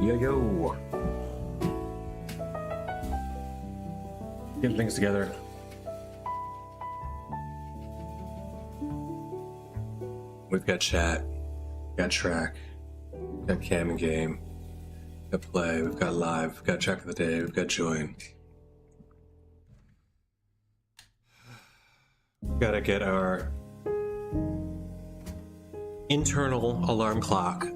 Yo. Getting things together. We've got chat, got track, got cam and game, got play, we've got live, we've got check of the day, we've got join. Gotta get our internal alarm clock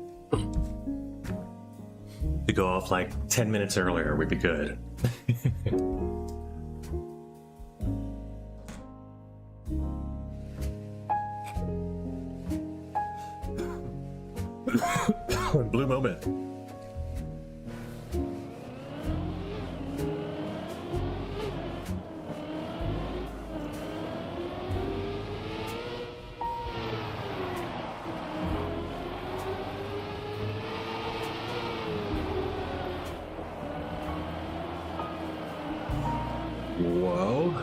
to go off like 10 minutes earlier. We'd be good. Blue moment. Whoa.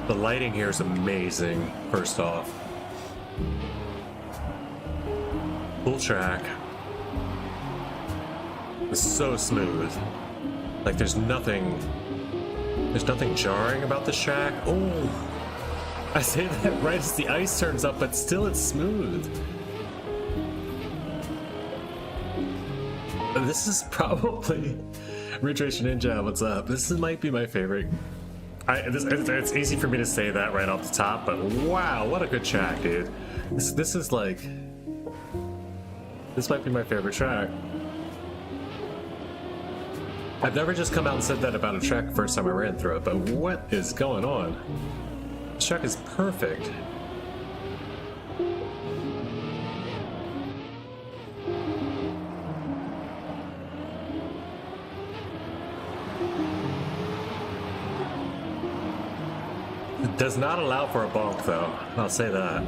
The lighting here is amazing, first off. Full track. It's so smooth. Like there's nothing jarring about this track. Oh, I say that right as the ice turns up, but still it's smooth. This is probably Ridge Racer Ninja. What's up? Might be my favorite. It's easy for me to say that right off the top, but wow, what a good track, dude. This is like, this might be my favorite track. I've never just come out and said that about a track the first time I ran through it, but what is going on? This track is perfect. It does not allow for a bonk, though. I'll say that.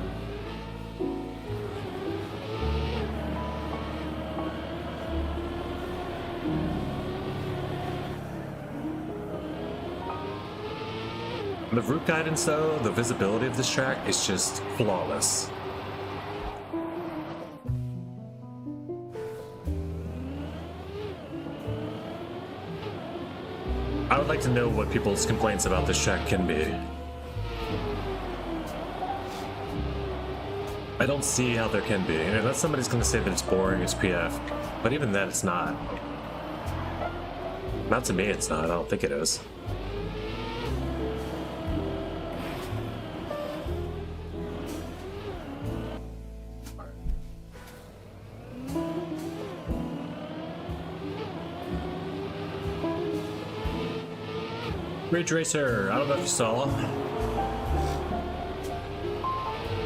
The route guidance, though, the visibility of this track is just flawless. I would like to know what people's complaints about this track can be. I don't see how there can be, unless somebody's going to say that it's boring as PF, but even that it's not. Not to me, it's not. I don't think it is. Ridge Racer, I don't know if you saw him,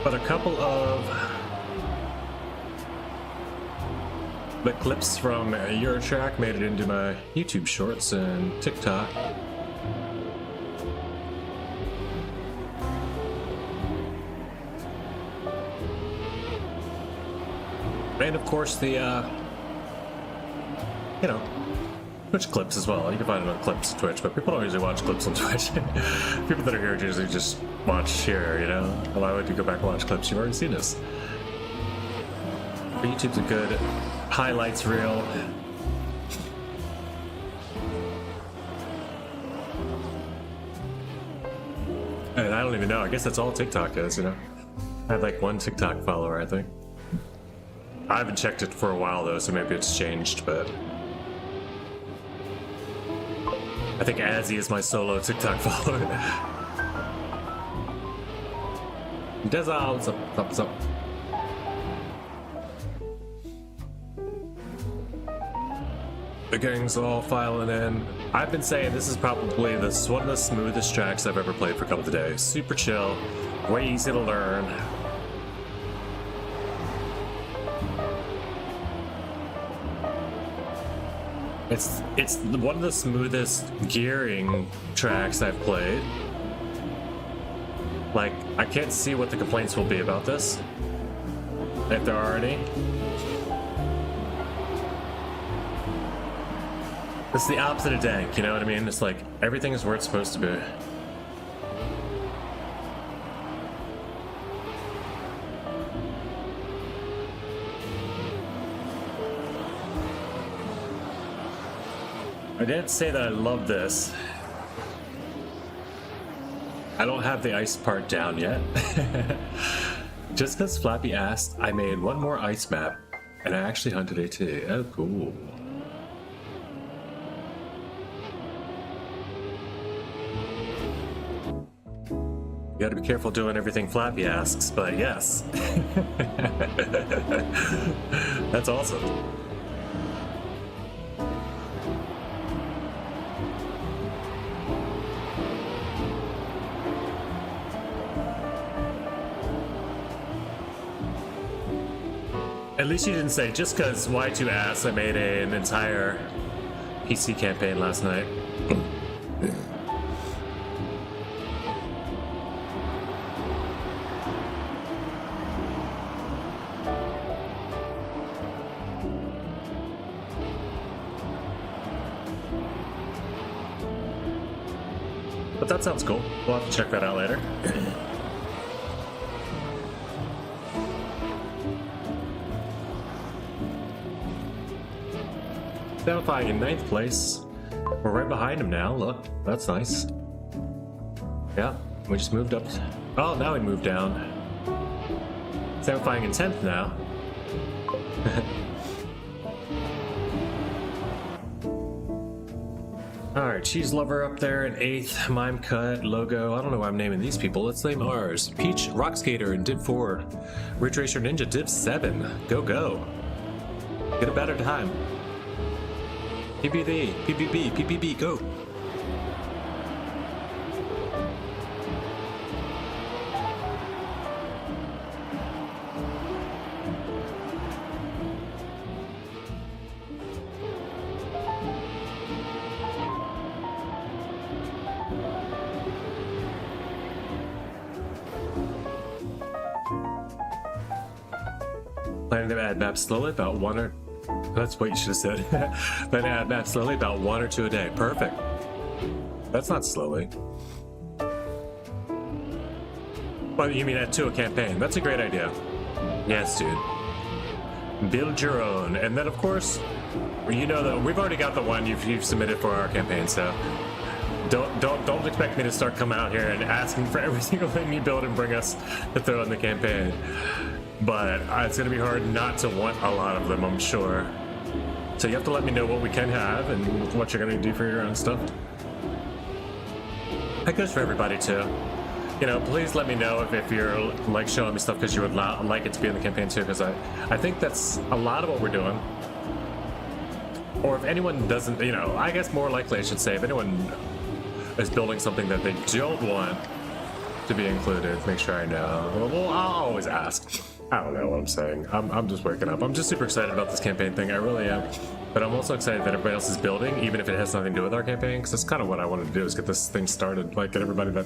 but a couple of the clips from Eurotrack made it into my YouTube shorts and TikTok. And of course the, Twitch clips as well. You can find it on clips on Twitch, but people don't usually watch clips on Twitch. People that are here usually just watch here, Why would you go back and watch clips? You've already seen this. But YouTube's a good highlights reel. And I don't even know. I guess that's all TikTok is, I have like one TikTok follower, I think. I haven't checked it for a while, though, so maybe it's changed, but I think Azzy is my solo TikTok follower. Deza, what's up? What's up? The gang's all filing in. I've been saying this is probably one of the smoothest tracks I've ever played for Cuppa Dec. Super chill, way easy to learn. It's one of the smoothest gearing tracks I've played. Like, I can't see what the complaints will be about this, if there are any. It's the opposite of dank, you know what I mean? It's like, everything is where it's supposed to be. I didn't say that I love this. I don't have the ice part down yet. Just because Flappy asked, I made one more ice map, and I actually hunted AT. Oh, cool. You gotta be careful doing everything Flappy asks, but yes. That's awesome. At least you didn't say, just because Y2 asked, I made an entire PC campaign last night. But that sounds cool. We'll have to check that out later. Identifying in 9th place. We're right behind him now. Look, that's nice. Yeah, we just moved up. Oh, now we moved down. Identifying in 10th now. Alright, Cheese Lover up there in 8th. Mime Cut, Logo. I don't know why I'm naming these people. Let's name ours. Peach, Rock Skater, and Div 4. Ridge Racer Ninja, Div 7. Go, go. Get a better time. PBB, PBB, PBB, go! Planning to add maps slowly, about one or... That's what you should have said. Planning to add maps slowly, about 1 or 2 a day. Perfect. That's not slowly. Well, you mean add 2 a campaign. That's a great idea. Yes, dude. Build your own. And then, of course, you know that we've already got the one you've submitted for our campaign, so... Don't expect me to start coming out here and asking for every single thing you build and bring us to throw in the campaign. But it's going to be hard not to want a lot of them, I'm sure. So you have to let me know what we can have and what you're going to do for your own stuff. That goes for everybody too. You know, please let me know if you're like showing me stuff because you would like it to be in the campaign too, because I think that's a lot of what we're doing. Or if anyone doesn't, you know, I guess more likely I should say, if anyone is building something that they don't want to be included, make sure I know. Well, I'll always ask. I don't know what I'm saying. I'm just waking up. I'm just super excited about this campaign thing. I really am. But I'm also excited that everybody else is building, even if it has nothing to do with our campaign, because that's kind of what I wanted to do, is get this thing started, like get everybody that...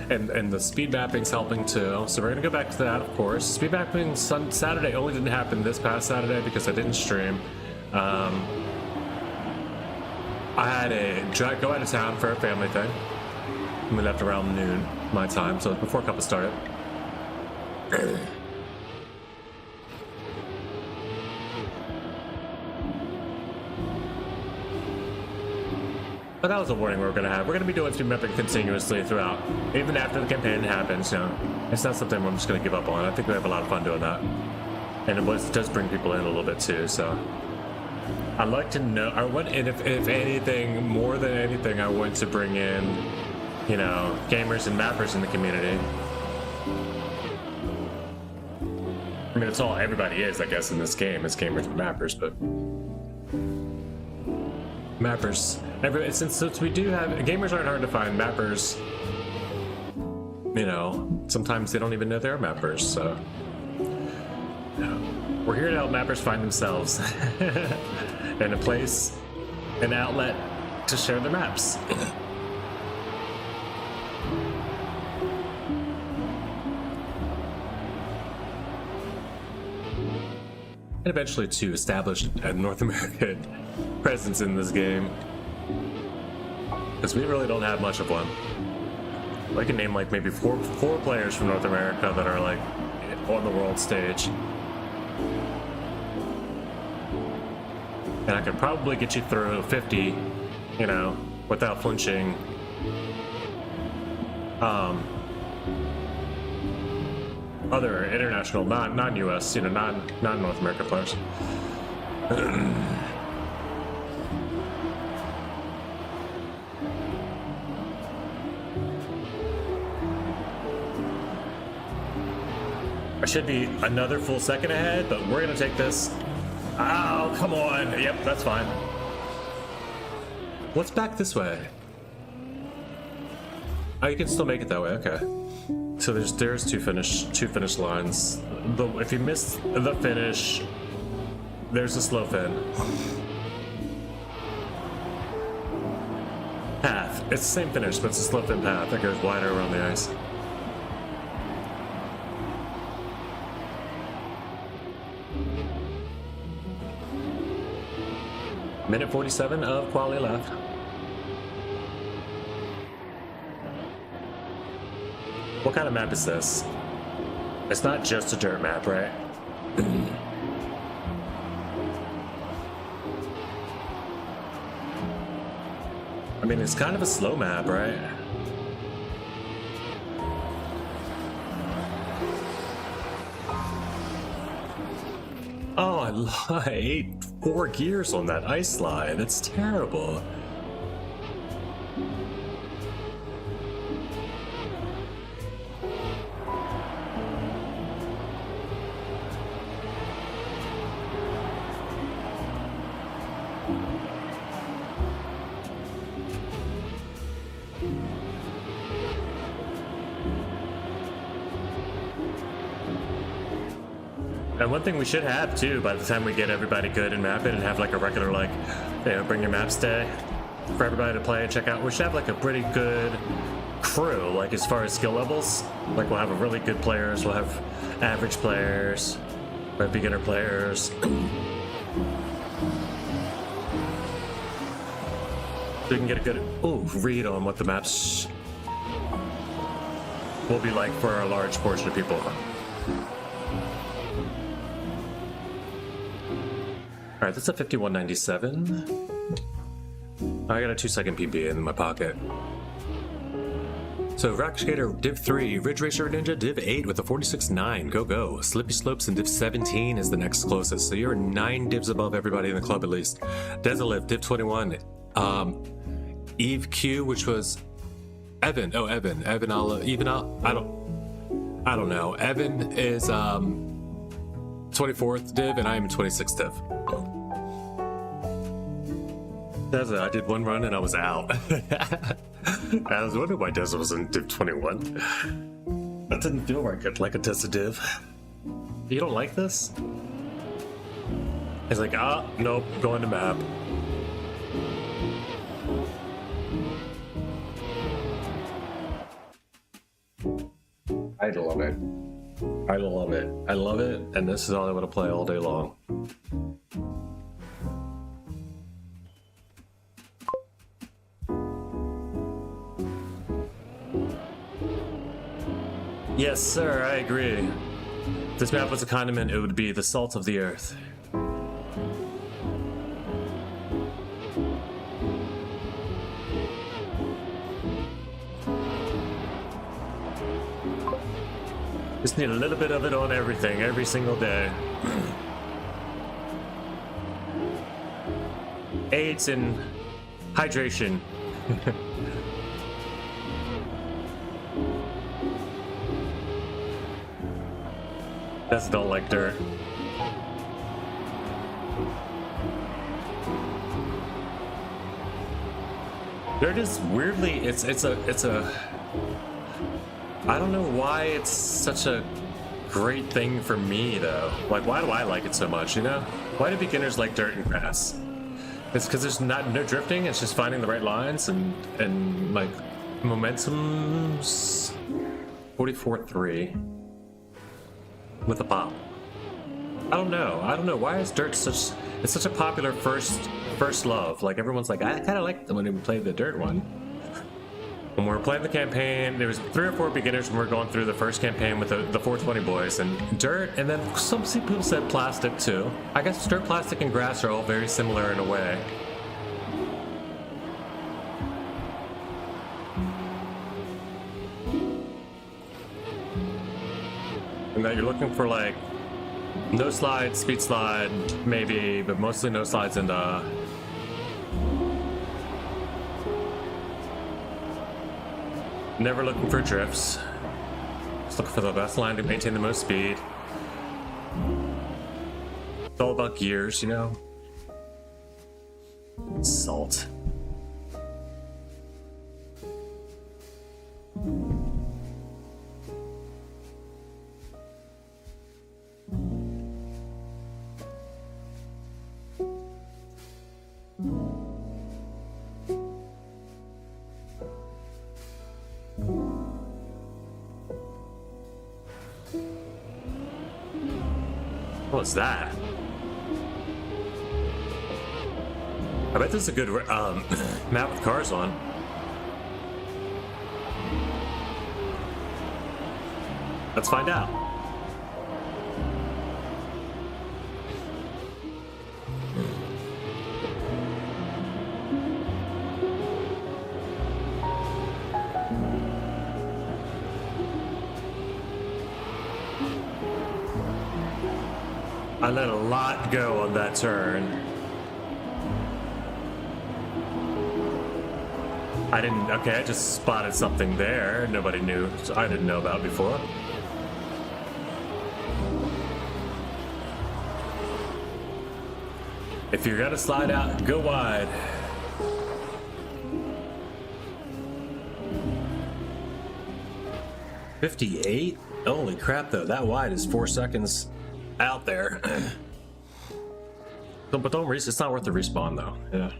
And the speed mapping's helping too, so we're going to go back to that, of course. Speed mapping Saturday only didn't happen this past Saturday because I didn't stream. I had to go out of town for a family thing. We left around noon, my time, so before Cuppa started. But that was a warning we were going to have. We're going to be doing speed mapping continuously throughout, even after the campaign happens. You know, it's not something I'm just going to give up on. I think we have a lot of fun doing that, and it does bring people in a little bit too. So I'd like to know, and if anything, more than anything, I want to bring in, you know, gamers and mappers in the community. I mean, it's all everybody is, I guess, in this game. It's gamers and mappers, but mappers. Since we do have gamers aren't hard to find, mappers. You know, sometimes they don't even know they're mappers. So we're here to help mappers find themselves and a place, an outlet to share their maps. And eventually to establish a North American presence in this game, because we really don't have much of one. I can name like maybe four players from North America that are like on the world stage, and I could probably get you through 50, you know, without flinching. Other international, non-US, you know, non-North American players. I should be another full second ahead, but we're gonna take this. Oh, come on. Yep, that's fine. What's back this way? Oh, you can still make it that way. Okay. So there's two finish lines. If you miss the finish, there's a slow fin. Path. It's the same finish, but it's a slow fin path that goes wider around the ice. Minute 47 of quality left. What kind of map is this? It's not just a dirt map, right? I mean, it's kind of a slow map, right? Oh, I ate 4 gears on that ice slide. That's terrible. And one thing we should have too, by the time we get everybody good and map it and have like a regular, like, you know, bring your maps day for everybody to play and check out, we should have like a pretty good crew, like as far as skill levels. Like we'll have a really good players, we'll have average players, we'll have beginner players. So we can get a good read on what the maps will be like for a large portion of people. All right, that's a 51.97. I got a 2-second PB in my pocket. So Rock Skater Div 3, Ridge Racer Ninja Div 8 with a 46.9. Go. Slippy Slopes in Div 17 is the next closest. So you're 9 divs above everybody in the club at least. Desaliv Div 21. Eve Q, which was Evan. Oh, Evan. I don't know. Evan is 24th div and I am 26th div. That's it. I did one run and I was out. I was wondering why Des was in div 21. That didn't feel like a Tessa div. You don't like this? He's like, nope, going to map. I love it. I love it. I love it, and this is all I want to play all day long. Yes, sir, I agree. If this map was a condiment, it would be the salt of the earth. Just need a little bit of it on everything, every single day. aids in hydration. Just don't like dirt. Dirt is weirdly, it's a I don't know why it's such a great thing for me though. Like, why do I like it so much, you know? Why do beginners like dirt and grass? It's because there's no drifting, it's just finding the right lines and like momentum's 44.3 with a pop. I don't know why is dirt it's such a popular first love. Like, everyone's like, I kind of liked it when we played the dirt one. When we were playing the campaign, there was 3 or 4 beginners when we were going through the first campaign with the 420 boys, and dirt, and then some people said plastic too. I guess dirt, plastic, and grass are all very similar in a way. And that you're looking for like no slide, speed slide, maybe, but mostly no slides and never looking for drifts. Just looking for the best line to maintain the most speed. It's all about gears, you know? Salt. What's that? I bet this is a good map with cars on. Let's find out. I let a lot go on that turn. Okay, I just spotted something there nobody knew, so I didn't know about before. If you're gonna slide out, go wide. $58? Holy crap though, that wide is 4 seconds out there. But don't it's not worth the respawn though. Yeah.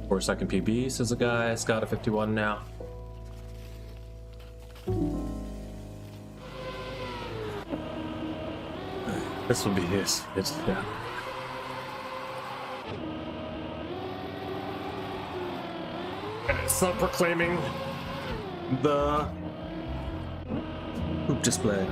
4-second PB, says the guy. It's got a 51 now. This will be his. It's yeah. Stop proclaiming the hoop display.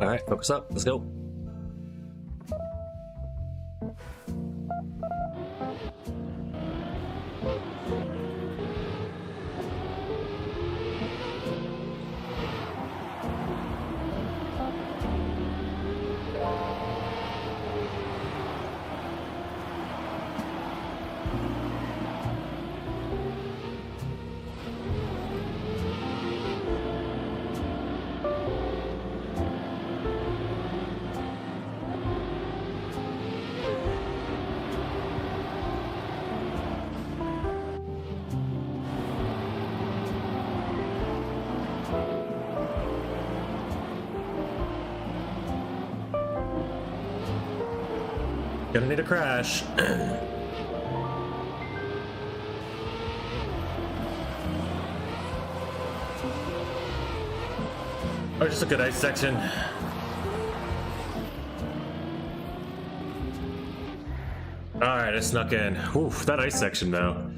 All right, focus up. Let's go. Gonna need a crash. Oh, just a good ice section. Alright, I snuck in. Oof, that ice section though.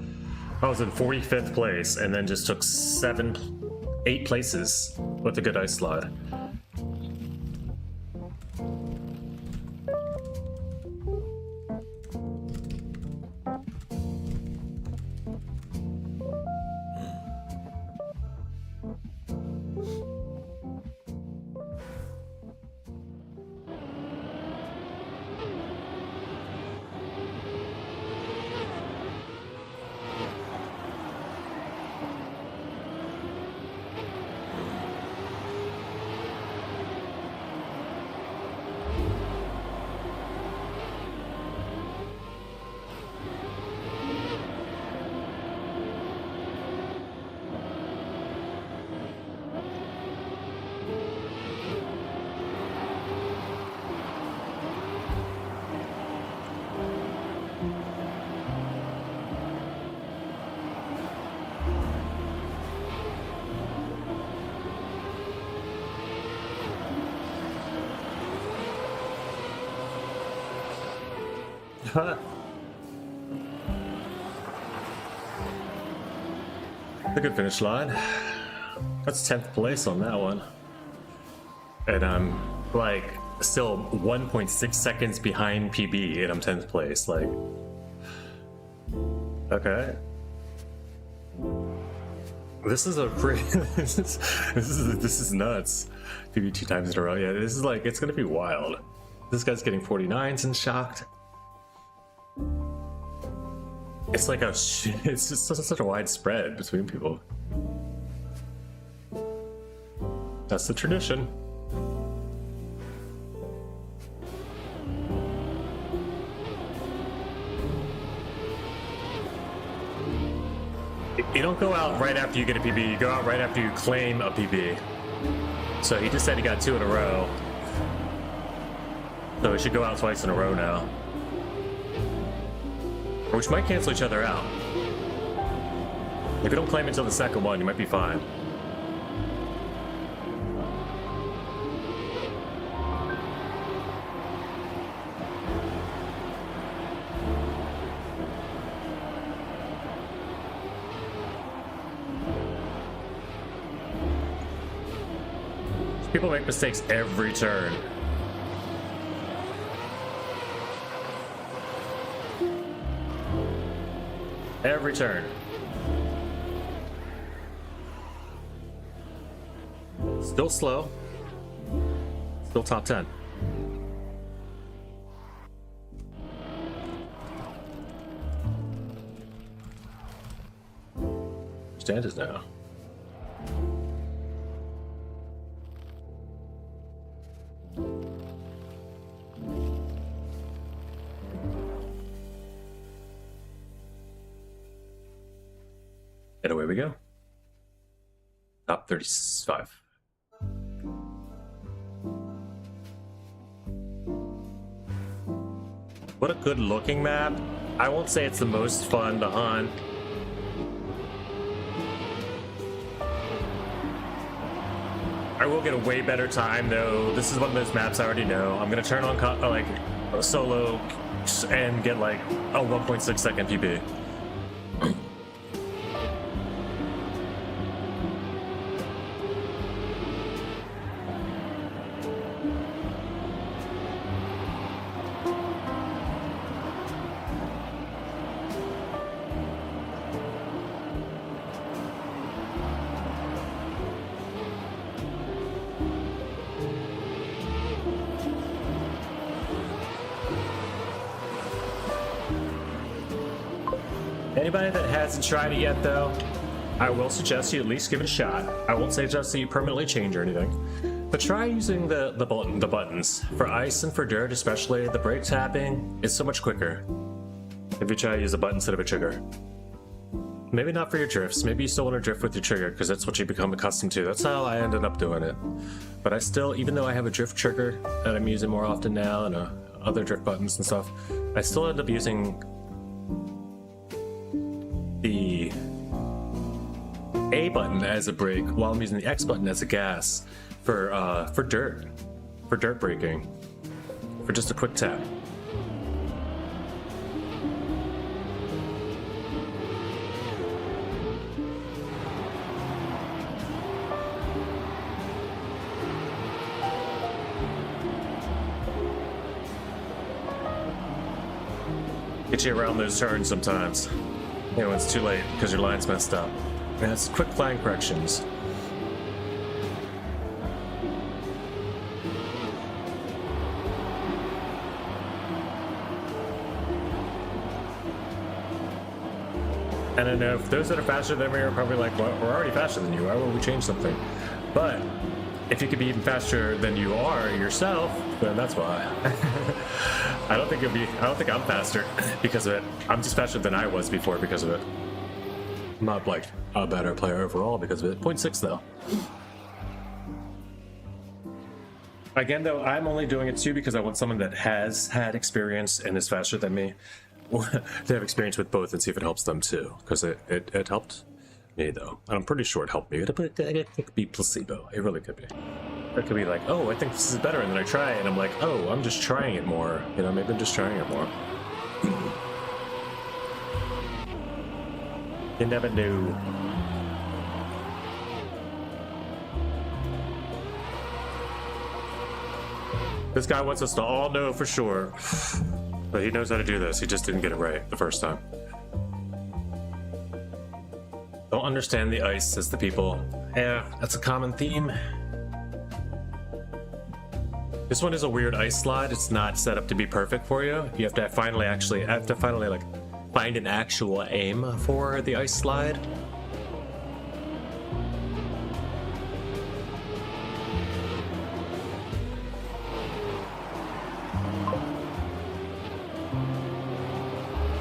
I was in 45th place and then just took 8 places with a good ice slide. A good finish line. That's 10th place on that one. And I'm like still 1.6 seconds behind PB and I'm 10th place. Like, okay. This is a pretty this is nuts. PB 2 times in a row. Yeah, this is like, it's gonna be wild. This guy's getting 49s and shocked. It's like it's just such a wide spread between people. That's the tradition. You don't go out right after you get a PB, you go out right after you claim a PB. So he just said he got 2 in a row. So we should go out twice in a row now. Which might cancel each other out. If you don't claim until the second one, you might be fine. People make mistakes every turn. Every turn. Still slow. Still top 10. Standards now. And away we go. Top 35. What a good looking map. I won't say it's the most fun to hunt. I will get a way better time though. This is one of those maps I already know. I'm gonna turn on like solo and get like a 1.6 second PB. Anybody that hasn't tried it yet, though, I will suggest you at least give it a shot. I won't suggest that you permanently change or anything, but try using the buttons. For ice and for dirt especially, the brake tapping is so much quicker if you try to use a button instead of a trigger. Maybe not for your drifts. Maybe you still want to drift with your trigger because that's what you become accustomed to. That's how I ended up doing it. But I still, even though I have a drift trigger that I'm using more often now and other drift buttons and stuff, I still end up using the A button as a brake while I'm using the X button as a gas for dirt braking, for just a quick tap. Get you around those turns sometimes. You know, when it's too late because your line's messed up. And it's quick line corrections. And I know if those that are faster than me are probably like, well, we're already faster than you, why would we change something? But if you could be even faster than you are yourself, then that's why. I don't think I'm faster because of it. I'm just faster than I was before because of it. I'm not like a better player overall because of it. 0.6 though. Again though, I'm only doing it too because I want someone that has had experience and is faster than me to have experience with both and see if it helps them too. Because it helped me though. And I'm pretty sure it helped me. It could be placebo. It really could be. It could be like, oh, I think this is better, and then I try it and I'm like, oh, I'm just trying it more. You know, maybe I'm just trying it more. You never knew. This guy wants us to all know for sure. But he knows how to do this. He just didn't get it right the first time. Don't understand the ice, says the people. Yeah, that's a common theme. This one is a weird ice slide. It's not set up to be perfect for you. You have to finally like find an actual aim for the ice slide.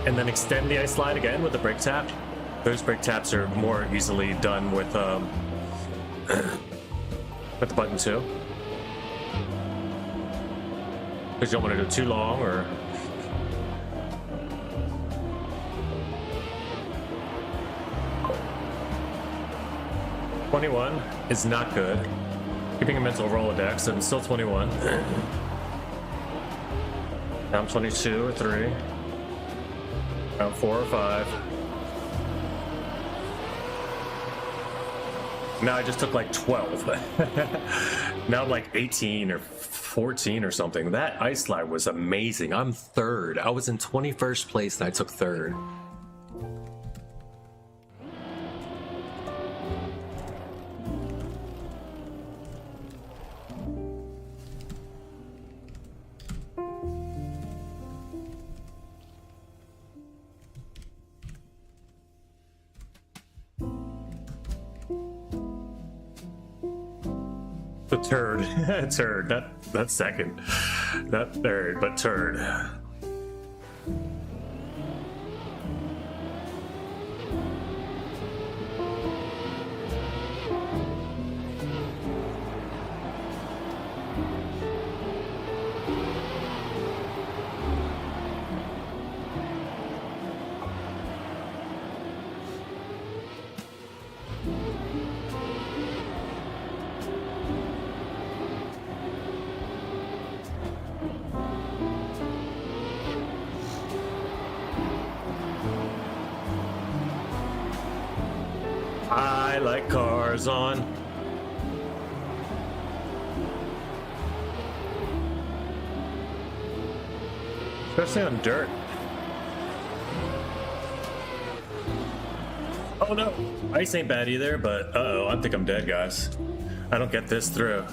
And then extend the ice slide again with the brake tap. Those brake taps are more easily done with the button 2. Because you don't want to do too long or... "21 is not good. Keeping a mental Rolodex, and still 21. Now I'm 22 or 3. Now 4 or 5. Now I just took like 12. Now I'm like 18 or 14 or something. That ice slide was amazing. I'm 3rd. I was in 21st place and I took 3rd. The turd. Turd. Not second. Not 3rd, but turd. I like cars on. Especially on dirt. Oh no, ice ain't bad either, but uh-oh, I think I'm dead, guys. I don't get this through.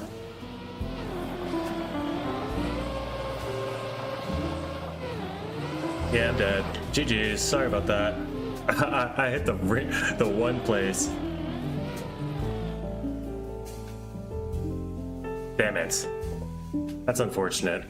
Yeah, I'm dead. GG's, sorry about that. I hit the one place. Damn it. That's unfortunate.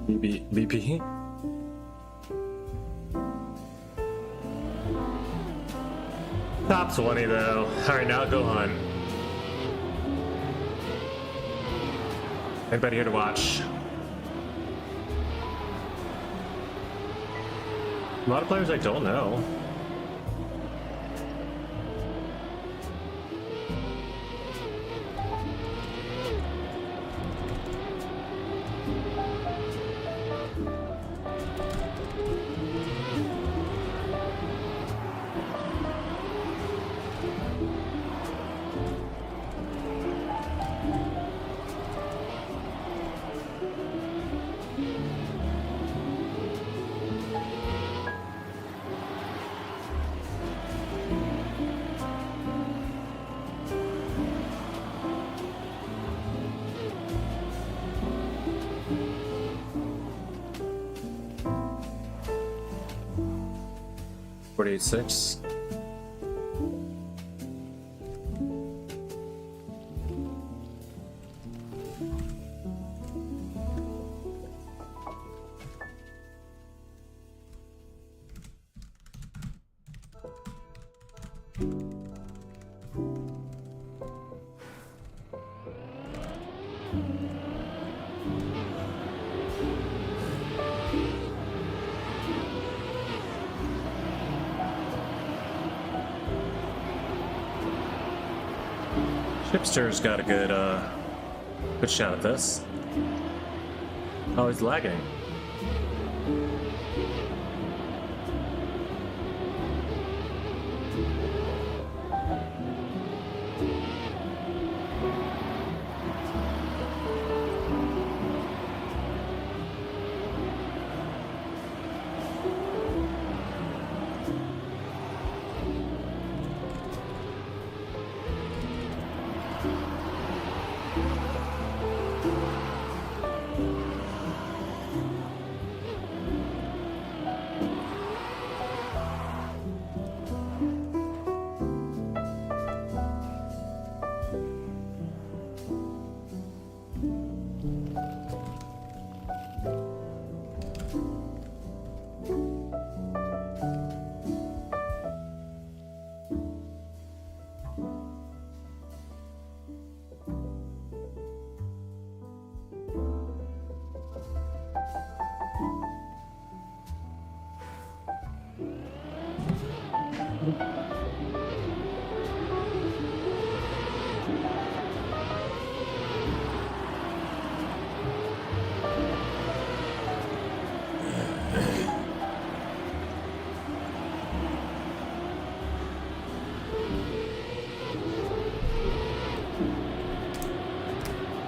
BP? Top 20 though. Alright, now go on. Anybody here to watch? A lot of players I don't know. .46. Hipster's got a good shot at this. Oh, he's lagging.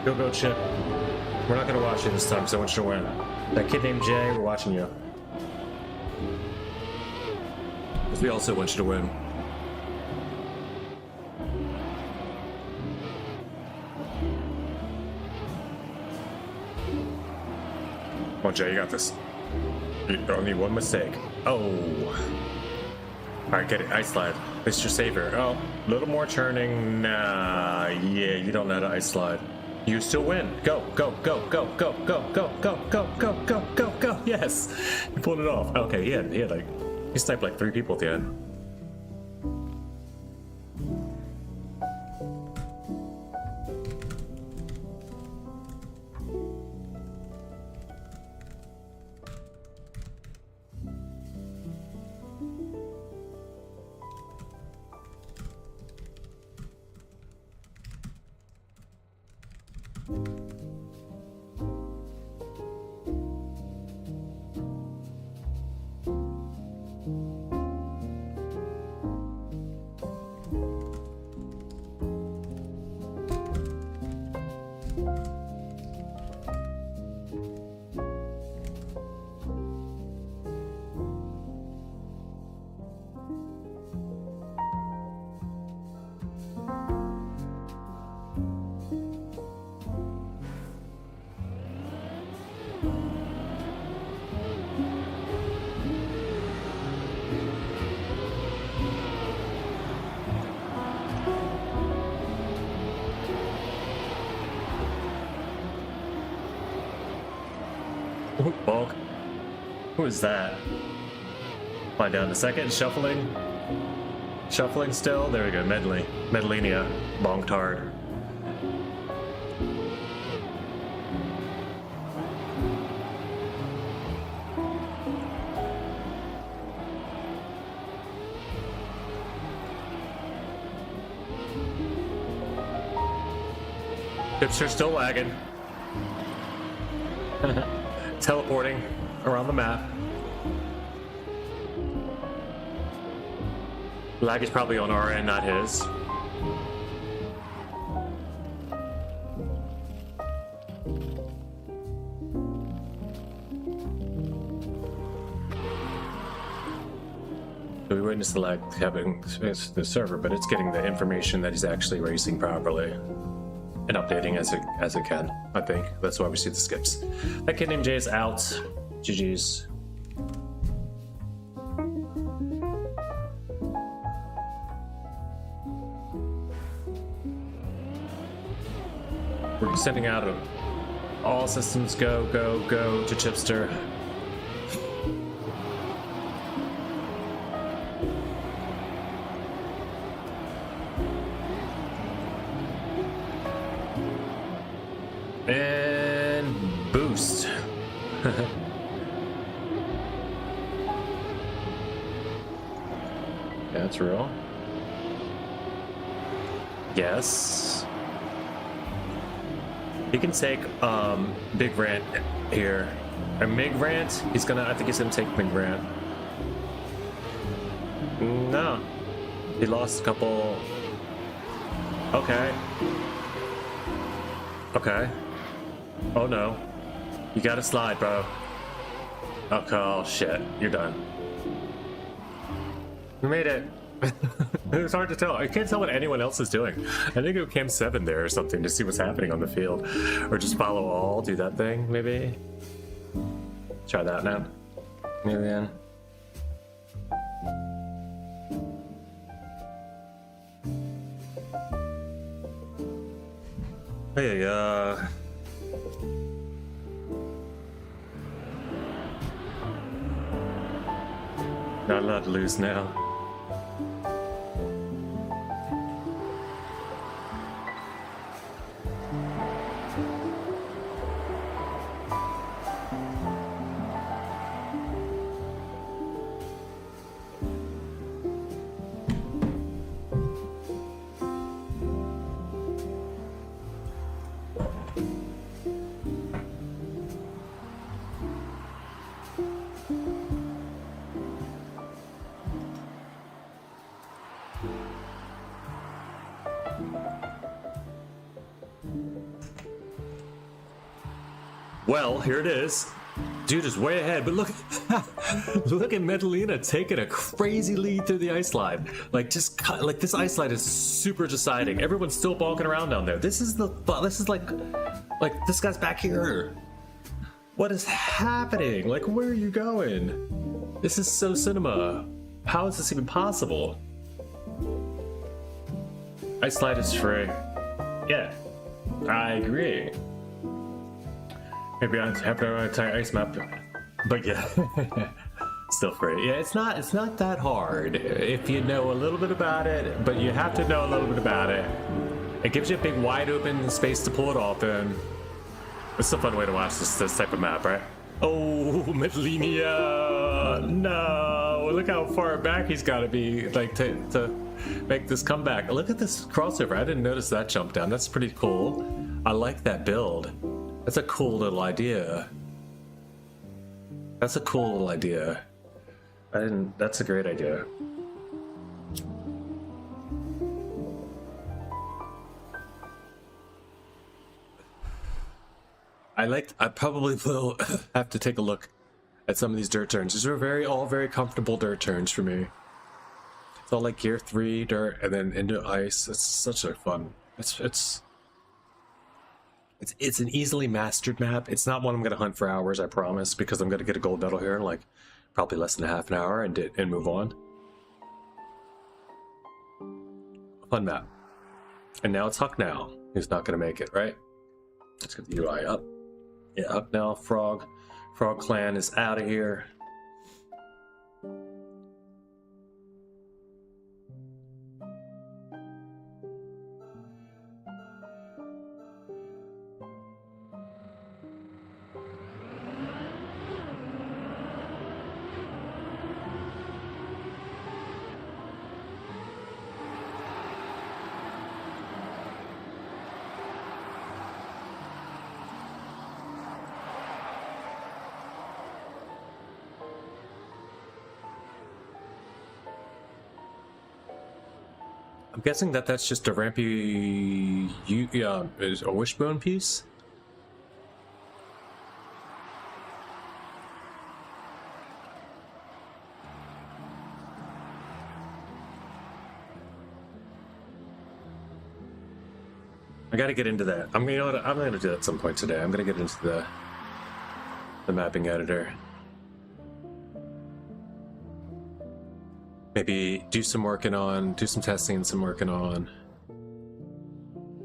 Go, Chip. We're not gonna watch you this time because I want you to win. That kid named Jay, we're watching you. Because we also want you to win. Come on, Jay, you got this. You only one mistake. Oh. Alright, get it. Ice slide. It's your savior. Oh, a little more turning. Nah, yeah, you don't know how to ice slide. You still win. Go, go, go, go, go, go, go, go, go, go, go, go, go. Yes. You pulled it off. Okay, he had like, he sniped like 3 people at the end. Bulk. Who is that? Find down in a second. Shuffling. Shuffling still. There we go. Medellina. Bonked hard. Chips are still lagging. Teleporting around the map. Lag is probably on our end, not his. So we witnessed the lag having the server, but it's getting the information that he's actually racing properly and updating as it can. I think that's why we see the skips. That kid named Jay is out. GG's. We're sending out all systems go, go, go to Chipster. And boost. That's real. Yes. He can take Big Rant here. Or Mig Rant? I think he's gonna take Mig Rant. No. He lost a couple. Okay. Okay. Oh no. You gotta slide, bro. Okay, oh shit. You're done. You made it. It was hard to tell. I can't tell what anyone else is doing. I think it came 7 there or something to see what's happening on the field. Or just follow all, do that thing, maybe. Try that now. Maybe then. Hey, not allowed to lose now. Well, here it is. Dude is way ahead, but look, look at Medellina taking a crazy lead through the ice slide. Like, just cut, like this ice slide is super deciding. Everyone's still balking around down there. This is like this guy's back here. What is happening? Like, where are you going? This is so cinema. How is this even possible? Ice slide is free. Yeah, I agree. Maybe I have to entire ice map, but yeah, still free. Yeah, it's not that hard if you know a little bit about it, but you have to know a little bit about it. It gives you a big wide open space to pull it off in. It's a fun way to watch this type of map, right? Oh, Medellina! No, look how far back he's got to be, like to make this comeback. Look at this crossover. I didn't notice that jump down. That's pretty cool. I like that build. That's a cool little idea. That's a cool little idea. That's a great idea. I probably will have to take a look at some of these dirt turns. These are all very comfortable dirt turns for me. It's all like gear 3 dirt and then into ice. It's such a fun. It's an easily mastered map. It's not one I'm gonna hunt for hours, I promise, because I'm gonna get a gold medal here in like probably less than half an hour and move on. Fun map. And now it's Hucknow who's not gonna make it, right? Let's get the UI up. Yeah, Hucknow, Frog Clan is out of here. I'm guessing that's just a rampy, is a wishbone piece. I gotta get into that. I'm gonna do that at some point today. I'm gonna get into the mapping editor. Maybe do some testing and some working on.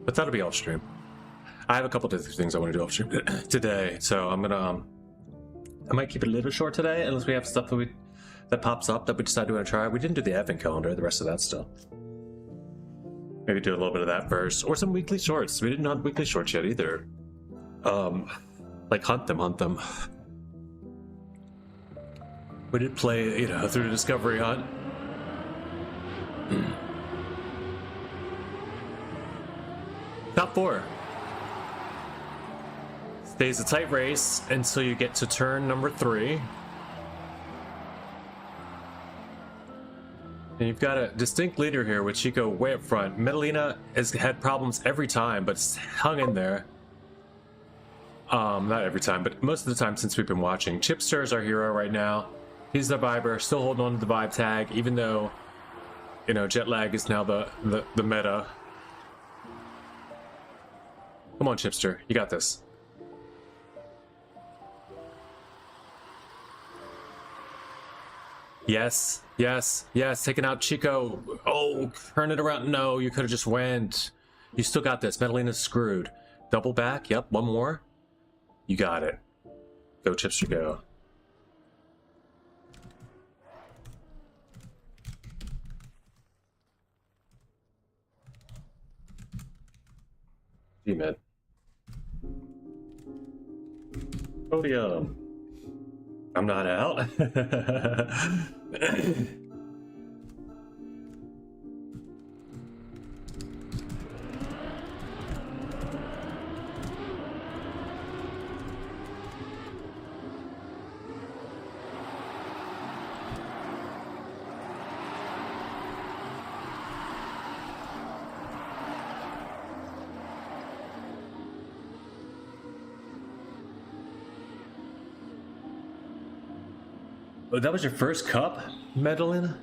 But that'll be off stream. I have a couple different things I want to do off stream today, so I'm gonna I might keep it a little short today unless we have stuff that pops up that we decide to want to try. We didn't do the advent calendar, the rest of that stuff. Maybe do a little bit of that first, or some weekly shorts. We didn't have weekly shorts yet either. Like hunt them. We did play, through the Discovery Hunt. Top 4. Stays a tight race until you get to turn number 3. And you've got a distinct leader here with Chico way up front. Medellina has had problems every time, but hung in there. Not every time, but most of the time since we've been watching. Chipster is our hero right now. He's the Viber, still holding on to the Vibe tag, even though, you know, jet lag is now the meta. Come on, Chipster, you got this. Yes, yes, yes, taking out Chico. Oh, turn it around. No, you could have just went. You still got this. Medellina's screwed. Double back. Yep, one more. You got it. Go, Chipster, go. G-Med. Podium. I'm not out. Oh, that was your first cup, Medellina?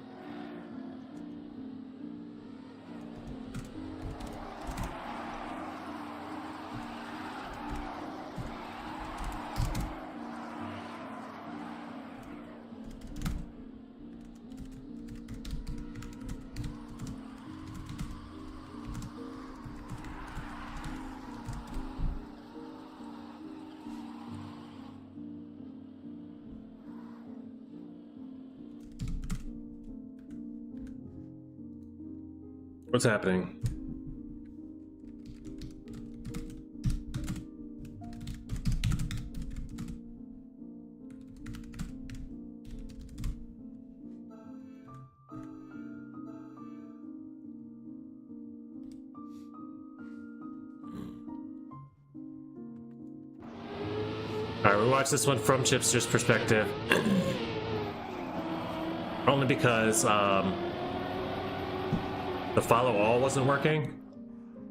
What's happening? Alright, we watch this one from Chipster's perspective. Only because, the follow all wasn't working.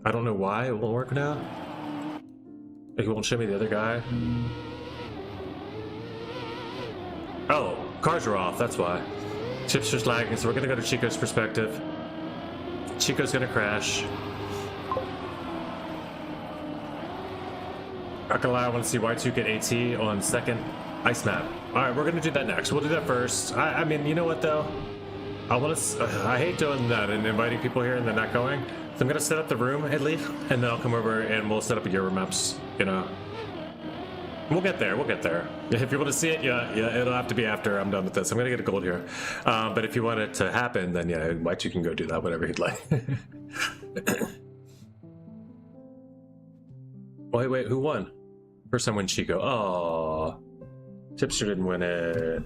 I don't know why it won't work now. He won't show me the other guy. Oh, cars are off, that's why. Chipster's lagging, so we're gonna go to Chico's perspective. Chico's gonna crash. Not gonna lie, I want to see Y2 get AT on second ice map. Alright, we're gonna do that next. We'll do that first. I mean, you know what though? I hate doing that and inviting people here and then not going. So I'm gonna set up the room at least, and then I'll come over and we'll set up Euro maps, you know. We'll get there, we'll get there. If you want to see it, yeah, it'll have to be after I'm done with this. I'm gonna get a gold here. But if you want it to happen, then yeah, Y2 can go do that, whatever he'd like. Wait, who won? First time win Chico. Oh, Chipster didn't win it.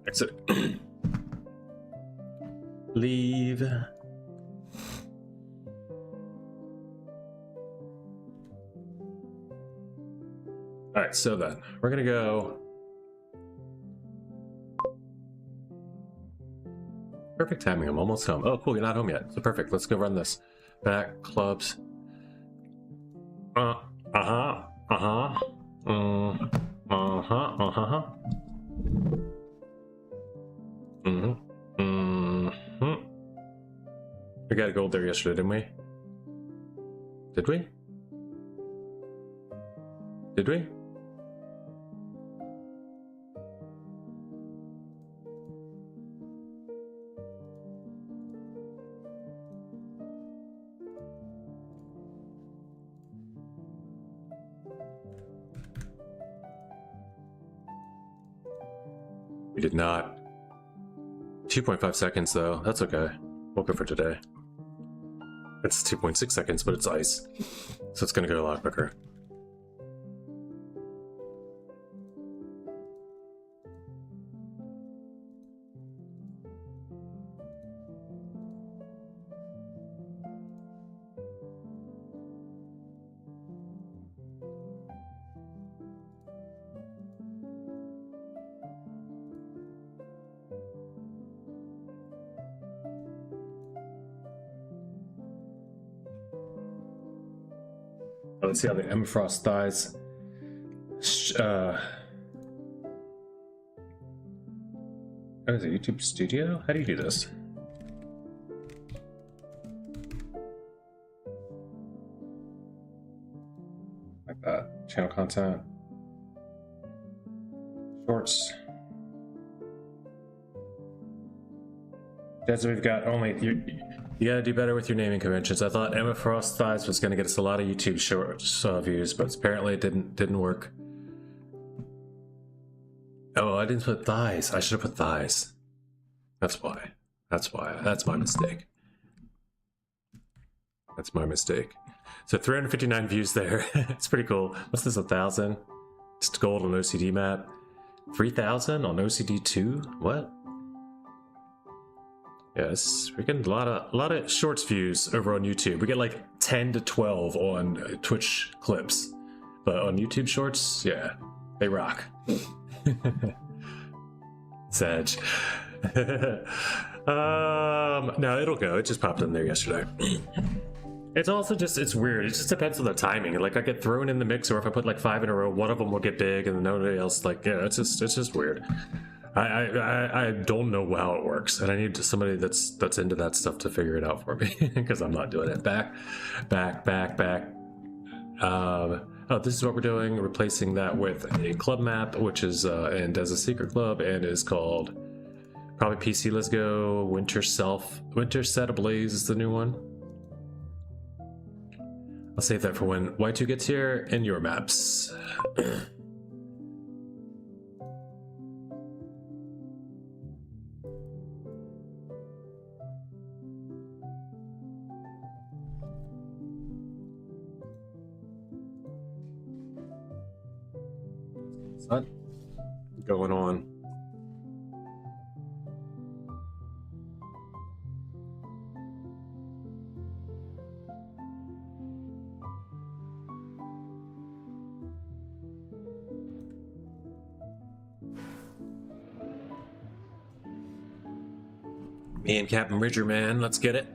Exit. Leave. Alright, so then we're gonna go. Perfect timing, I'm almost home. Oh, cool, you're not home yet. So perfect, let's go run this. Back, clubs. We got gold there yesterday, didn't we? Did we? Did we? We did not. 2.5 seconds though, that's okay. We'll go for today. It's 2.6 seconds, but it's ice. So it's gonna go a lot quicker. Let's see how the Emfrost dies. What is it, YouTube Studio? How do you do this? Like that. Channel content. Shorts. That's what we've got. Only you gotta do better with your naming conventions. I thought Emma Frost Thighs was gonna get us a lot of YouTube shorts views, but apparently it didn't work. Oh, I didn't put thighs. I should have put thighs. That's why. That's why. That's my mistake. That's my mistake. So 359 views there. It's pretty cool. What's this, 1,000? Just gold on OCD map. 3,000 on OCD 2? What? Yes, we're getting a lot of shorts views over on YouTube. We get like 10 to 12 on Twitch clips, but on YouTube shorts, yeah, they rock. Sag. No, it'll go. It just popped in there yesterday. It's also just, it's weird. It just depends on the timing. Like I get thrown in the mix, or if I put like 5 in a row, one of them will get big, and then nobody else. Like, yeah, it's just weird. I don't know how it works, and I need somebody that's into that stuff to figure it out for me, because I'm not doing it. Back. Oh, this is what we're doing. Replacing that with a club map, which is and as a secret club, and is called probably PC. Let's go. Winter Set Ablaze is the new one. I'll save that for when Y2 gets here in your maps. What's going on? Me and Captain Ridger, man, let's get it.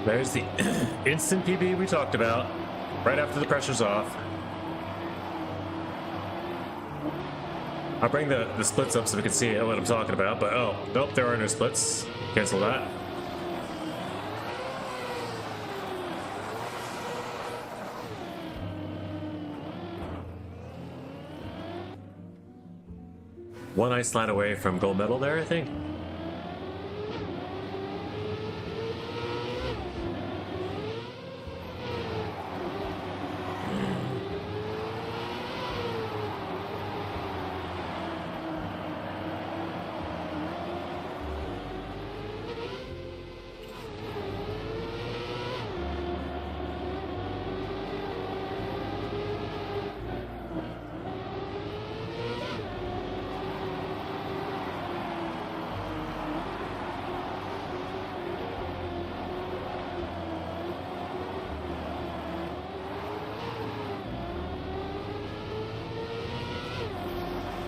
There's the instant PB we talked about, right after the pressure's off. I'll bring the splits up so we can see what I'm talking about, but oh, nope, there are no splits. Cancel that. One ice slide away from gold medal there, I think.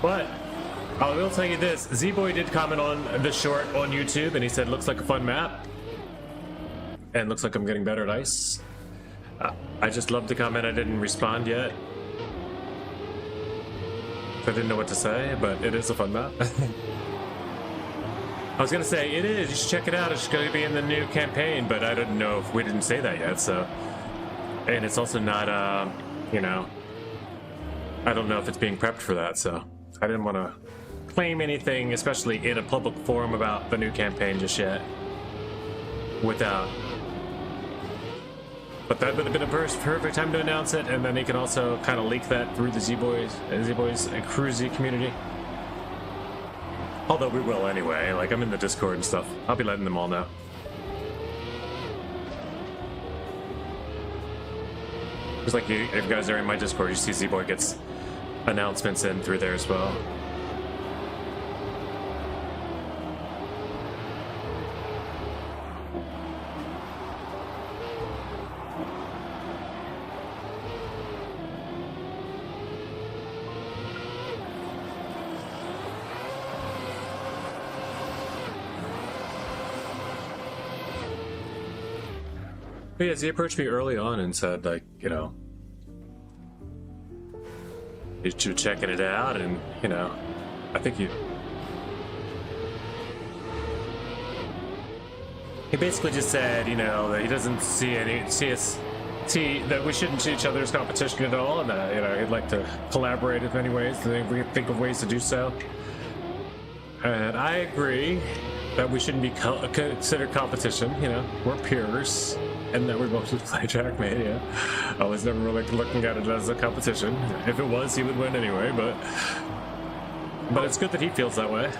But I will tell you this, Z-Boy did comment on the short on YouTube, and he said, looks like a fun map. And looks like I'm getting better at ice. I just love the comment. I didn't respond yet. I didn't know what to say, but it is a fun map. I was gonna say, it is, you should check it out. It's gonna be in the new campaign, but I didn't know if we didn't say that yet, so. And it's also not, you know, I don't know if it's being prepped for that, so I didn't want to claim anything, especially in a public forum, about the new campaign just yet. Without. But that would have been a perfect time to announce it, and then he can also kind of leak that through the Z-Boys Cruzy community. Although we will anyway, like I'm in the Discord and stuff. I'll be letting them all know. Just like if you guys are in my Discord, you see Z-Boy gets announcements in through there as well. But yeah, he approached me early on and said, like, you know, you're checking it out, and, you know, I think he basically just said, you know, that he doesn't see that we shouldn't see each other as competition at all, and that, you know, he'd like to collaborate in many ways, and we think of ways to do so. And I agree that we shouldn't be considered competition, you know, we're peers. And that we both just play Trackmania. I was never really looking at it as a competition. If it was, he would win anyway, but it's good that he feels that way.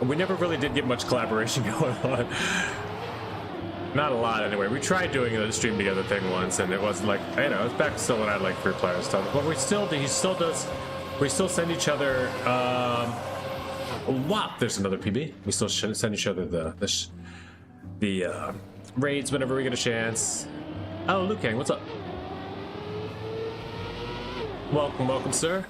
We never really did get much collaboration going on. Not a lot anyway. We tried doing a stream together thing once, and it wasn't like, you know, it's back still when I had like 3 player stuff. But we still send each other, wow, there's another PB. We still send each other the raids whenever we get a chance. Oh, Luke Kang, what's up? Welcome, sir.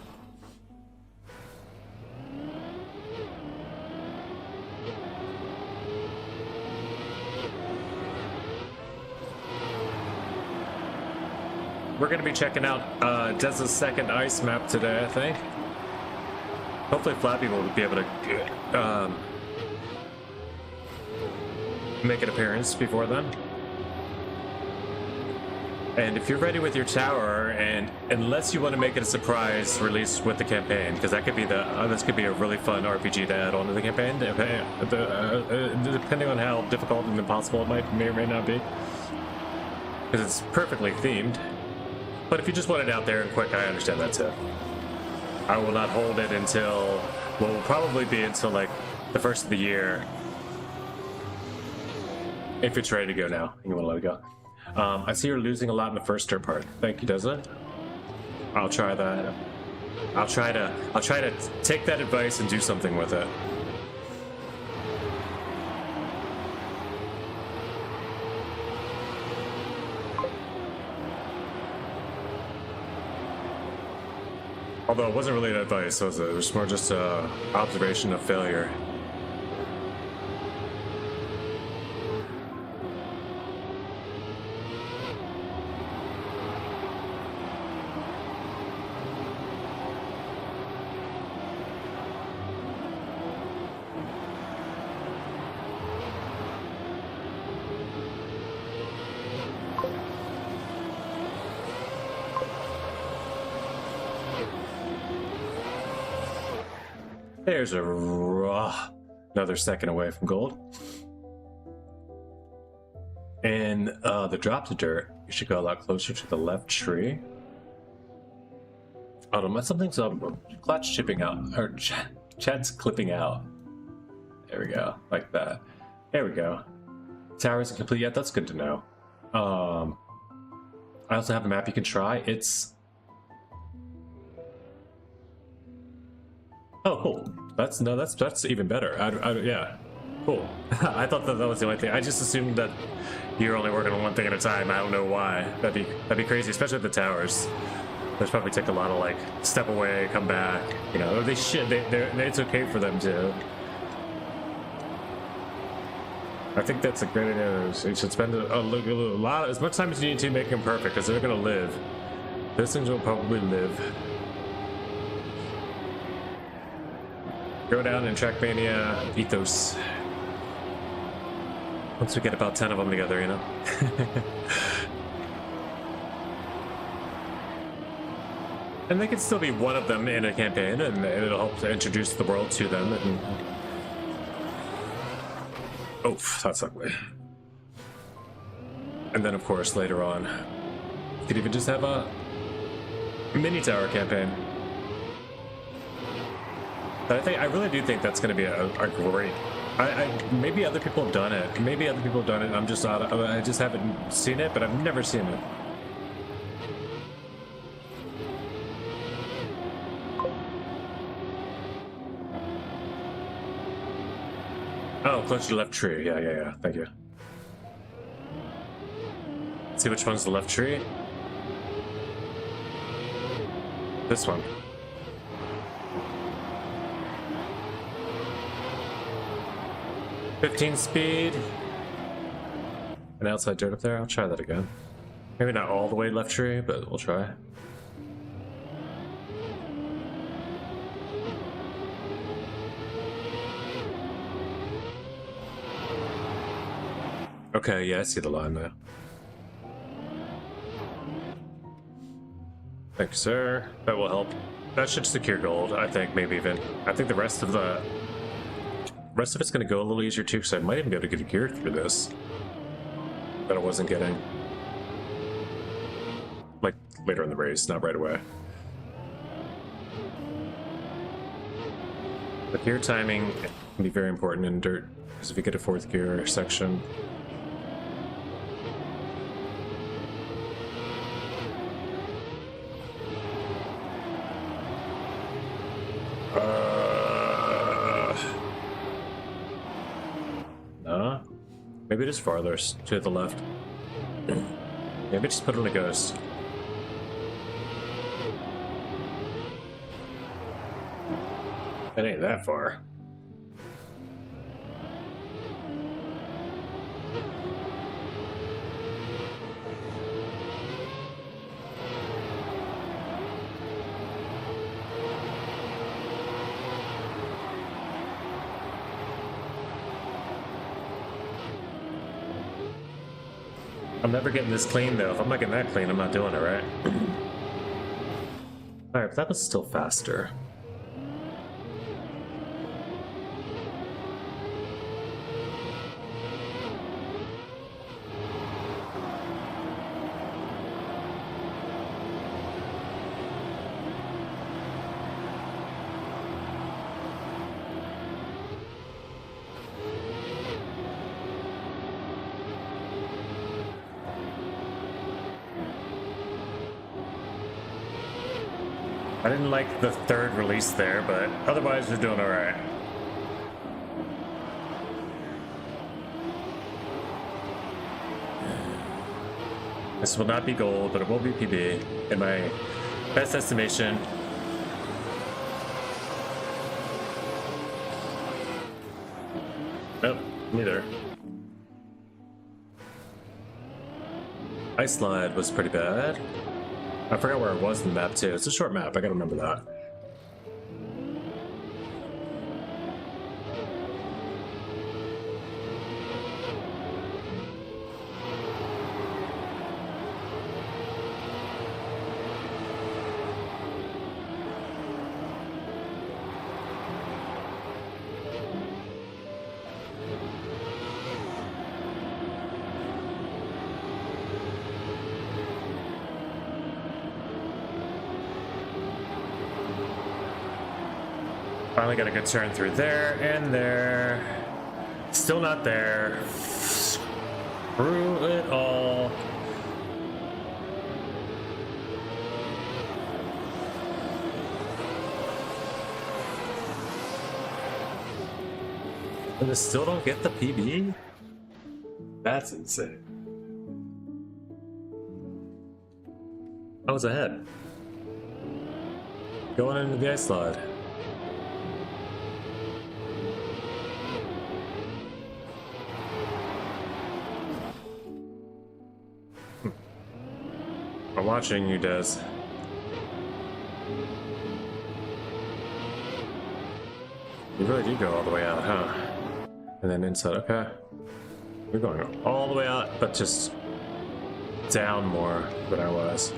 We're gonna be checking out Dez's second ice map today, I think. Hopefully Flappy will be able to make an appearance before then. And if you're ready with your tower, and unless you want to make it a surprise release with the campaign, because that could be this could be a really fun RPG to add on to the campaign, depending on how difficult and impossible it may or may not be, because it's perfectly themed. But if you just want it out there and quick, I understand that too. I will not hold it until, well, will probably be until like the first of the year. If it's ready to go now, you want to let it go. I see you're losing a lot in the first dirt part. Thank you, Desmond. I'll try that. I'll try to take that advice and do something with it. Although it wasn't really an advice, was it? It was more just an observation of failure. There's another second away from gold. And the drop to dirt, you should go a lot closer to the left tree. Oh no, something's clutch chipping out, or Chad's clipping out. There we go, like that. There we go. Tower isn't complete yet, that's good to know. I also have a map you can try. It's... Oh, cool. That's even better. Yeah, cool. I thought that was the only thing. I just assumed that you're only working on one thing at a time. I don't know why. That'd be crazy, especially with the towers. There's probably take a lot of like step away, come back. You know, they should. It's okay for them to. I think that's a great idea. You should spend a lot, as much time as you need to make them perfect, because they're gonna live. Those things will probably live. Go down in Trackmania ethos. Once we get about 10 of them together, you know. And they could still be one of them in a campaign, and it'll help to introduce the world to them. And... oh, that's ugly. And then, of course, later on, you could even just have a mini tower campaign. But I really do think that's going to be a great. Maybe other people have done it. Maybe other people have done it. And I just haven't seen it, but I've never seen it. Oh, close to the left tree. Yeah. Thank you. Let's see which one's the left tree. This one. "15 speed. An outside dirt up there. I'll try that again. Maybe not all the way left tree, but we'll try. Okay, yeah, I see the line now. Thank you, sir. That will help. That should secure gold, I think, maybe even. I think the rest of it's going to go a little easier too, because I might even be able to get a gear through this that I wasn't getting. Like, later in the race, not right away. But gear timing can be very important in dirt, because if you get a 4th gear section... maybe it is farther to the left. Maybe just put it in a ghost. It ain't that far. I'm never getting this clean though. If I'm not getting that clean, I'm not doing it, right? Alright, but that was still faster. I didn't like the 3rd release there, but otherwise we're doing alright. This will not be gold, but it will be PB, in my best estimation. Nope, neither. Ice Slide was pretty bad. I forgot where it was in the map too. It's a short map, I gotta remember that. Finally got a good turn through there and there. Still not there. Screw it all. And I still don't get the PB? That's insane. I was ahead. Going into the ice slide. I'm watching you, Des. You really do go all the way out, huh? And then inside, okay. We're going all the way out, but just down more than I was.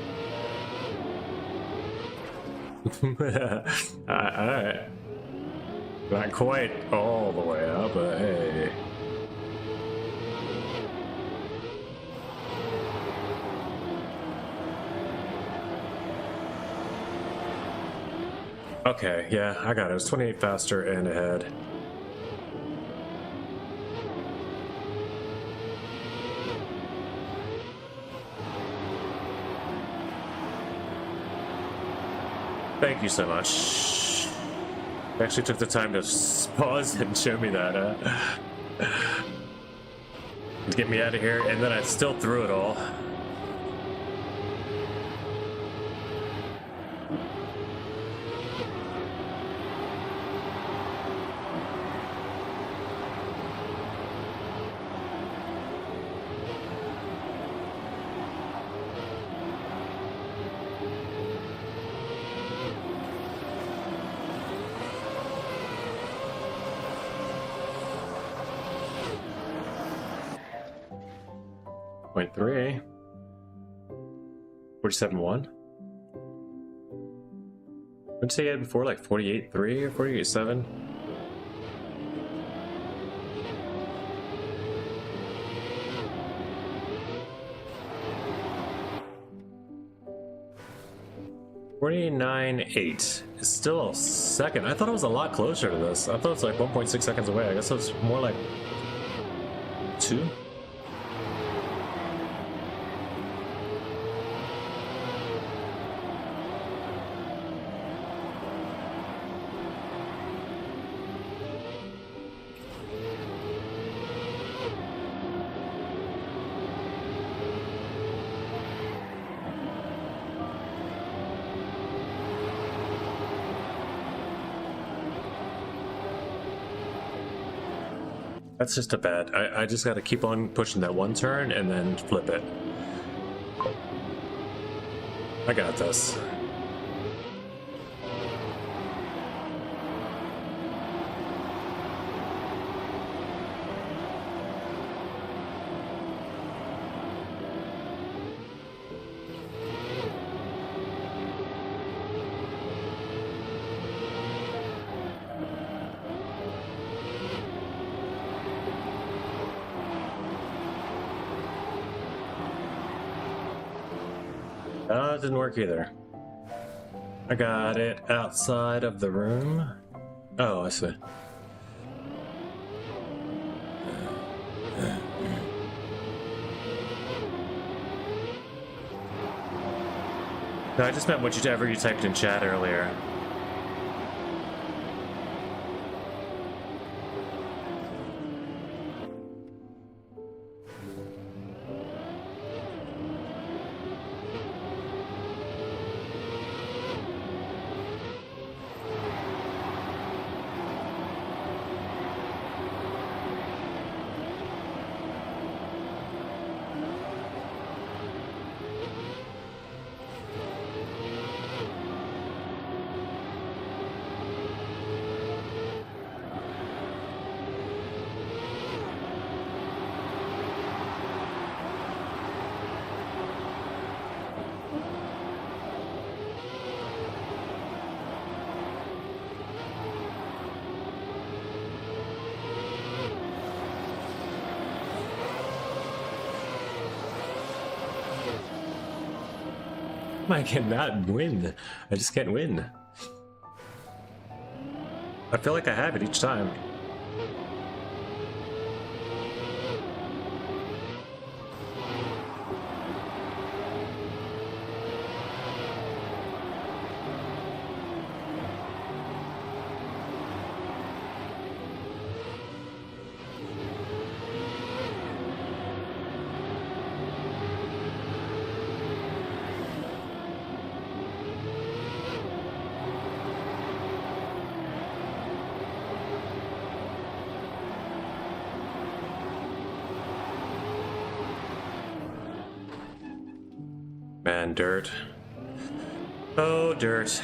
Alright. Not quite all the way up, but hey. Okay, yeah, I got it. It was 28 faster and ahead. Thank you so much. I actually took the time to pause and show me that. To get me out of here, and then I still threw it all. Point 3. 47.1. What did you say you had before? Like 48.3 or 48.7? $49.8 is still a second. I thought it was a lot closer to this. I thought it was like 1.6 seconds away. I guess it was more like 2. That's just a bad. I just got to keep on pushing that one turn and then flip it. I got this. It didn't work either. I got it outside of the room. Oh, I see. No, I just meant whatever you typed in chat earlier. I cannot win. I just can't win. I feel like I have it each time. man, dirt. Oh, dirt.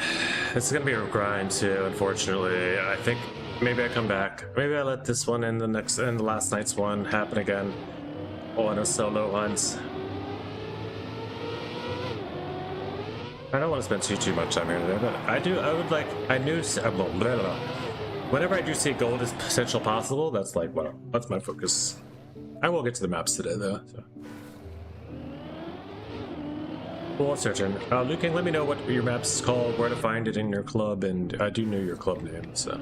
This is gonna be a grind too, unfortunately. I think maybe I come back. Maybe I let this one and the last night's one happen again. Oh, and a solo hunt. I don't want to spend too much time here today, but whenever I do see gold is potential possible, that's like, well, that's my focus. I will get to the maps today though, so. Cool, searching. Luke, let me know what your map's called, where to find it in your club, and I do know your club name, so.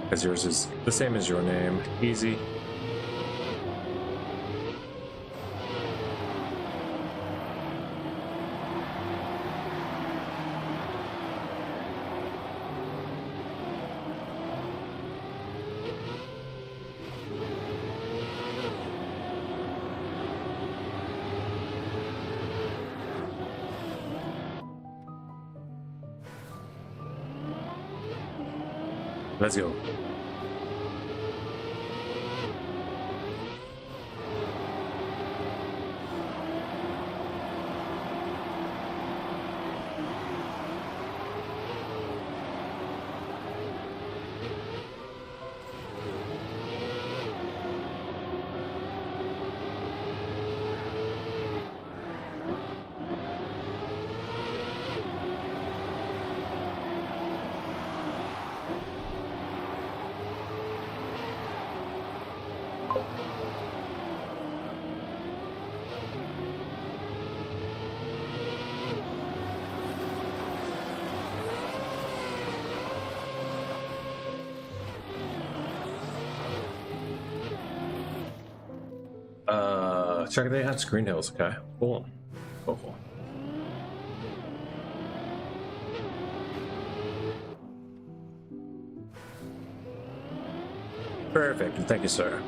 Because yours is the same as your name. Easy. Let's go. Check they have screen hills, okay. Cool. Cool. Perfect, thank you, sir.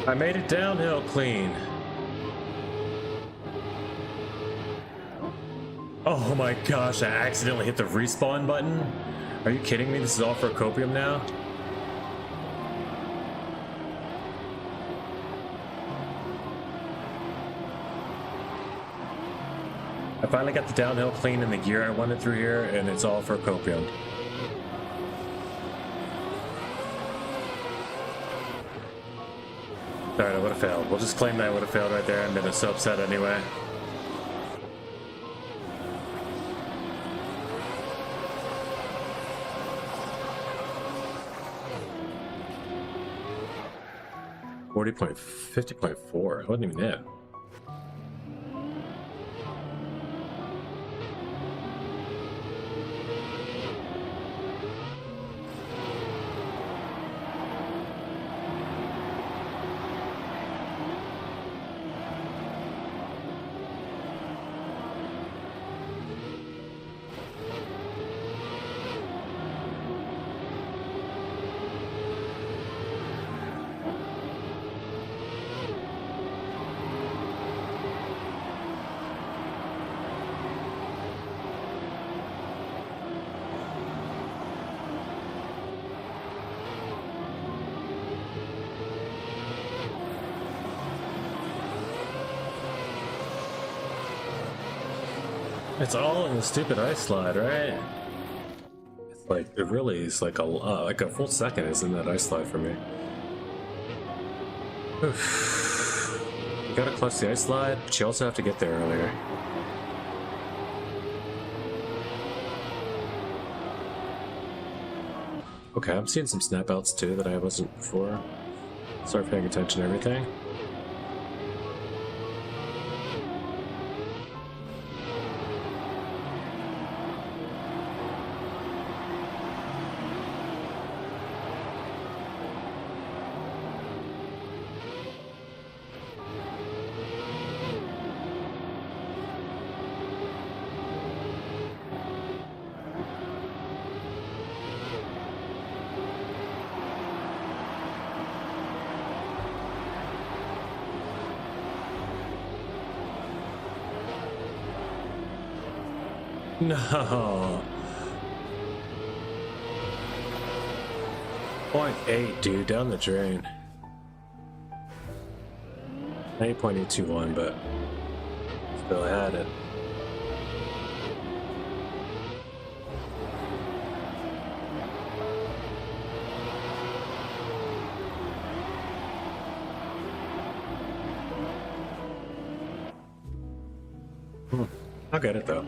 I made it downhill clean. Oh my gosh, I accidentally hit the respawn button? Are you kidding me? This is all for copium now? I finally got the downhill clean in the gear I wanted through here, and it's all for copium. Alright, I would have failed. We'll just claim that I would have failed right there. I've been so upset anyway. $40.50.4. I wasn't even it. It's all in the stupid ice slide, right? It's like, it really is like a full second is in that ice slide for me. Oof. You gotta clutch the ice slide, but you also have to get there earlier. Okay, I'm seeing some snap outs too that I wasn't before. Start paying attention to everything. No. 0.8, dude, down the drain. 8.821, but still had it. I'll get it though.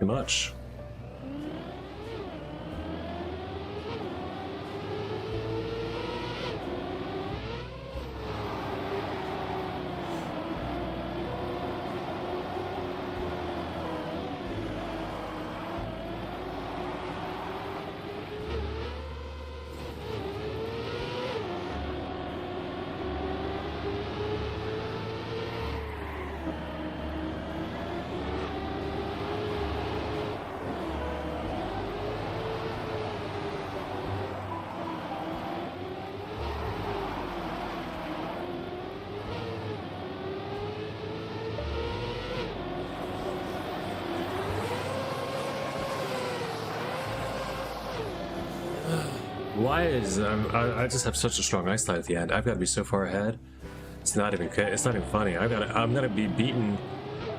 Too much. Why is I just have such a strong eyesight at the end? I've got to be so far ahead. It's not even funny. I'm gonna be beaten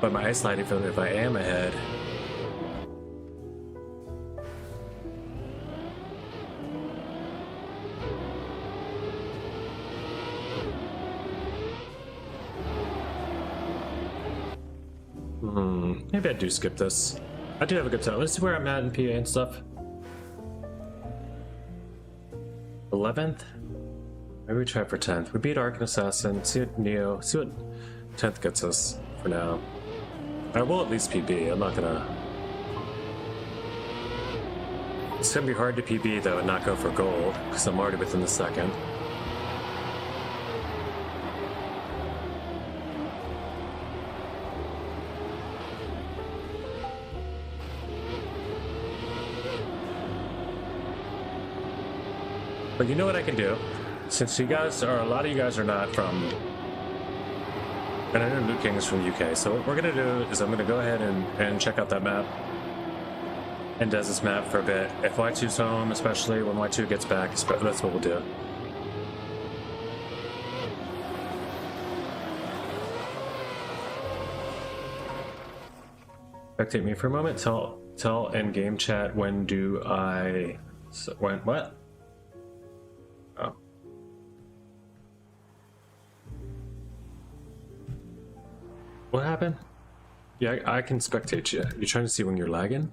by my eyesight if I am ahead. Maybe I do skip this. I do have a good time. Let's see where I'm at in PA and stuff. 11th? Maybe we try for 10th. We beat Ark and Assassin, see what Neo, see what 10th gets us for now. I will at least PB, I'm not gonna... It's gonna be hard to PB though and not go for gold, because I'm already within the second. But you know what I can do? Since you guys are, a lot of you guys are not from, and I know Luke King is from the UK, so what we're gonna do is I'm gonna go ahead and check out that map and does this map for a bit. If Y2's home, especially when Y2 gets back, that's what we'll do. Spectate me for a moment. Tell in game chat when do I when what? Oh. What happened? Yeah, I can spectate you. You're trying to see when you're lagging?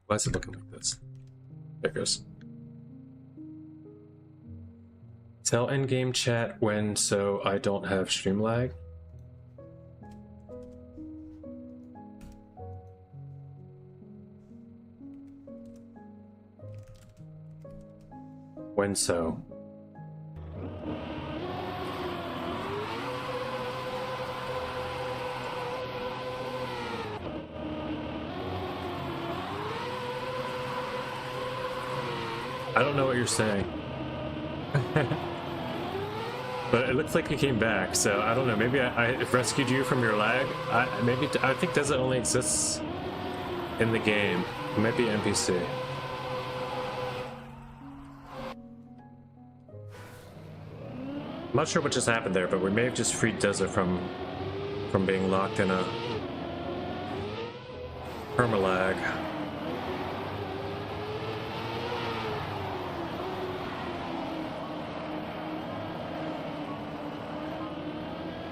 Why is it looking like this? There it goes. Tell in-game chat when so I don't have stream lag. When so. I don't know what you're saying. But it looks like you came back, so I don't know. Maybe I rescued you from your lag. I think Desert only exists in the game. It might be NPC. I'm not sure what just happened there, but we may have just freed Desert from being locked in a permalag.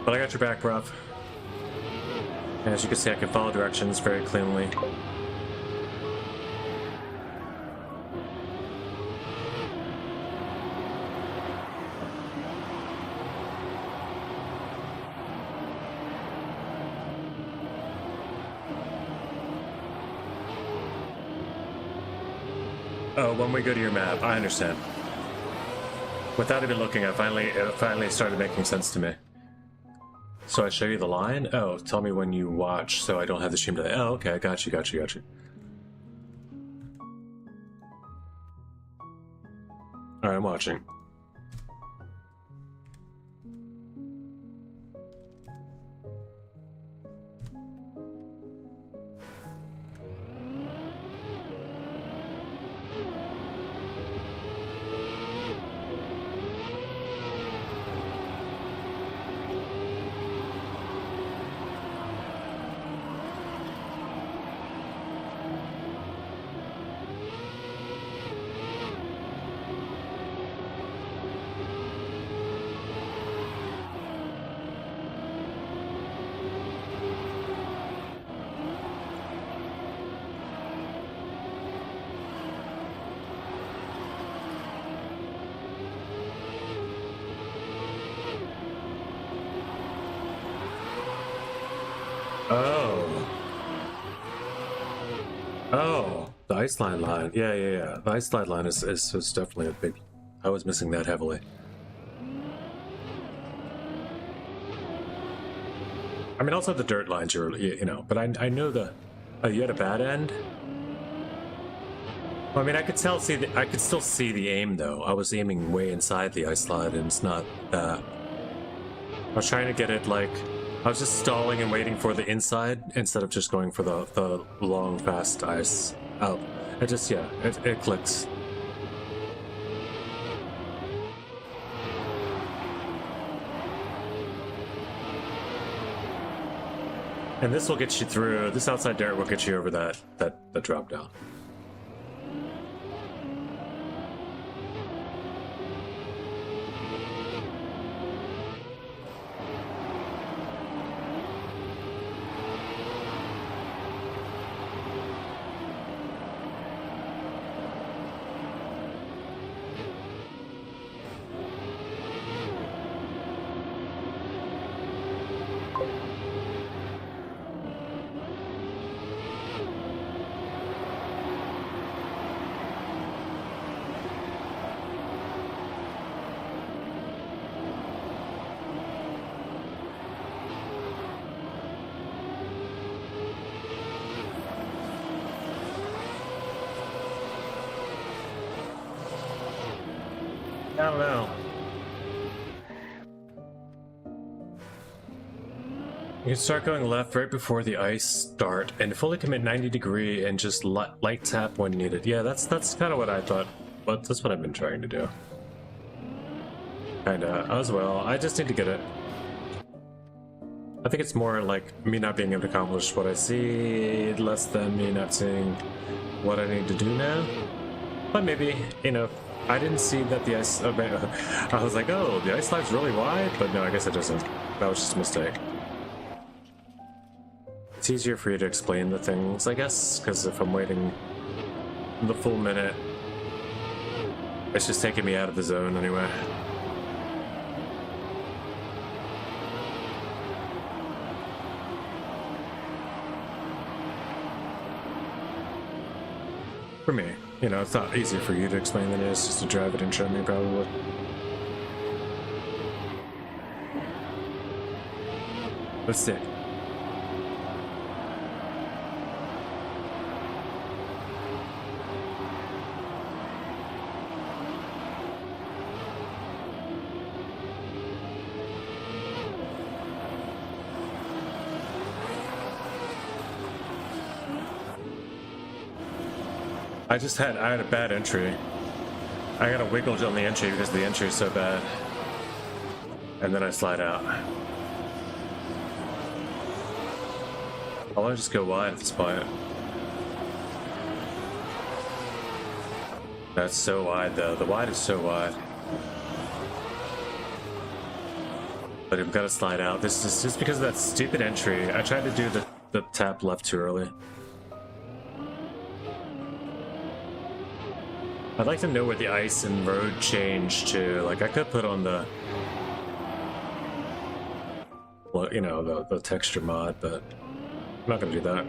But I got your back, bruv. And as you can see, I can follow directions very cleanly. Oh, when we go to your map, I understand. Without even looking, it finally started making sense to me. So I show you the line? Oh, tell me when you watch so I don't have the stream delay. Oh, okay, I got you. Alright, I'm watching. Oh, the ice line. Yeah. The ice slide line is definitely a big. I was missing that heavily. I mean, also the dirt lines, you know, but I know the. Oh, you had a bad end. Well, I mean, I could still see the aim though. I was aiming way inside the ice slide, and it's not that. I was trying to get it like. I was just stalling and waiting for the inside instead of just going for the long, fast ice out. It just, yeah, it clicks. And this will get you through, this outside dirt will get you over that drop down. I don't know. You can start going left right before the ice start and fully commit 90° and just light tap when needed. Yeah, that's kind of what I thought, but that's what I've been trying to do. Kinda, as well. I just need to get it. I think it's more like me not being able to accomplish what I see, less than me not seeing what I need to do now. But maybe, you know, I didn't see that the ice... I was like, oh, the ice slide's really wide? But no, I guess it doesn't. That was just a mistake. It's easier for you to explain the things, I guess, because if I'm waiting the full minute, it's just taking me out of the zone anyway. For me, you know, it's not easier for you to explain than it is just to drive it and show me, probably. Let's see. I had a bad entry. I got a wiggle on the entry because the entry is so bad. And then I slide out. I want to just go wide at this point. That's so wide though. The wide is so wide. But I've got to slide out. This is just because of that stupid entry. I tried to do the tap left too early. I'd like to know where the ice and road change to. Like, I could put on the, well, you know, the texture mod, but I'm not gonna do that.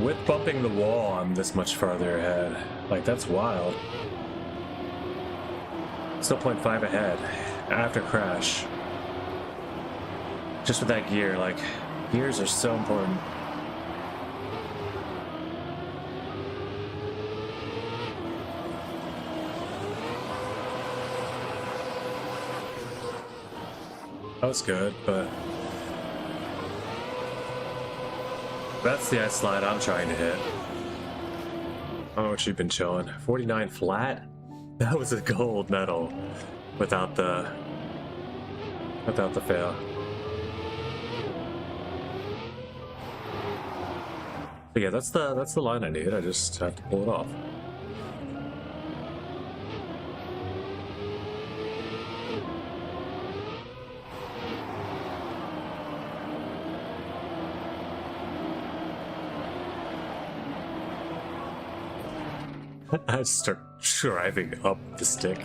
with bumping the wall, I'm this much farther ahead. Like, that's wild. Still 0.5 ahead after crash. Just with that gear, like, gears are so important. That was good, but that's the ice slide I'm trying to hit. I don't know what you've been showing. 49 flat? That was a gold medal without the fail. But yeah, that's the line I need. I just have to pull it off. I start driving up the stick.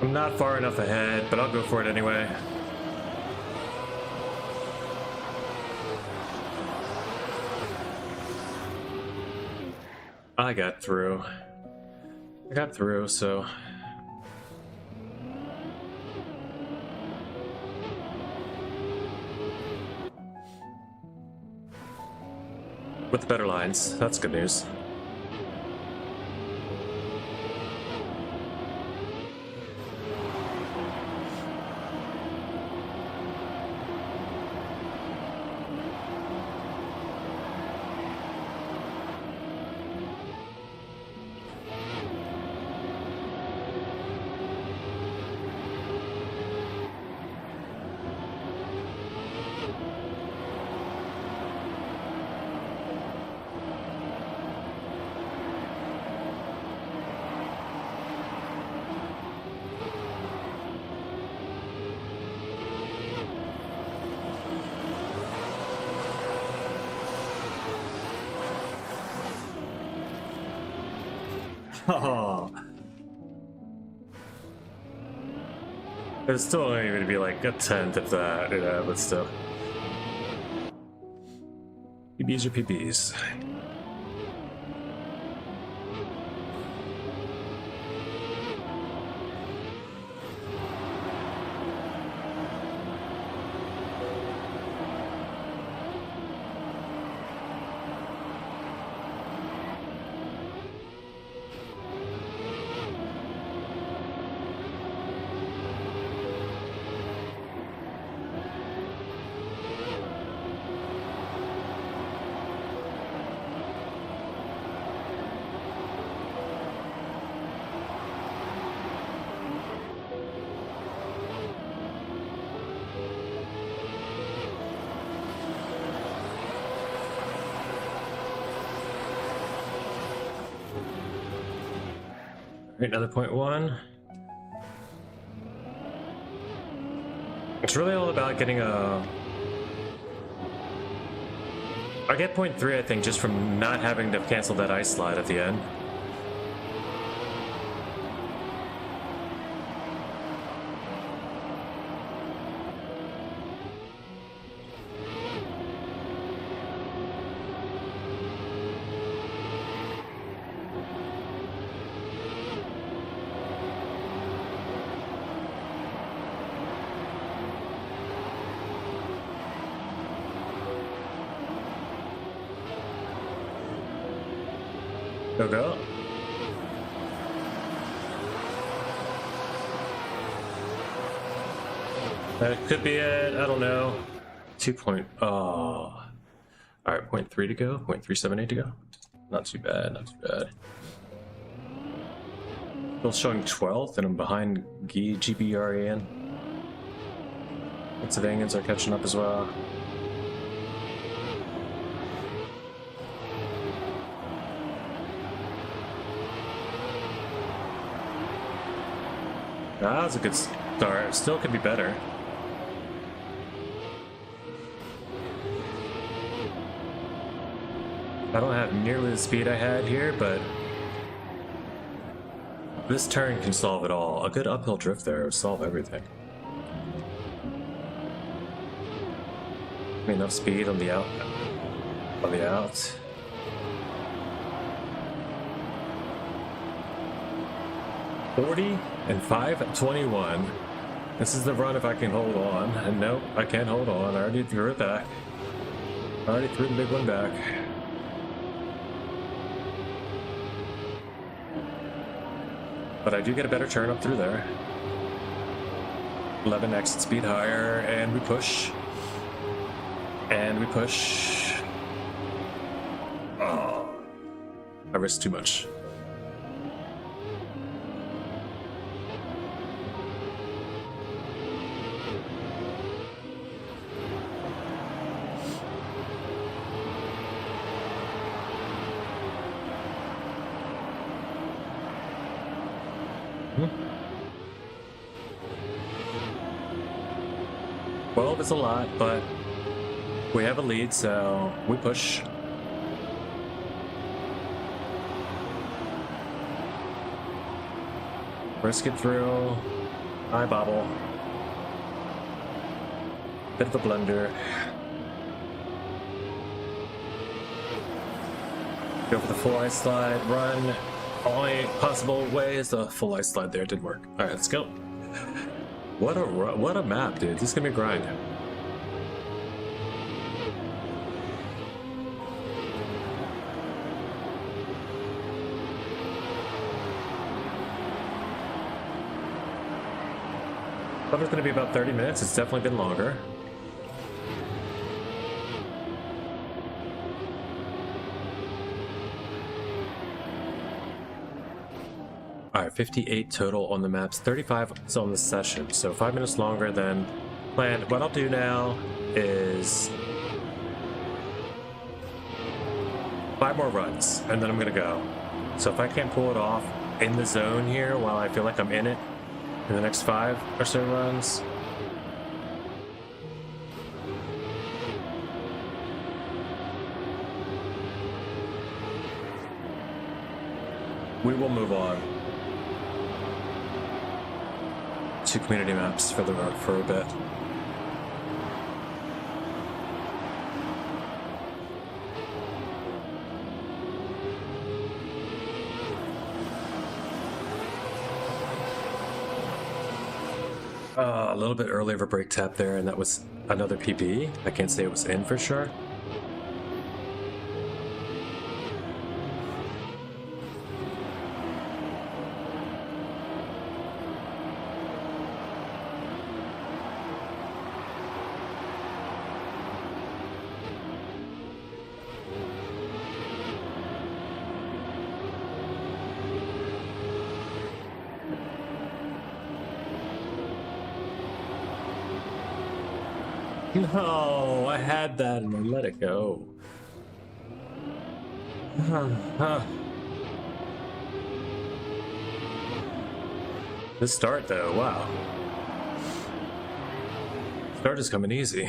I'm not far enough ahead, but I'll go for it anyway. I got through, so... with the better lines, that's good news. Oh, it's still only going to be like a tenth of that, yeah, but still. PBs are PBs. Another 0.1. It's really all about getting a... I get 0.3, I think, just from not having to cancel that ice slide at the end. Go. That could be it. I don't know. 2 point. Oh. All right, 0.3 to go. 0.378 to go. Not too bad. Not too bad. Still showing 12th, and I'm behind GBREN. Pennsylvanians are catching up as well. That was a good start. Still could be better. I don't have nearly the speed I had here, but this turn can solve it all. A good uphill drift there would solve everything. Enough speed on the out. On the out. $40 and 5:21. This is the run if I can hold on. And nope, I can't hold on. I already threw it back. I already threw the big one back. But I do get a better turn up through there. 11 exit speed higher, and we push. And we push. Oh, I risked too much. Well, it's a lot, but we have a lead, so we push. Risk it through. I bobble. Bit of a blunder. Go for the full ice slide, run. Only possible way is the full ice slide there. It didn't work. All right, let's go. What a map, dude. This is gonna be a grind. Thought it was gonna be about 30 minutes. It's definitely been longer. Alright, 58 total on the maps, 35 is on the session, so 5 minutes longer than planned. What I'll do now is 5 more runs, and then I'm gonna go. So if I can't pull it off in the zone here while I feel like I'm in it in the next 5 or so runs, we will move on to community maps for a bit. A little bit early of a brake tap there, and that was another PB. I can't say it was in for sure. No, I had that and I let it go. This start though, wow. Start is coming easy.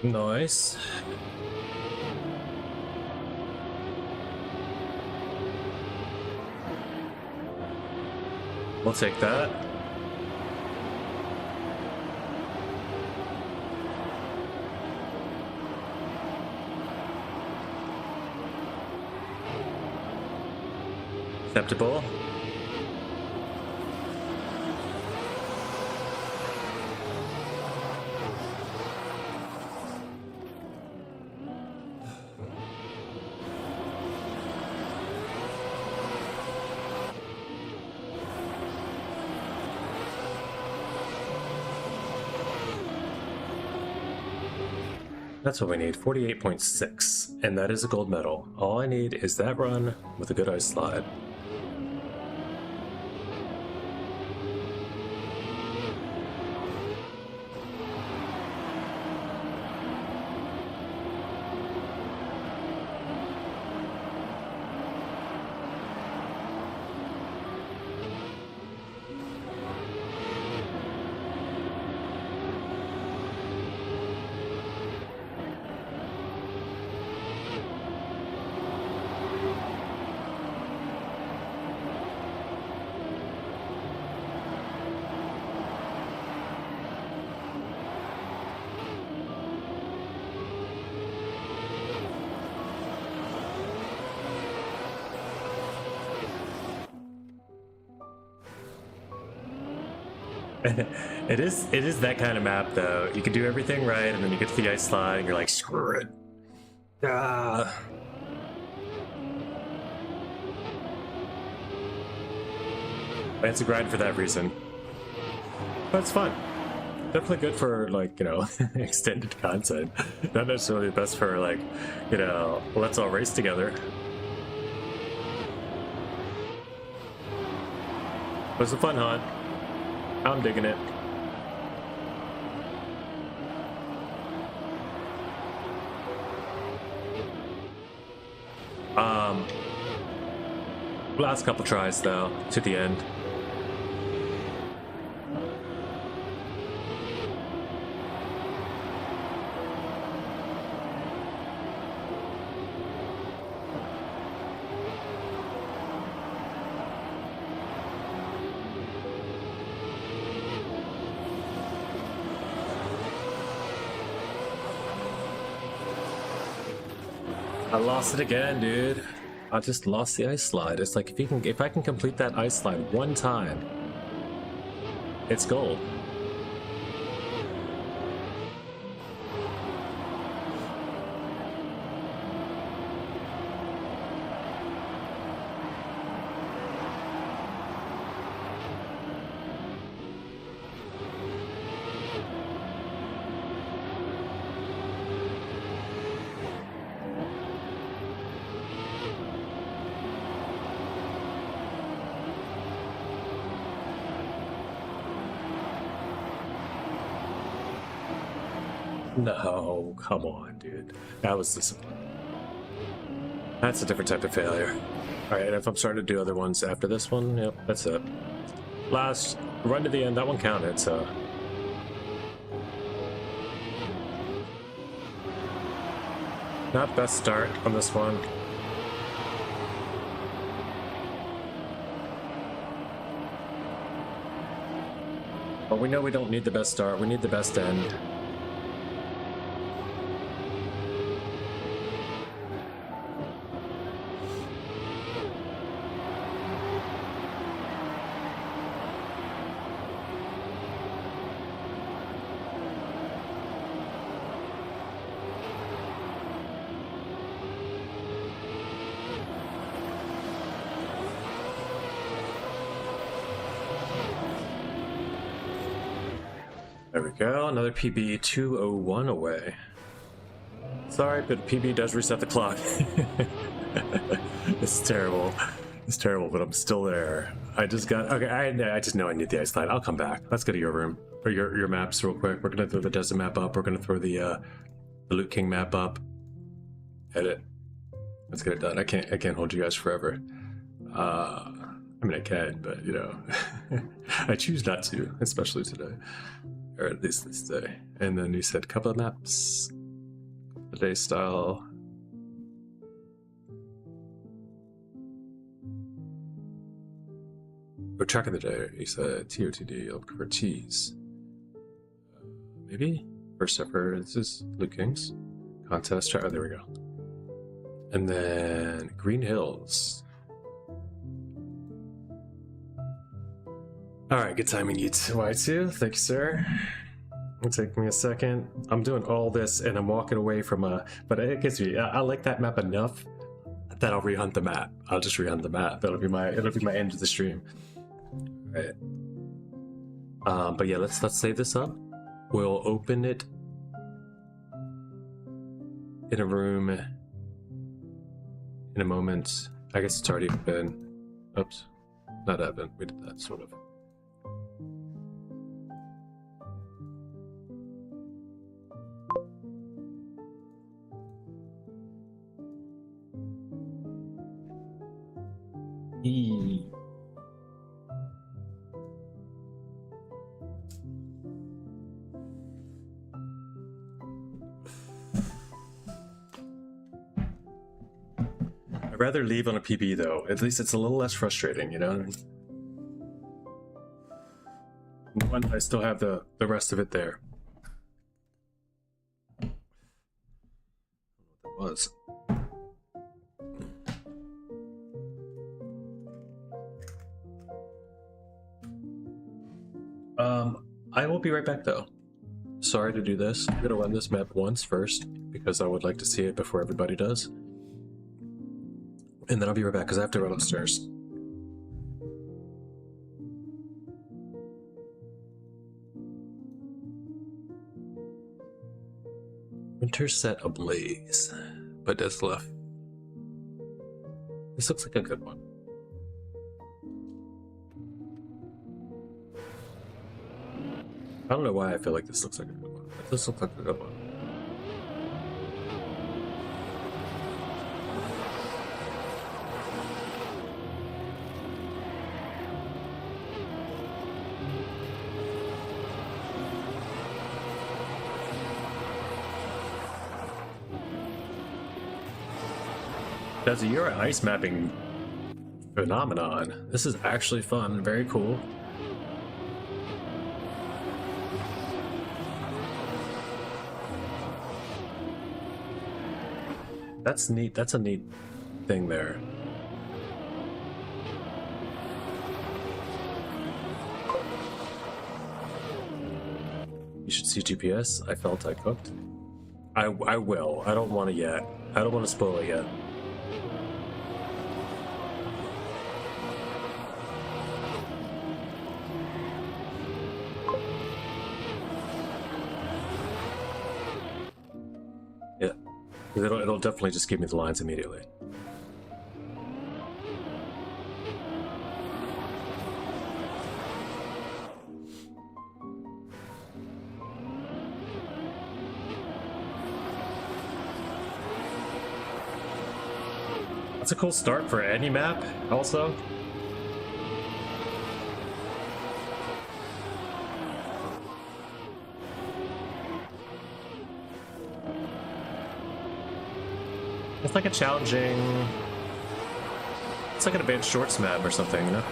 Nice. We'll take that. Acceptable. That's what we need, 48.6, and that is a gold medal. All I need is that run with a good ice slide. It is that kind of map though. You can do everything right and then you get to the ice slide and you're like, screw it. Ah. It's a grind for that reason. But it's fun. Definitely good for, like, you know, extended content. Not necessarily the best for, like, you know, let's all race together. It was a fun hunt. I'm digging it. Last couple tries though, to the end. I lost it again, dude. I just lost the ice slide. It's like if I can complete that ice slide one time, it's gold. No, come on, dude. That was disappointing. That's a different type of failure. Alright, if I'm starting to do other ones after this one, yep, that's it. Last run to the end, that one counted, so. Not best start on this one. But we know we don't need the best start, we need the best end. There we go, another PB 201 away. Sorry, but PB does reset the clock. This is terrible. It's terrible, but I'm still there. I just got, okay, I just know I need the ice slide. I'll come back. Let's go to your room, or your maps real quick. We're gonna throw the desert map up. We're gonna throw the Loot King map up. Edit. Let's get it done. I can't hold you guys forever. I mean, I can, but, you know, I choose not to, especially today. Or at least this day. And then you said Cuppa maps. The day style. Or track of the day. He said TOTD. I'll prefer T's. Maybe? First ever. This is Luke Kings. Contest. Oh, there we go. And then Green Hills. Alright, good timing, you Y2. Thank you, sir. It'll take me a second. I'm doing all this and I'm walking away from but it gets me. I like that map enough that I'll rehunt the map. I'll just rehunt the map. It'll be my end of the stream. Right. But yeah, let's save this up. We'll open it in a room in a moment. I guess it's already been. Oops, not Evan. We did that sort of. I'd rather leave on a PB though. At least it's a little less frustrating, you know? One, I still have the rest of it there. What that was. I will be right back though. Sorry to do this. I'm gonna run this map once first because I would like to see it before everybody does. And then I'll be right back because I have to run upstairs. Winter set ablaze, but that's left. This looks like a good one. I don't know why I feel like this looks like a good one. But this looks like a good one. As a Euro ice mapping phenomenon, this is actually fun, very cool. That's neat. That's a neat thing there. You should see GPS. I felt I cooked. I will. I don't want to yet. I don't want to spoil it yet. Yeah. It'll definitely just give me the lines immediately. That's a cool start for any map, also. It's like a challenging... It's like an advanced shorts map or something, you know?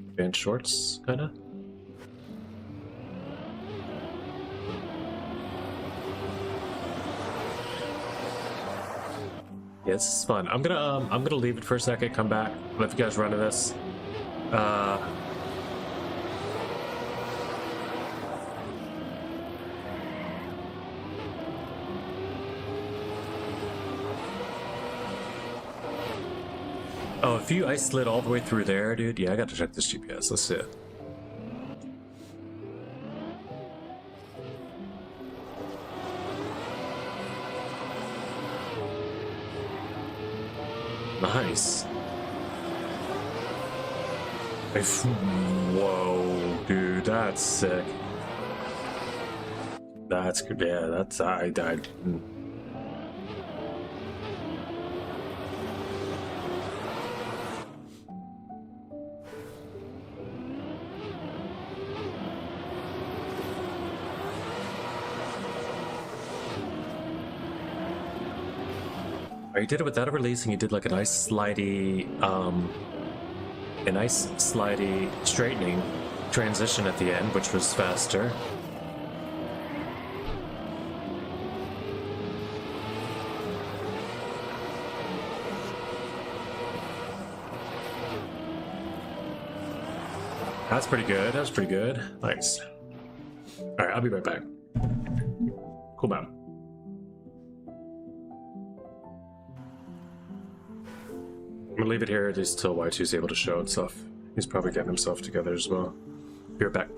Advanced shorts, kinda? Yeah, this is fun. I'm gonna leave it for a second, come back, let you guys run to this. Oh, if you ice slid all the way through there, dude, yeah, I gotta check this GPS. Let's see it. Nice. Whoa, dude, that's sick. That's good. Yeah, that's... I died. You did it without a release, and you did like a nice slidey, straightening transition at the end, which was faster. That's pretty good. That's pretty good. Nice. All right, I'll be right back. Cool man. I'm gonna leave it here at least till Y2's able to show itself. He's probably getting himself together as well. Be right back.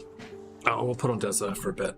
Oh, we'll put on Deza for a bit.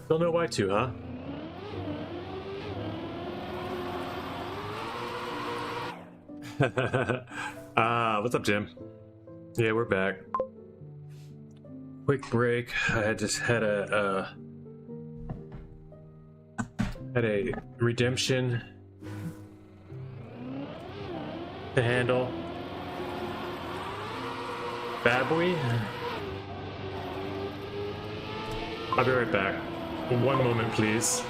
Still no Y2, huh? What's up, Jim? Yeah, we're back. Quick break. I just had a redemption to handle. Bad boy. I'll be right back. One moment, please.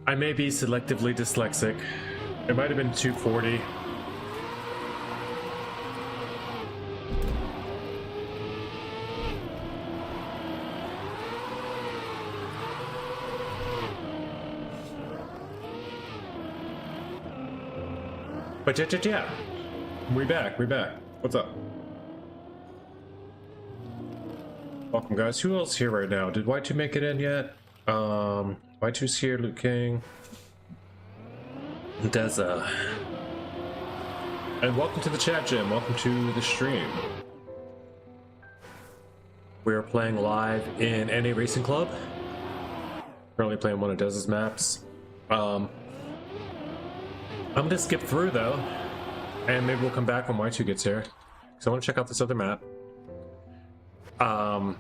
I may be selectively dyslexic. It might have been 240. But yeah. We back. What's up? Welcome, guys. Who else here right now? Did Y2 make it in yet? Y2's here, Luke King, Deza. And welcome to the chat, Jim. Welcome to the stream. We are playing live in NA Racing Club. Currently playing one of Deza's maps. I'm gonna skip through though, and maybe we'll come back when Y2 gets here. So I want to check out this other map. And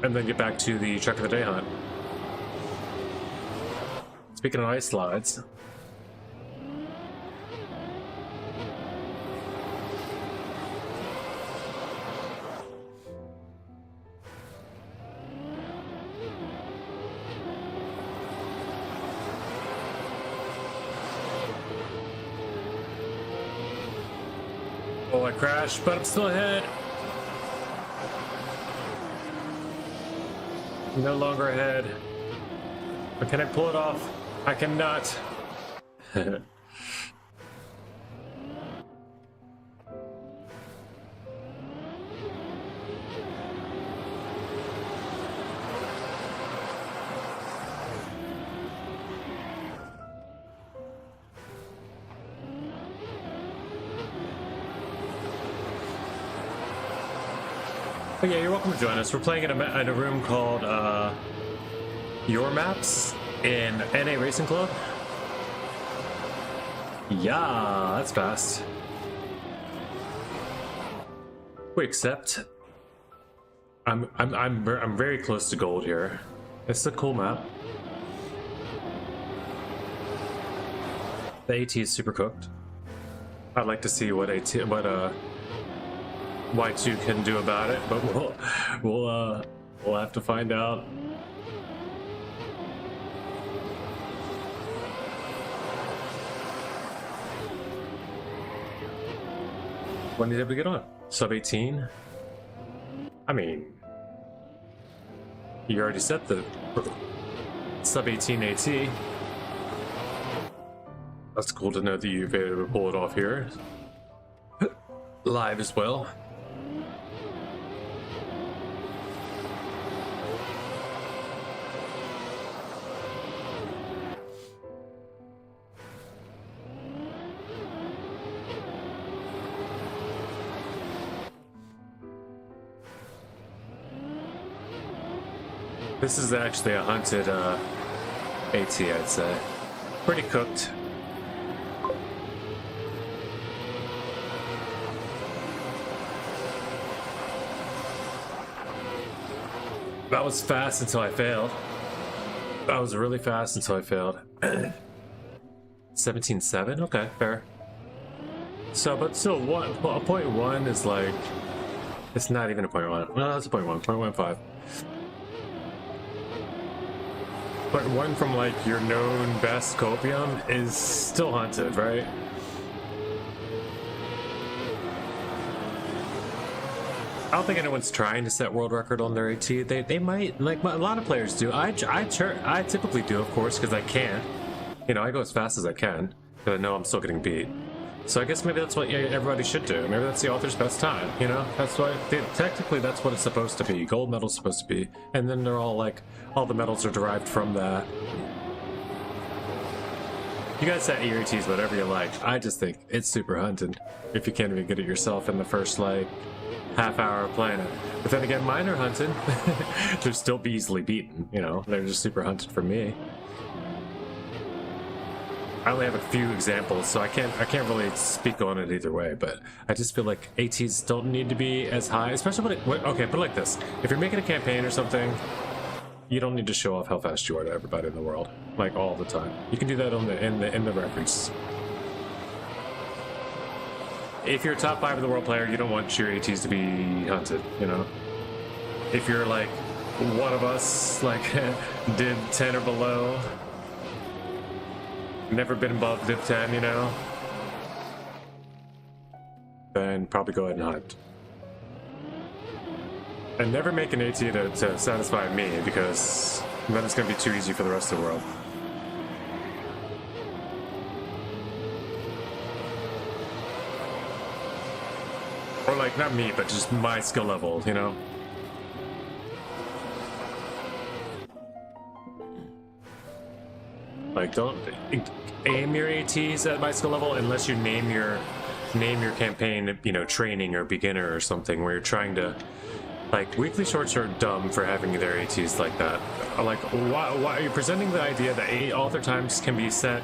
then get back to the Truck of the Day hunt. Speaking of ice slides. Oh, I crashed, but I'm still ahead. No longer ahead. But can I pull it off? I cannot. But yeah, you're welcome to join us. We're playing in a room called Your Maps in NA Racing Club. Yeah, that's fast. We accept. I'm very close to gold here. It's a cool map. The AT is super cooked. I'd like to see what Y2 can do about it, but we'll have to find out. When did we get on? Sub 18? I mean, you already set the sub 18 AT. That's cool to know that you've been able to pull it off here. Live as well. This is actually a hunted AT, I'd say. Pretty cooked. That was fast until I failed. That was really fast until I failed. 17.7? Okay, fair. So, but still, a 0.1 is like... It's not even a 0.1. No, that's a 0.1. 0.15. But one from like your known best copium is still hunted, right? I don't think anyone's trying to set world record on their AT. They might, like a lot of players do. I typically do, of course, because I can. You know, I go as fast as I can, but I know I'm still getting beat. So I guess maybe that's what everybody should do. Maybe that's the author's best time, you know? That's why, technically that's what it's supposed to be. Gold medal's supposed to be. And then they're all like, all the medals are derived from that. You guys set your ATs whatever you like. I just think it's super hunted if you can't even get it yourself in the first, like, half hour of playing it. But then again, mine are hunted. They're still easily beaten, you know? They're just super hunted for me. I only have a few examples, so I can't really speak on it either way, but I just feel like ATs don't need to be as high, especially okay, put it like this. If you're making a campaign or something, you don't need to show off how fast you are to everybody in the world, like all the time. You can do that in the records. If you're a top 5 in the world player, you don't want your ATs to be hunted, you know? If you're like one of us, like did 10 or below, never been above div 10, you know, then probably go ahead and hunt. And never make an AT to satisfy me, because then it's going to be too easy for the rest of the world. Or like, not me, but just my skill level, you know? Like, don't aim your ATs at my skill level unless you name your campaign, you know, training or beginner or something, where you're trying to, like, weekly shorts are dumb for having their ATs like that. Like, why are you presenting the idea that author times can be set,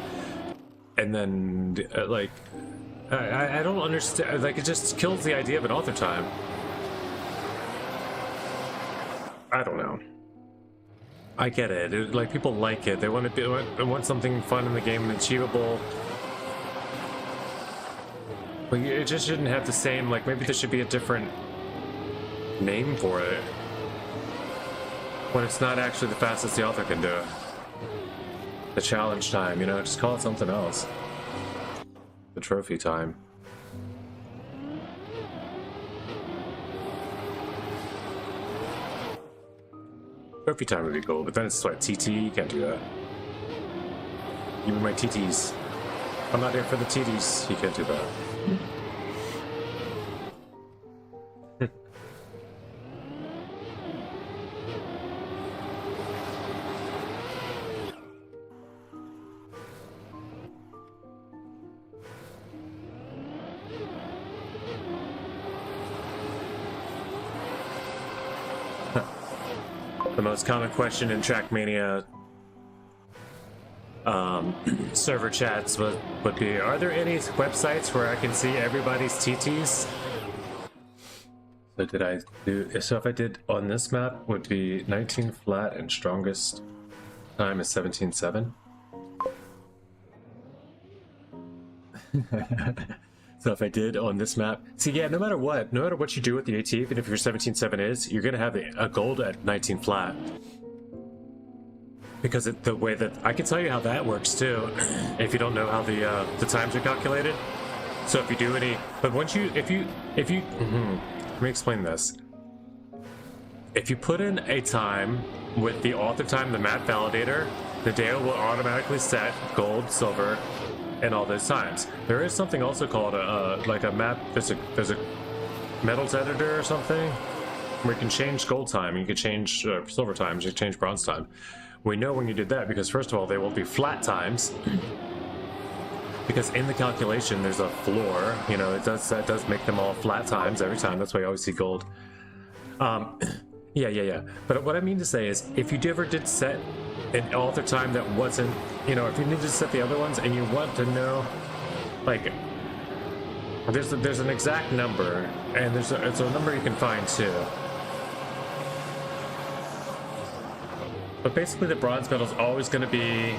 and then like, I don't understand. Like, it just kills the idea of an author time. I don't know. I get it. Like, people like it. They want something fun in the game and achievable. But it just shouldn't have the same, like, maybe there should be a different name for it. When it's not actually the fastest the author can do it. The challenge time, you know, just call it something else. The trophy time. Trophy time would be cool, but then it's like TT, you can't do that. Give me my TTs. I'm not here for the TTs, you can't do that. The most common question in Trackmania server chats would be, are there any websites where I can see everybody's TTs? So if I did on this map, would be 19 flat and strongest time is 17.7. So if I did on this map, see, yeah, no matter what you do with the AT, even if your 17.7 is, you're gonna have a gold at 19 flat. Because the way that I can tell you how that works too, if you don't know how the times are calculated. So if you do any, but once you, if you, let me explain this. If you put in a time with the author time, the map validator, the Dale will automatically set gold, silver, and all those times. There is something also called like a map. There's a metals editor or something where you can change gold time. You can change silver times. You can change bronze time. We know when you did that because first of all, they will be flat times. Because in the calculation, there's a floor. You know, that does make them all flat times every time. That's why you always see gold. Yeah. But what I mean to say is, if you ever did set an author time that wasn't, you know, if you need to set the other ones and you want to know, like, there's an exact number, and it's a number you can find too. But basically, the bronze medal is always going to be,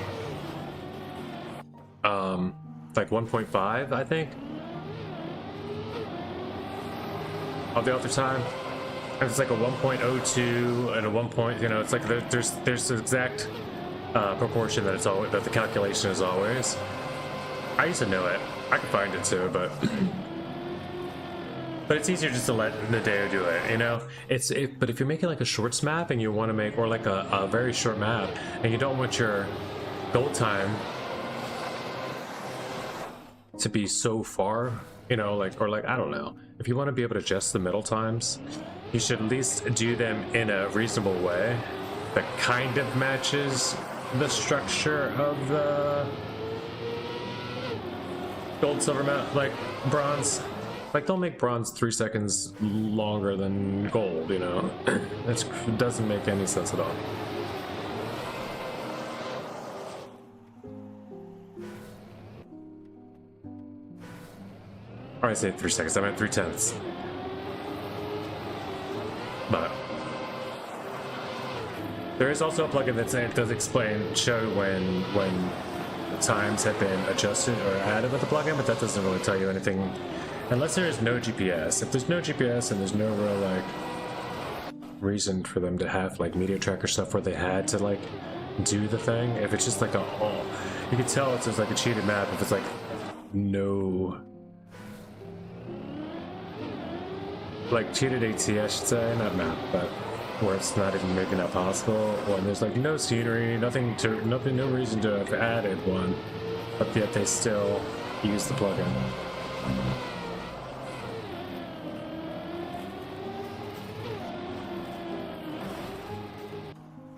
like 1.5, I think, of the author time. And it's like a 1.02 and a 1 point, you know, it's like there's the exact proportion that it's always, that the calculation is always. I used to know it. I could find it too, but But it's easier just to let the Deo do it, you know? But if you're making like a shorts map and you want to make, or like a very short map, and you don't want your gold time to be so far, you know, like, or like, I don't know. If you want to be able to adjust the middle times, you should at least do them in a reasonable way that kind of matches the structure of the gold, silver, like bronze. Like, don't make bronze 3 seconds longer than gold, you know? It doesn't make any sense at all. Or I say 3 seconds, I meant 3/10. But there is also a plugin that does show when the times have been adjusted or added with the plugin, but that doesn't really tell you anything unless there is no GPS. If there's no GPS and there's no real like reason for them to have like media tracker stuff where they had to like do the thing, if it's just like you can tell it's just like a cheated map if it's like no like cheated AT, I should say, not map, but where it's not even making that possible, when there's like no scenery, no reason to have added one, but yet they still use the plugin.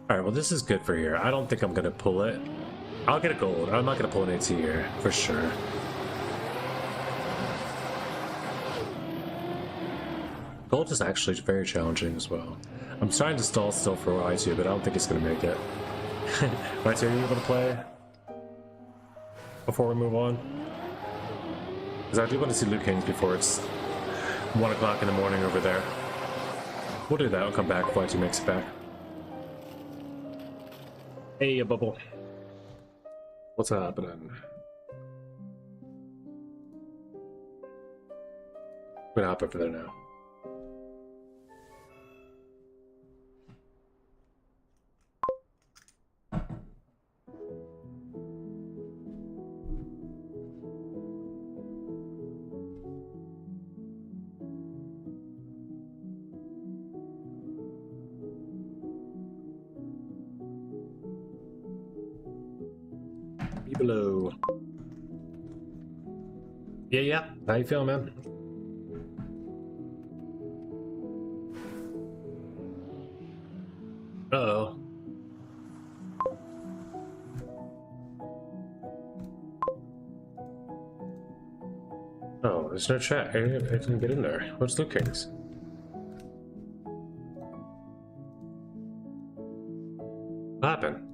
Alright, well this is good for here. I don't think I'm gonna pull it. I'll get a gold. I'm not gonna pull an AT here, for sure. Gold is actually very challenging as well. I'm starting to stall still for Y2, but I don't think it's gonna make it. Y2, are you able to play before we move on? Because I do want to see Luke Kings before it's 1 o'clock in the morning over there. We'll do that. I'll come back if Y2 makes it back. Hey, a bubble. What's happening? I'm gonna hop over there now. Below. Yeah. How you feeling, man? Uh-oh. Oh, there's no chat. I didn't get in there. What's Luke Kings? What happened?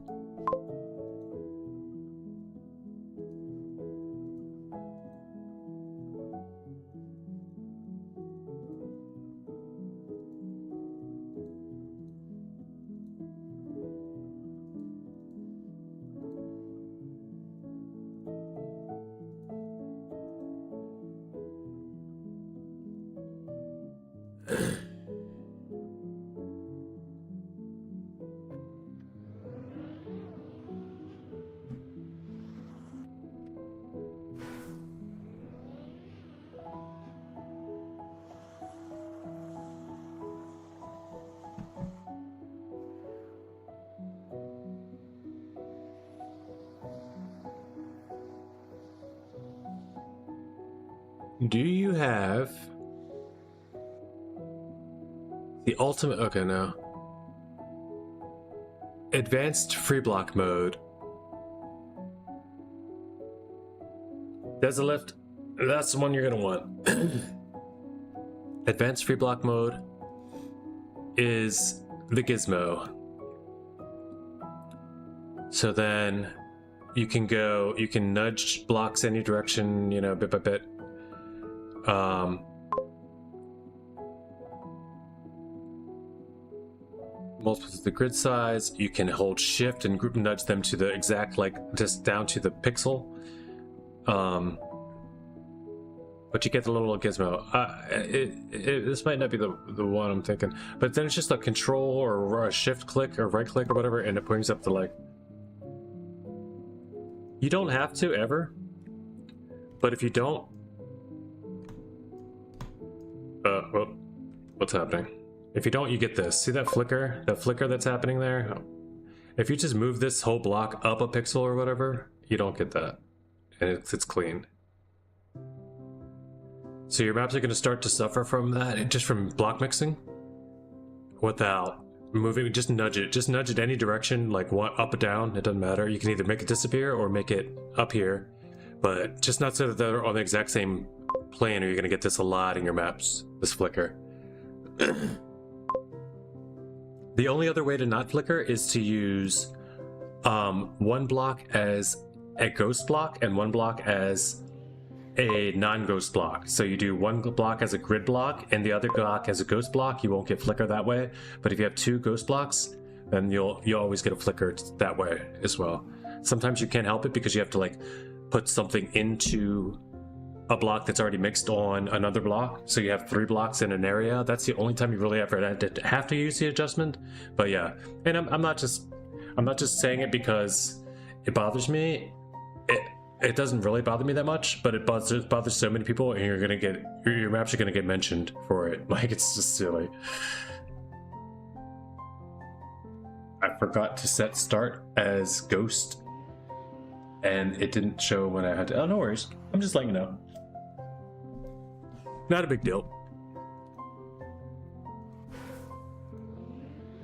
Do you have the ultimate? Okay, no. Advanced free block mode. Desert lift. That's the one you're gonna want. Advanced free block mode is the gizmo. So then you can nudge blocks any direction, you know, bit by bit. Multiples of the grid size. You can hold shift and group nudge them to the exact, like, just down to the pixel. But you get the little gizmo. This might not be the one I'm thinking, but then it's just a control or a shift click or right click or whatever, and it brings up the, like, you don't have to ever, but if you don't, Whoop. What's happening? If you don't, you get this. See that flicker? That flicker that's happening there? If you just move this whole block up a pixel or whatever, you don't get that. And it's clean. So your maps are going to start to suffer from that, just from block mixing, without moving. Just nudge it any direction, like one up or down, it doesn't matter. You can either make it disappear or make it up here, but just not so that they're on the exact same plane, or you're going to get this a lot in your maps, this flicker. The only other way to not flicker is to use one block as a ghost block and one block as a non-ghost block. So you do one block as a grid block and the other block as a ghost block. You won't get flicker that way. But if you have two ghost blocks, then you'll always get a flicker that way as well. Sometimes you can't help it because you have to like put something into a block that's already mixed on another block. So you have 3 blocks in an area. That's the only time you really ever have to use the adjustment. But yeah, and I'm not just saying it because it bothers me. It doesn't really bother me that much, but it bothers so many people, and your maps are gonna get mentioned for it. Like, it's just silly. I forgot to set start as ghost, and it didn't show when I had to. Oh, no worries. I'm just letting you know. Not a big deal.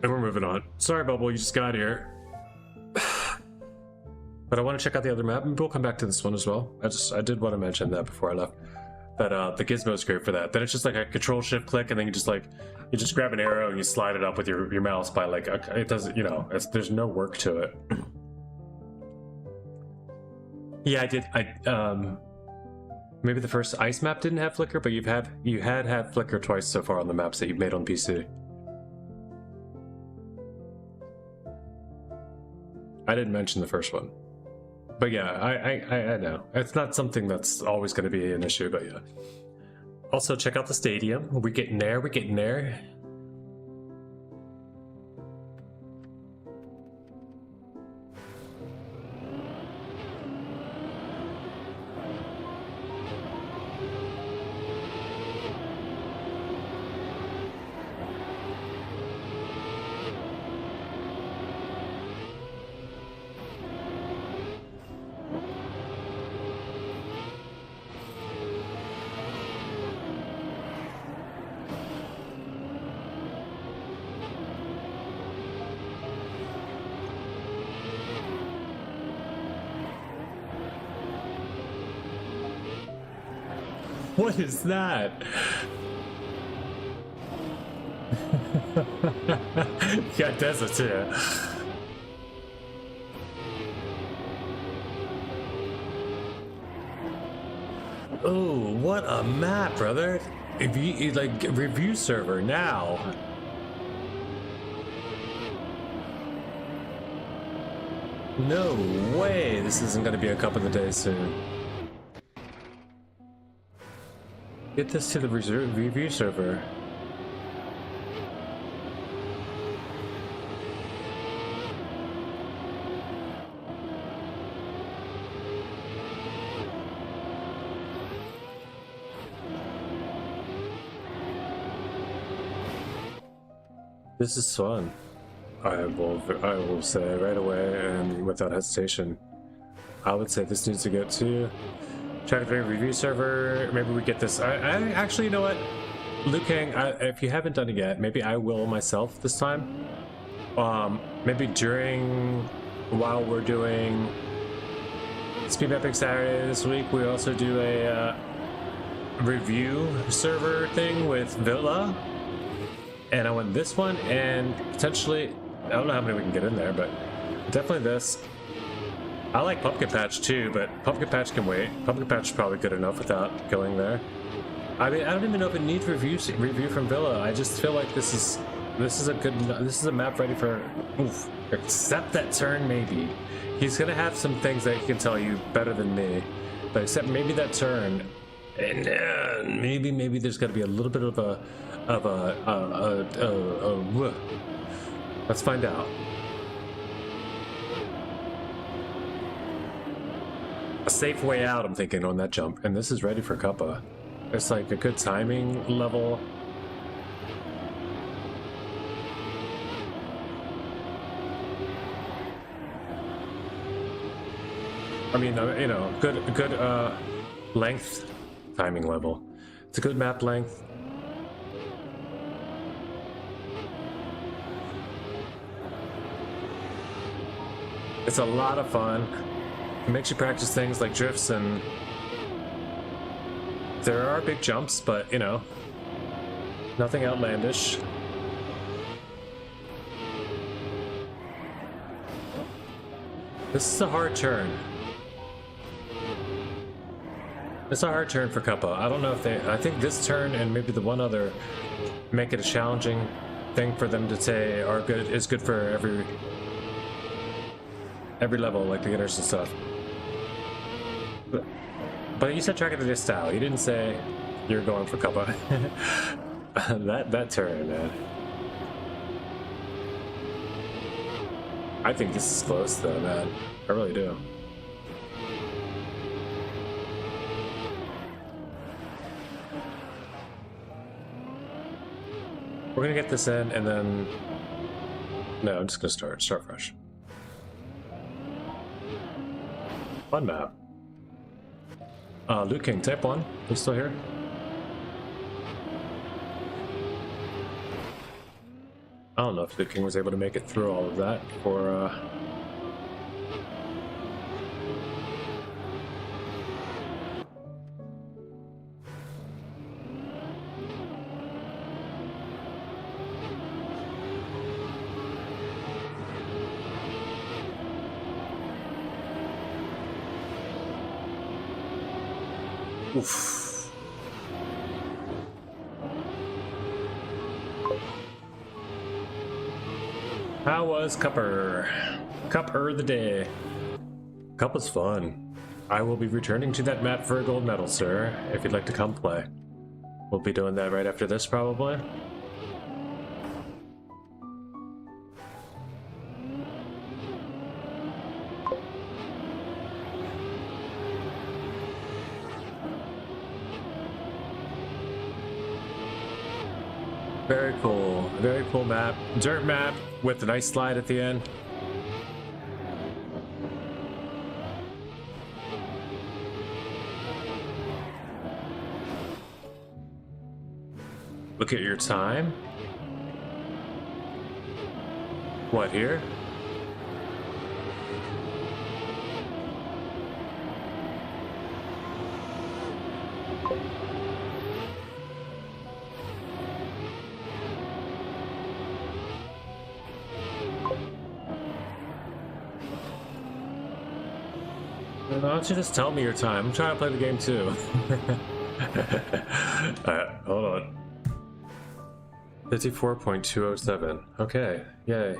And we're moving on. Sorry, Bubble, you just got here. But I want to check out the other map, and we'll come back to this one as well. I did want to mention that before I left. That the gizmo is great for that. Then it's just like a Control-Shift-Click, and then you just grab an arrow and you slide it up with your mouse by like it doesn't, you know, there's no work to it. Yeah, I did. Maybe the first ice map didn't have flicker, but you had flicker twice so far on the maps that you've made on PC. I didn't mention the first one. But yeah, I know. It's not something that's always going to be an issue, but yeah. Also, check out the stadium. We're getting there. What is that? Yeah, desert too. Oh, what a map, brother! If you like review server now. No way! This isn't going to be a Cuppa Dec soon. Get this to the review server. This is fun. I will say right away and without hesitation. I would say this needs to go to Track the review server. Maybe we get this. I actually, you know what, Liu Kang, if you haven't done it yet, maybe I will myself this time. Maybe while we're doing Speed Mapping Saturday this week, we also do a review server thing with Villa. And I want this one and potentially, I don't know how many we can get in there, but definitely this. I like Pumpkin Patch too, but Pumpkin Patch can wait. Pumpkin Patch is probably good enough without going there. I mean, I don't even know if it needs review from Villa. I just feel like this is a map ready for oof. Except that turn, maybe. He's gonna have some things that he can tell you better than me, but except maybe that turn, and maybe there's got to be a little bit of a. Let's find out. A safe way out, I'm thinking, on that jump, and this is ready for Cuppa. It's like a good timing level. I mean, you know, good length timing level. It's a good map length. It's a lot of fun. It makes you practice things like drifts, and there are big jumps, but you know, nothing outlandish. This is a hard turn. It's a hard turn for Cuppa. I don't know if I think this turn and maybe the one other make it a challenging thing for them to say is good for every level, like beginners and stuff. But you said track of the style. You didn't say you're going for Cuppa. that turn, man. I think this is close though, man. I really do. We're gonna get this in, and then... No, I'm just gonna start fresh. Fun map. Luke King, type 1. You still here? I don't know if Luke King was able to make it through all of that for, Oof. How was Cuppa? Cuppa the day. Cuppa's fun. I will be returning to that map for a gold medal, sir, if you'd like to come play. We'll be doing that right after this, probably. Very cool map. Dirt map with a nice slide at the end. Look at your time. What, here? Why don't you just tell me your time? I'm trying to play the game too. Alright, hold on. 54.207. Okay, yay.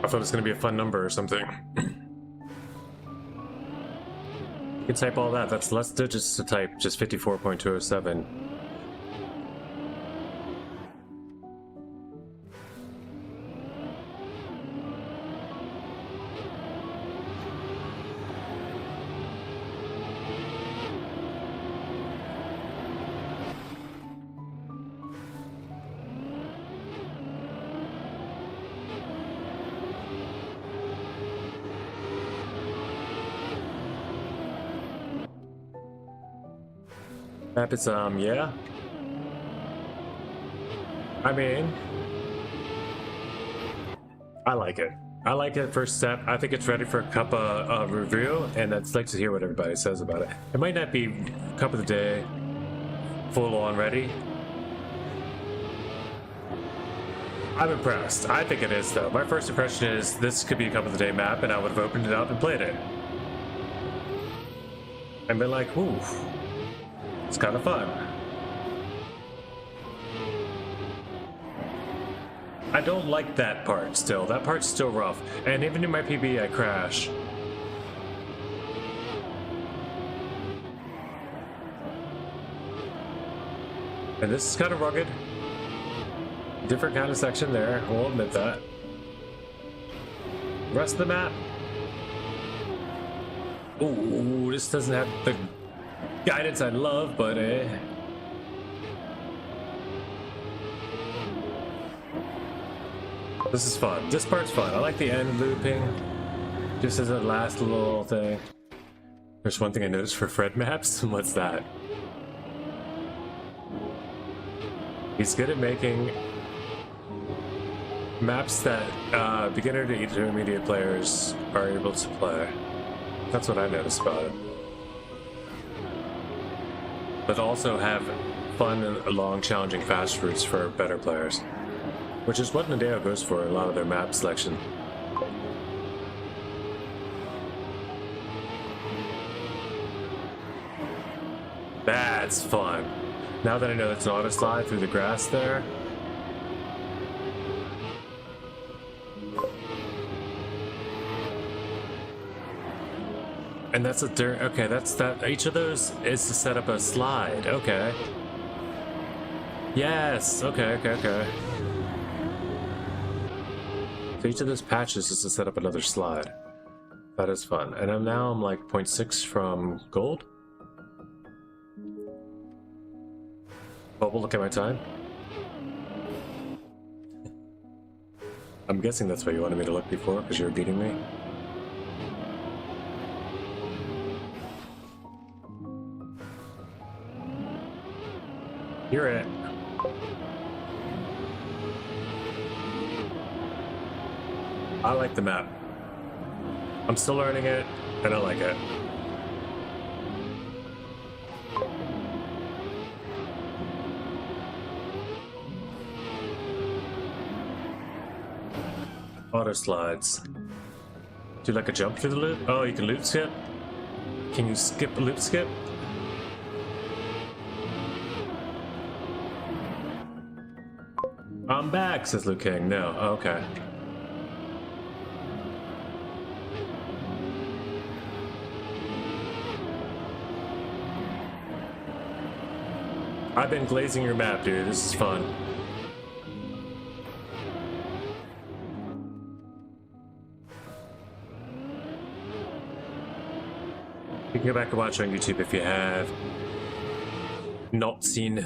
I thought it was going to be a fun number or something. You can type all that. That's less digits to type, just 54.207. Map is, yeah. I mean, I like it. I like it first step. I think it's ready for a Cuppa review, and I'd like to hear what everybody says about it. It might not be Cup of the Day full on ready. I'm impressed. I think it is, though. My first impression is this could be a Cup of the Day map, and I would have opened it up and played it. And been like, ooh. It's kind of fun. I don't like that part still. That part's still rough. And even in my PB, I crash. And this is kind of rugged. Different kind of section there. We'll admit that. Rest of the map. Ooh, this doesn't have the guidance I love, but This is fun. This part's fun. I like the end looping. Just as a last little thing. There's one thing I noticed for Fred maps. What's that? He's good at making maps that beginner to intermediate players are able to play. That's what I noticed about it. But also have fun and long, challenging fast routes for better players. Which is what Nadeo goes for in a lot of their map selection. That's fun. Now that I know it's an auto slide through the grass there. And that's a dirt. Okay, that's that. Each of those is to set up a slide. Okay. Yes. Okay. So each of those patches is to set up another slide. That is fun. And I'm like 0.6 from gold. Bubble, look at my time. I'm guessing that's what you wanted me to look before, because you were beating me. You're it. I like the map. I'm still learning it, and I like it. Auto slides. Do you like a jump through the loop? Oh, you can loop skip? Can you skip a loop skip? I'm back, says Liu King. No, oh, okay. I've been glazing your map, dude. This is fun. You can go back and watch on YouTube if you have not seen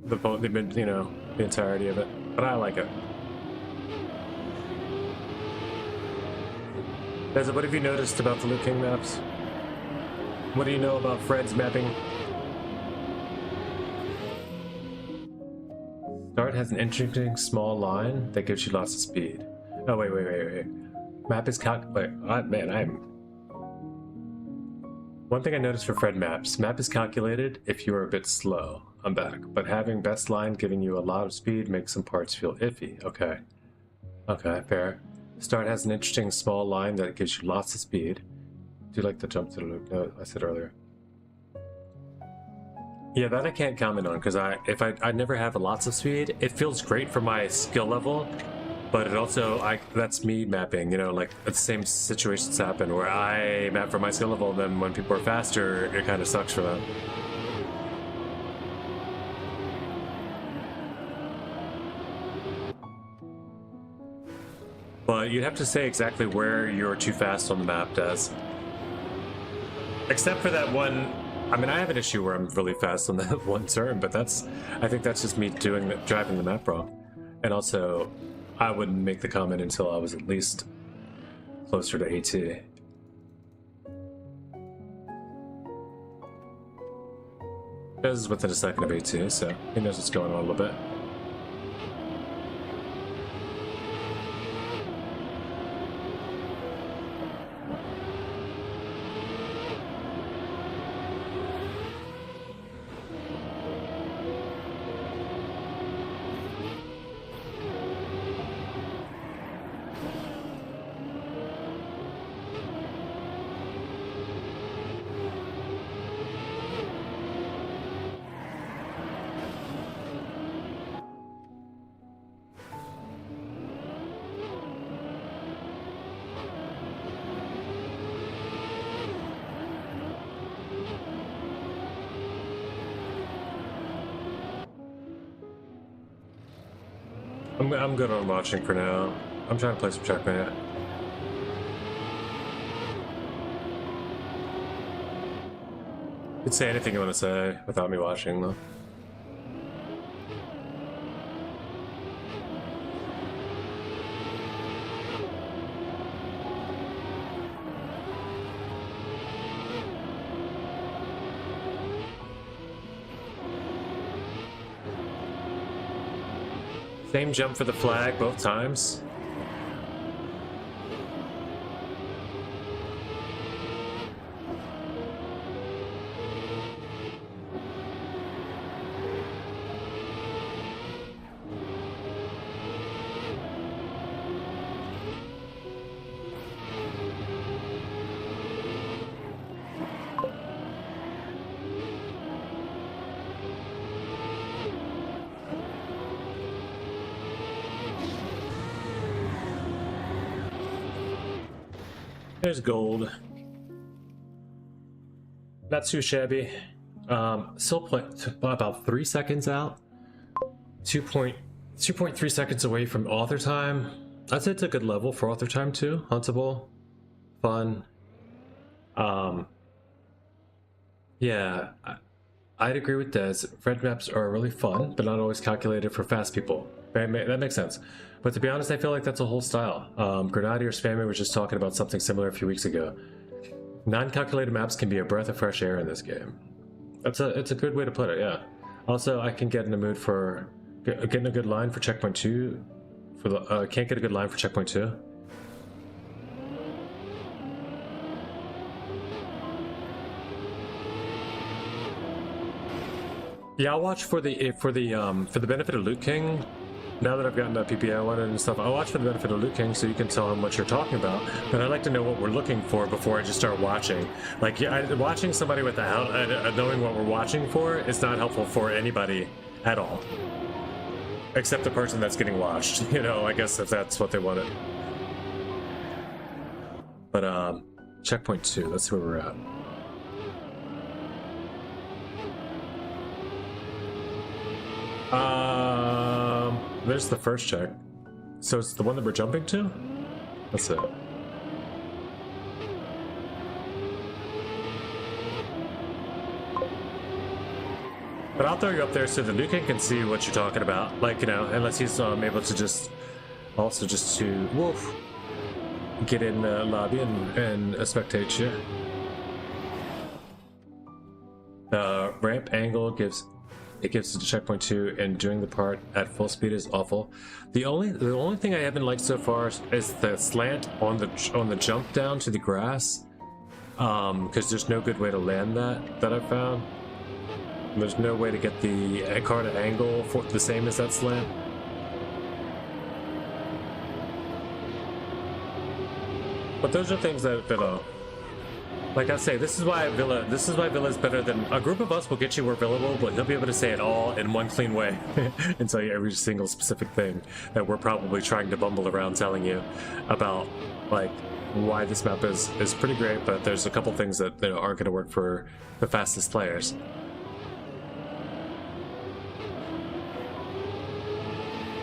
the entirety of it. But I like it. Desert, what have you noticed about the Liu King maps? What do you know about Fred's mapping? Start has an interesting small line that gives you lots of speed. Oh, wait. Map is One thing I noticed for Fred maps, map is calculated if you are a bit slow. I'm back. But having best line giving you a lot of speed makes some parts feel iffy. Okay. Okay, fair. Start has an interesting small line that gives you lots of speed. Do you like the jump to the loop? No, I said earlier. Yeah, that I can't comment on, because if I never have lots of speed, it feels great for my skill level, but it also, that's me mapping, like the same situations happen where I map for my skill level, and then when people are faster, it kind of sucks for them. But you'd have to say exactly where you're too fast on the map, Des. Except for that one. I mean, I have an issue where I'm really fast on that one turn, but I think that's just me driving the map wrong. And also, I wouldn't make the comment until I was at least closer to AT. This is within a second of AT, so he knows what's going on a little bit. I'm good on watching for now. I'm trying to play some Trackmaniac. You could say anything you want to say without me watching, though. Same jump for the flag both times. There's gold. Not too shabby. Still about 3 seconds out. 2.3 seconds away from author time. I'd say it's a good level for author time too. Huntable, fun. Yeah, I'd agree with Des. Red maps are really fun, but not always calculated for fast people. That makes sense. But to be honest, I feel like that's a whole style. Grenadier's family was just talking about something similar a few weeks ago. Non-calculated maps can be a breath of fresh air in this game. It's a good way to put it, yeah. Also, I can get in the mood for getting a good line for checkpoint 2. Can't get a good line for checkpoint 2. Yeah, I'll watch for the benefit of Loot King. Now that I've gotten that PPI one and stuff, I'll watch for the benefit of Loot King so you can tell him what you're talking about. But I like to know what we're looking for before I just start watching. Like, watching somebody without knowing what we're watching for is not helpful for anybody at all. Except the person that's getting watched, you know, I guess if that's what they wanted. But, checkpoint 2, let's see where we're at. There's the first check. So it's the one that we're jumping to? That's it. But I'll throw you up there so the Lucan can see what you're talking about. Like, you know, unless he's able to just get in the lobby and spectate you. The ramp angle gives it to checkpoint 2, and doing the part at full speed is awful. The only thing I haven't liked so far is the slant on the jump down to the grass, because there's no good way to land that I've found. There's no way to get the car to angle for the same as that slant. But those are things that like I say, this is why Villa is better than a group of us. Will get you where Villa will, but he'll be able to say it all in one clean way and tell you every single specific thing that we're probably trying to bumble around telling you about, like why this map is pretty great, but there's a couple things that aren't going to work for the fastest players.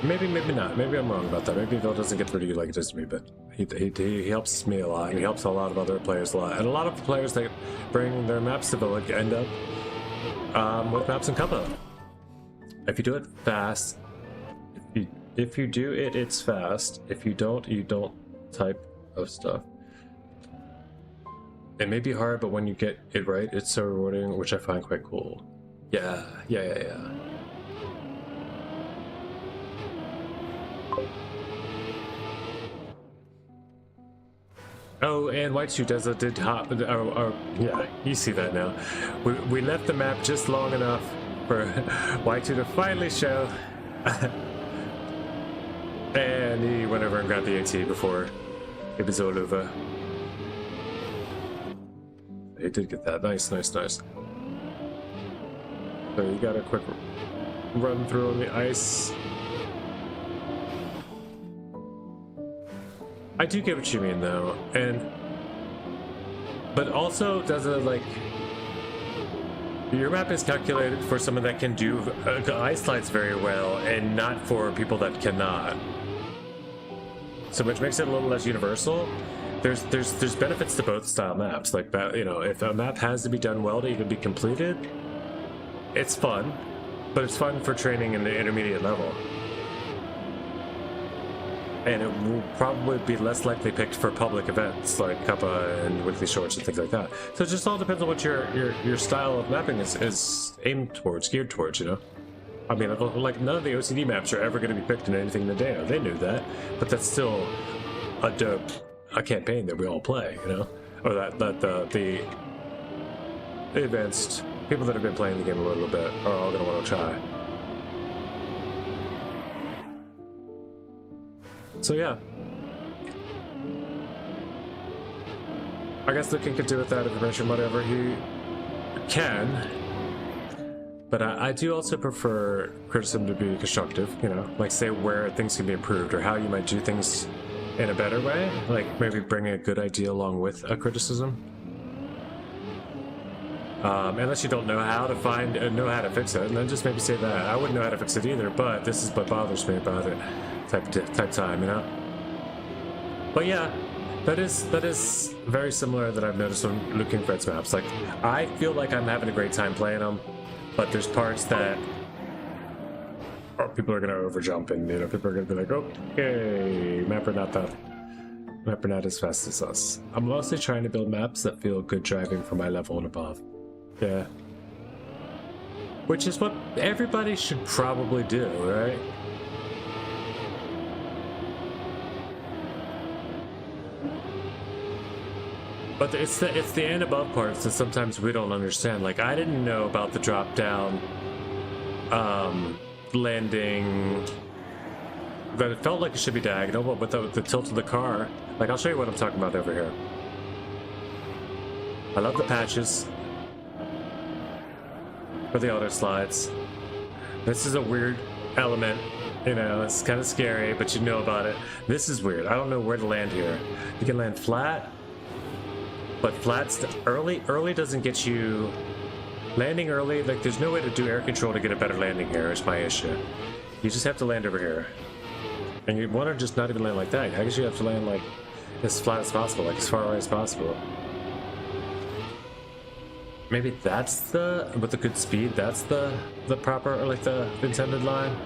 Maybe not. Maybe I'm wrong about that. Maybe Bill doesn't get rid of you like it does to me, but he helps me a lot, and he helps a lot of other players a lot. And a lot of players that bring their maps to Villa end up with maps in Cuppa. If you do it fast, if you do it, it's fast. If you don't, you don't type of stuff. It may be hard, but when you get it right, it's so rewarding, which I find quite cool. Yeah. Oh, and White Shoe did hop. Yeah, you see that now. We left the map just long enough for White Shoe to finally show. And he went over and grabbed the AT before it was all over. He did get that. Nice. So you got a quick run through on the ice. I do get what you mean though, but also does it like your map is calculated for someone that can do ice slides very well, and not for people that cannot. So which makes it a little less universal. There's benefits to both style maps. Like that, you know, if a map has to be done well to even be completed, it's fun, but it's fun for training in the intermediate level. And it will probably be less likely picked for public events like Cuppa and weekly shorts and things like that. So it just all depends on what your style of mapping is aimed towards, geared towards, you know? I mean, like, none of the OCD maps are ever going to be picked in anything in the data. They knew that, but that's still a campaign that we all play, you know? Or that the advanced people that have been playing the game a little bit are all going to want to try. So yeah, I guess Lucan could do with that information whatever he can, but I do also prefer criticism to be constructive, you know, like say where things can be improved or how you might do things in a better way, like maybe bring a good idea along with a criticism. Unless you don't know how to know how to fix it, and then just maybe say that. I wouldn't know how to fix it either, but this is what bothers me about it, type time, you know? But yeah, that is very similar that I've noticed when looking for its maps. Like, I feel like I'm having a great time playing them, but there's parts that people are going to overjump, and, you know, people are going to be like, okay, mapper not as fast as us. I'm mostly trying to build maps that feel good driving for my level and above. Yeah. Which is what everybody should probably do, right? But it's the and above parts that sometimes we don't understand. Like, I didn't know about the drop down landing, but it felt like it should be diagonal, but with the tilt of the car. Like, I'll show you what I'm talking about over here. I love the patches for the auto slides. This is a weird element, you know, it's kind of scary, but you know about it. This is weird. I don't know where to land here. You can land flat, but flat's early doesn't get you landing early. Like, there's no way to do air control to get a better landing here, is my issue. You just have to land over here. And you want to just not even land like that. I guess you have to land like as flat as possible, like as far away as possible. Maybe that's with the good speed, that's the proper, or like the intended line.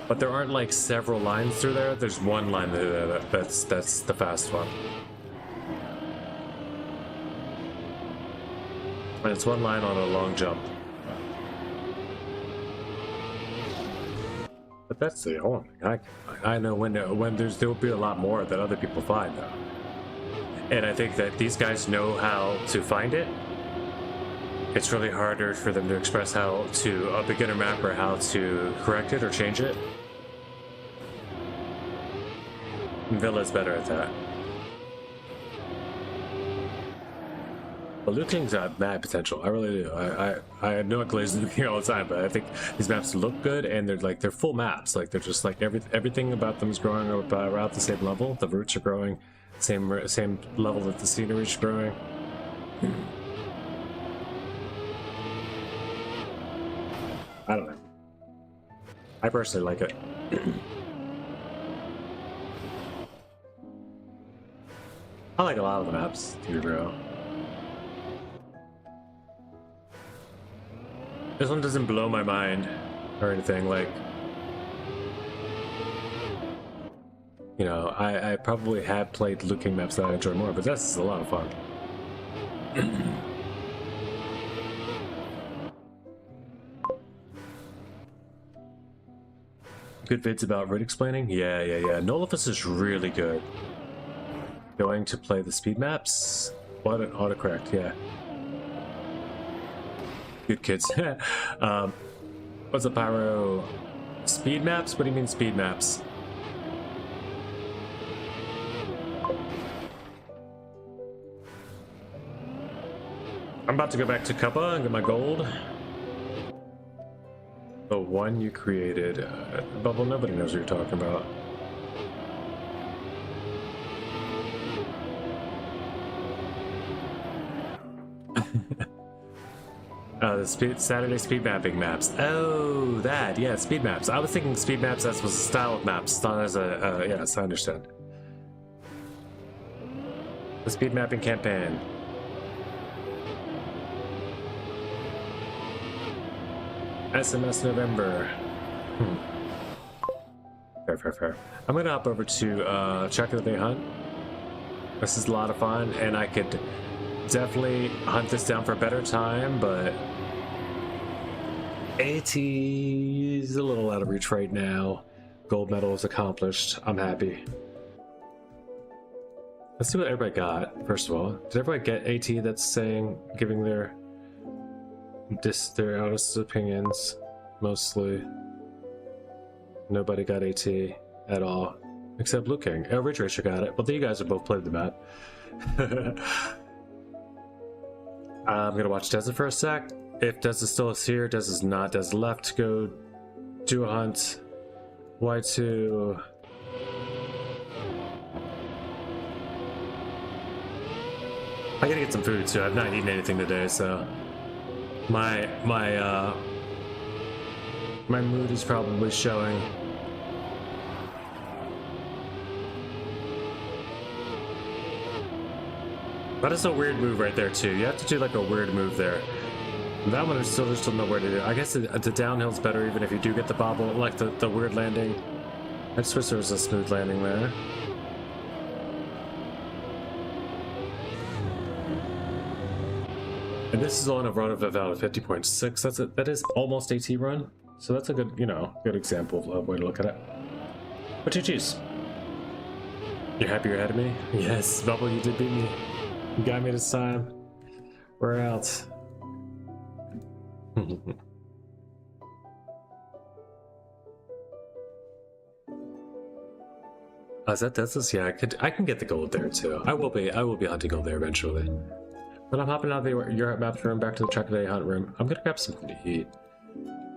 But there aren't like several lines through there. There's one line that's the fast one. And it's one line on a long jump. But that's the only thing I know when there'll be a lot more that other people find though. And I think that these guys know how to find it. It's really harder for them to express how to a beginner mapper how to correct it or change it. And Villa's better at that. But Luking's got mad potential. I really do. I know it glazes Luking all the time, but I think these maps look good, and they're full maps. Like, they're just like everything about them is growing up around the same level. The roots are growing, same level that the scenery is growing. I don't know. I personally like it. I like a lot of the maps, to be real. This one doesn't blow my mind or anything, like, you know, I probably have played looking maps that I enjoy more, but this is a lot of fun. Good vids about route explaining? Yeah. Nolifus is really good. Going to play the speed maps? What an autocorrect, yeah. Good kids. What's up, Pyro? Speed maps? What do you mean speed maps? I'm about to go back to Cuppa and get my gold. The one you created. Bubble, nobody knows what you're talking about. The Saturday speed mapping maps. Oh, that. Yeah, speed maps. I was thinking speed maps as was a style of maps, not as a... yes, I understand. The speed mapping campaign. SMS November. Fair. I'm gonna hop over to Check of the Day Hunt. This is a lot of fun, and I could definitely hunt this down for a better time, but AT is a little out of reach right now. Gold medal is accomplished. I'm happy. Let's see what everybody got, first of all. Did everybody get AT that's saying, giving their honest opinions, mostly? Nobody got AT at all, except Blue King. Oh, Ridge Racer got it. Well, you guys have both played the map. I'm gonna watch Deza for a sec. If Deza still is here, Deza's not. Deza left to go do a hunt. Y2. I gotta get some food too. I've not eaten anything today, so my mood is probably showing. That is a weird move right there too. You have to do like a weird move there. That one is still just don't know where to do. I guess the downhill's better even if you do get the bobble, like the weird landing. I just wish there was a smooth landing there. And this is on a run of about 50.6. That is almost AT run. So that's a good, good example of a way to look at it. But GG's. You're happy you're ahead of me? Yes, Bubble, you did beat me. You got me this time. We're out. Is that this? Yeah, I can get the gold there too. I will be hunting gold there eventually. But I'm hopping out of your map room back to the Track Day hunt room. I'm gonna grab something to eat.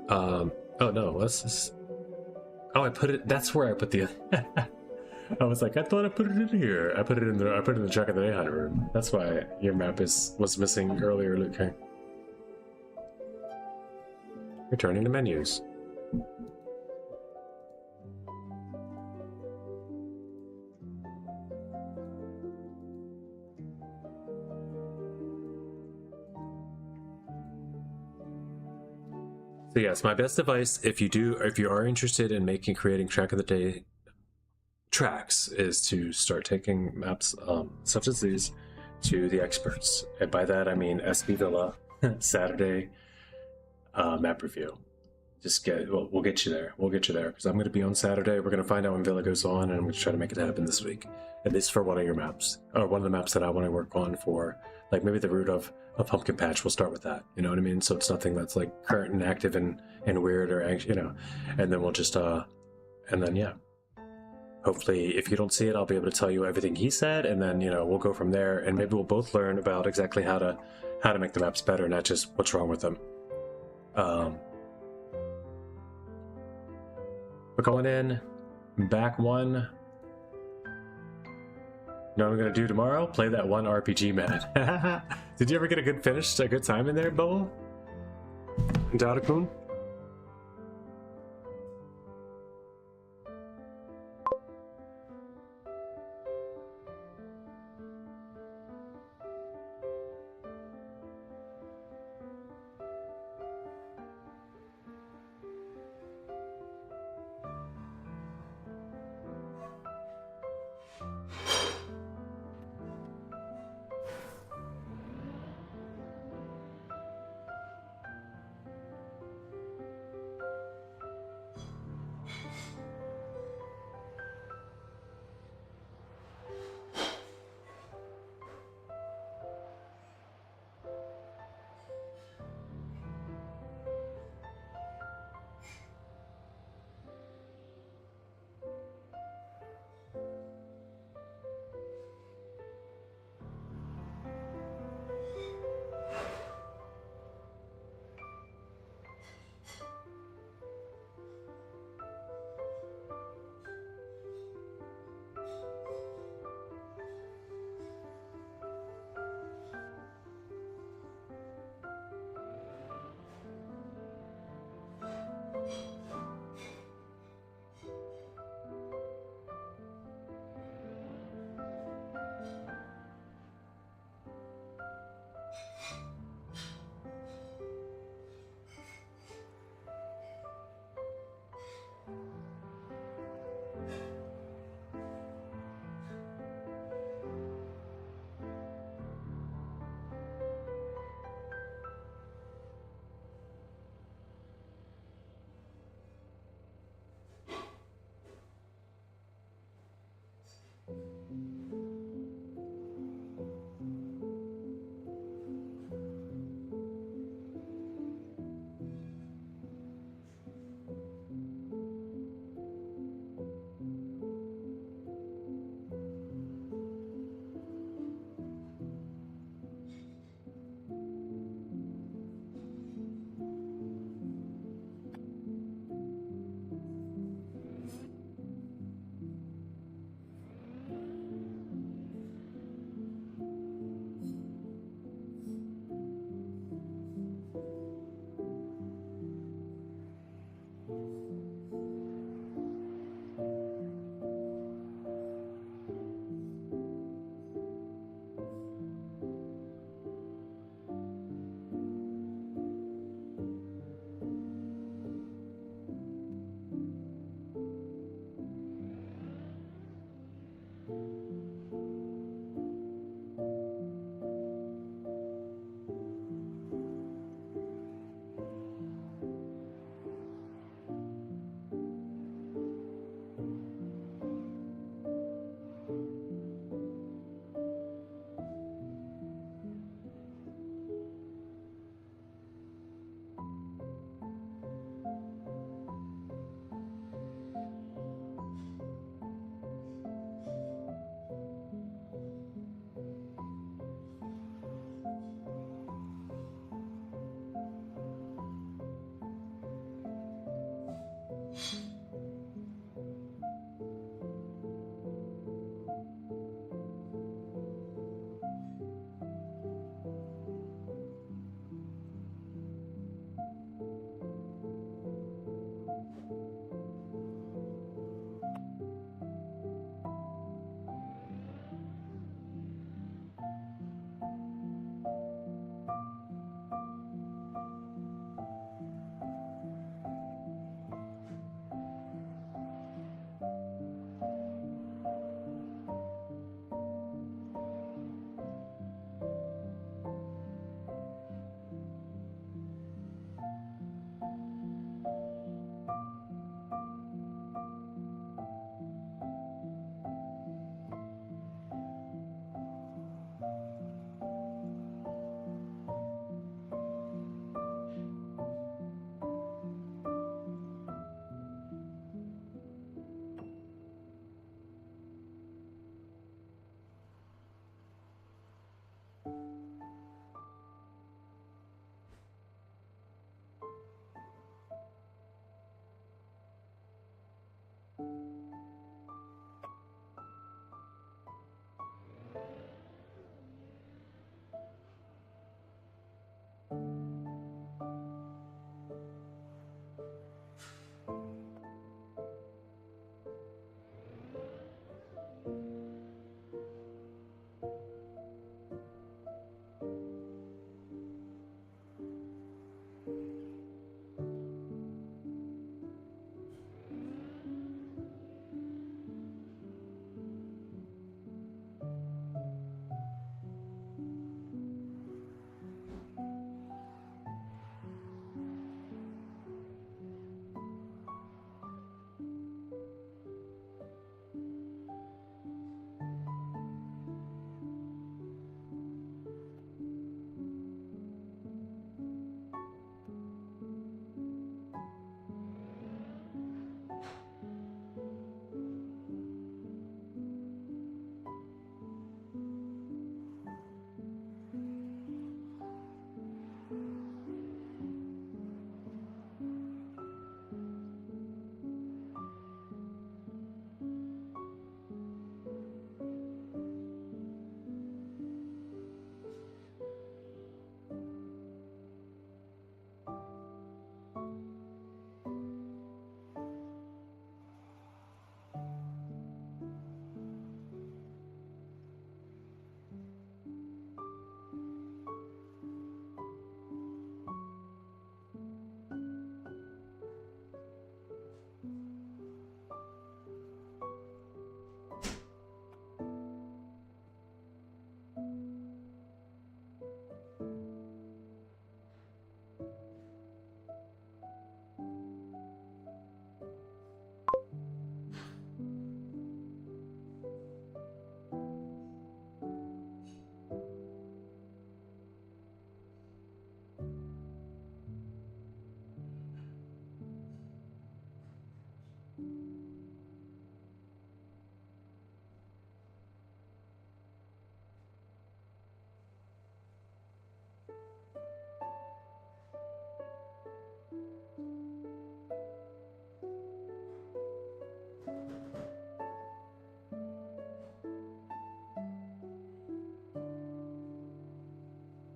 Oh no, what's this? Oh, I put it. That's where I put the. I was like, I thought I put it in here. I put it in the Track of the Day hunt room. That's why your map was missing earlier, Luke King. Returning to menus. So yes, my best advice if you are interested in creating Track of the Day tracks is to start taking maps such as these to the experts. And by that I mean SB Villa, Saturday map review. We'll get you there. We'll get you there because I'm going to be on Saturday. We're going to find out when Villa goes on, and I'm going to try to make it happen this week. At least for one of your maps, or one of the maps that I want to work on for, like maybe the route of Pumpkin Patch. We'll start with that. You know what I mean? So it's nothing that's like current and active and weird or and then we'll just and then yeah. Hopefully, if you don't see it, I'll be able to tell you everything he said, and then we'll go from there, and maybe we'll both learn about exactly how to make the maps better, not just what's wrong with them. We're going in, back one. You know what I'm gonna do tomorrow? Play that one RPG map. Did you ever get a good time in there, Bubble? Dada-kun?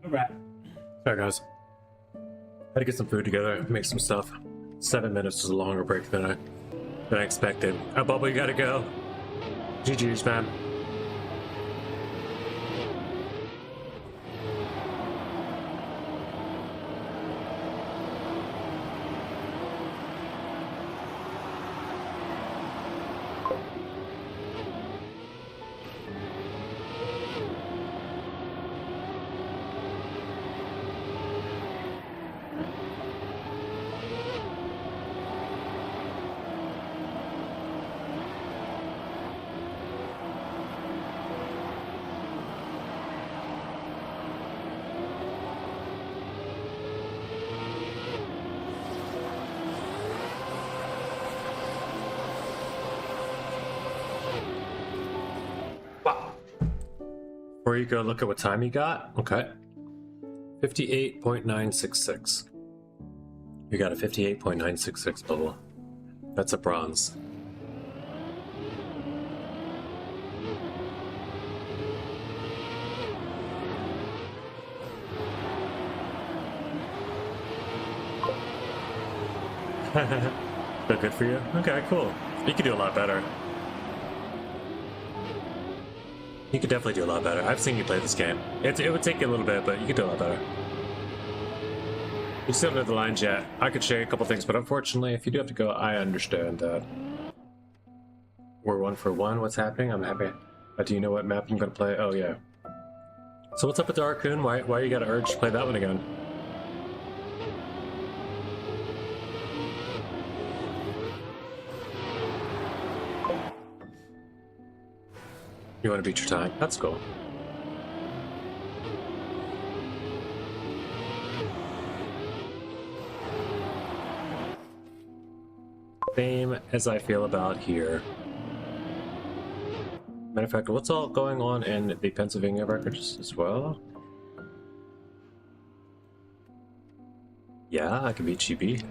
Alright. Sorry guys. Had to get some food together, make some stuff. 7 minutes was a longer break than I expected. Bubble, you gotta go. GG's, man. Before you go look at what time you got, okay. 58.966. You got a 58.966 bubble. That's a bronze. Feel good for you? Okay, cool. You could do a lot better. You could definitely do a lot better. I've seen you play this game. It would take you a little bit, but you could do a lot better. You still don't know the lines yet. I could show you a couple things, but unfortunately, if you do have to go, I understand that. We're 1 for 1. What's happening? I'm happy. Do you know what map I'm going to play? Oh, yeah. So what's up with the Raccoon? Why you got an urge to play that one again? You want to beat your time? That's cool. Same as I feel about here. Matter of fact, what's all going on in the Pennsylvania records as well? Yeah, I can beat GB.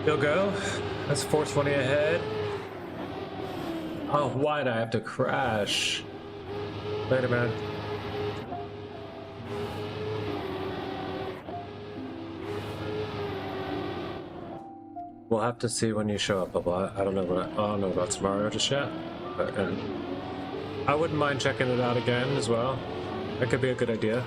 You'll go. That's 420 ahead. Oh, why'd I have to crash? Later, man. We'll have to see when you show up, Bubba. I don't know about tomorrow just yet, but I wouldn't mind checking it out again as well. That could be a good idea.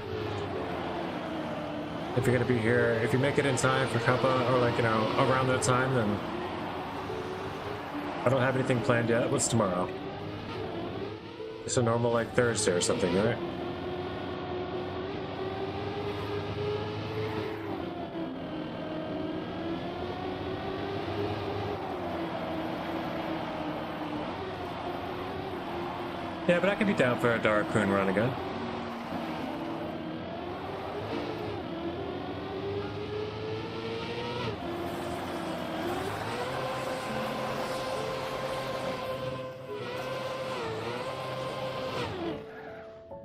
If you're gonna be here, if you make it in time for Cuppa, or like, you know, around that time, then I don't have anything planned yet. What's tomorrow? It's a normal, like, Thursday or something, right? Yeah, but I can be down for a Dark Rune run again.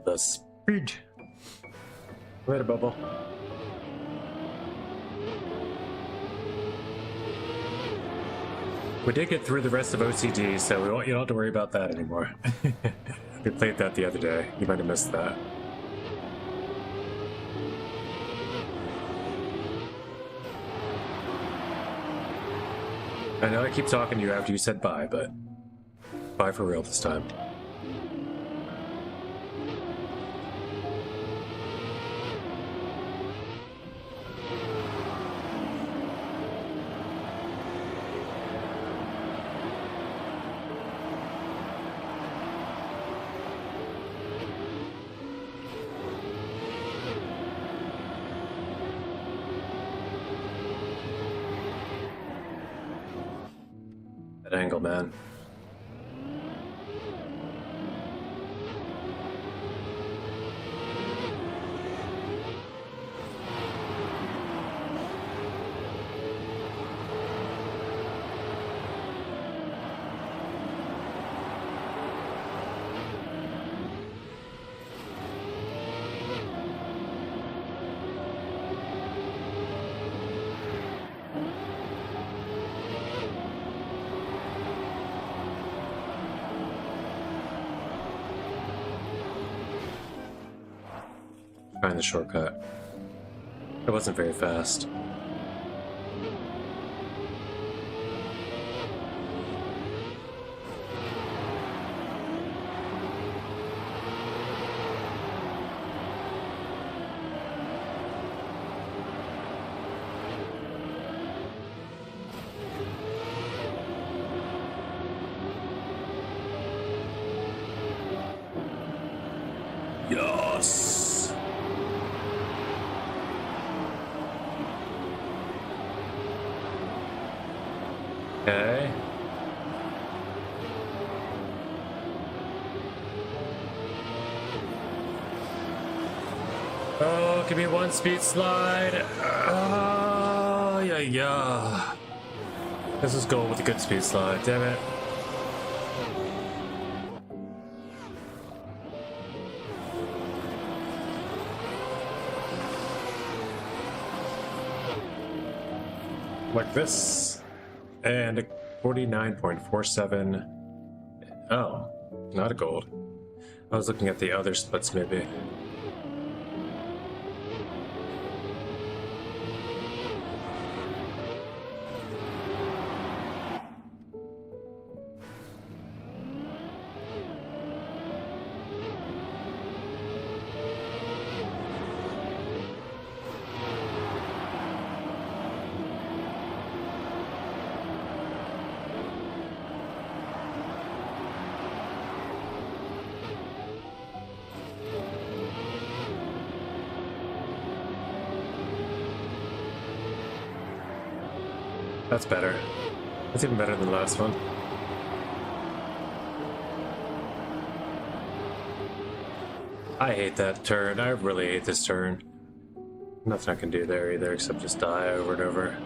The speed. Later, Bubble. We did get through the rest of OCD, so you don't have to worry about that anymore. We played that the other day. You might have missed that. I know I keep talking to you after you said bye, but bye for real this time. Angle, man. Find the shortcut. It wasn't very fast. Yes. Okay. Oh, give me one speed slide. Oh, yeah. Let's just go with a good speed slide, damn it. Like this. And a 49.47. Oh, not a gold. I was looking at the other splits maybe. That's better. That's even better than the last one. I hate that turn. I really hate this turn. Nothing I can do there either except just die over and over.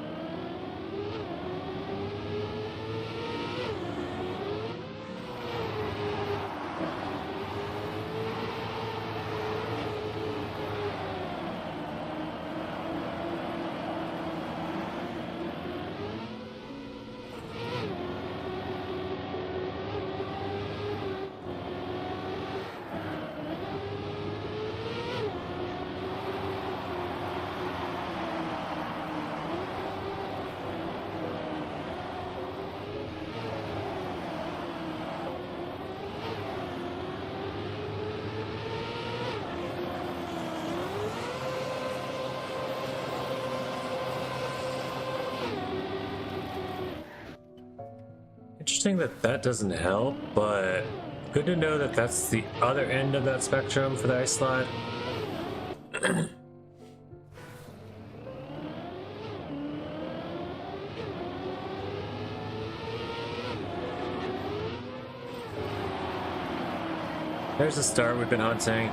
Interesting that that doesn't help, but good to know that that's the other end of that spectrum for the ice slide. There's the star we've been hunting.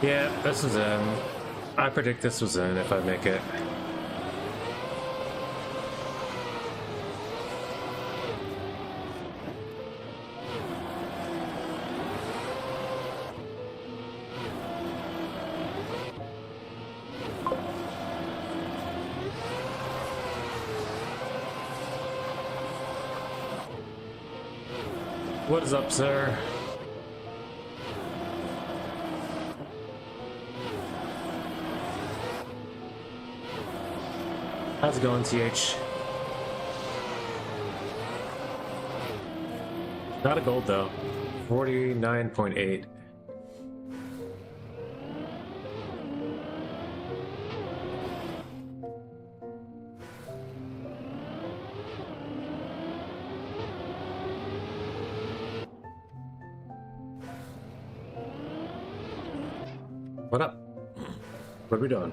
Yeah, this was in. I predict this was in if I make it. What is up, sir? How's it going, TH? Not a gold, though. 49.8. What up? What are we doing?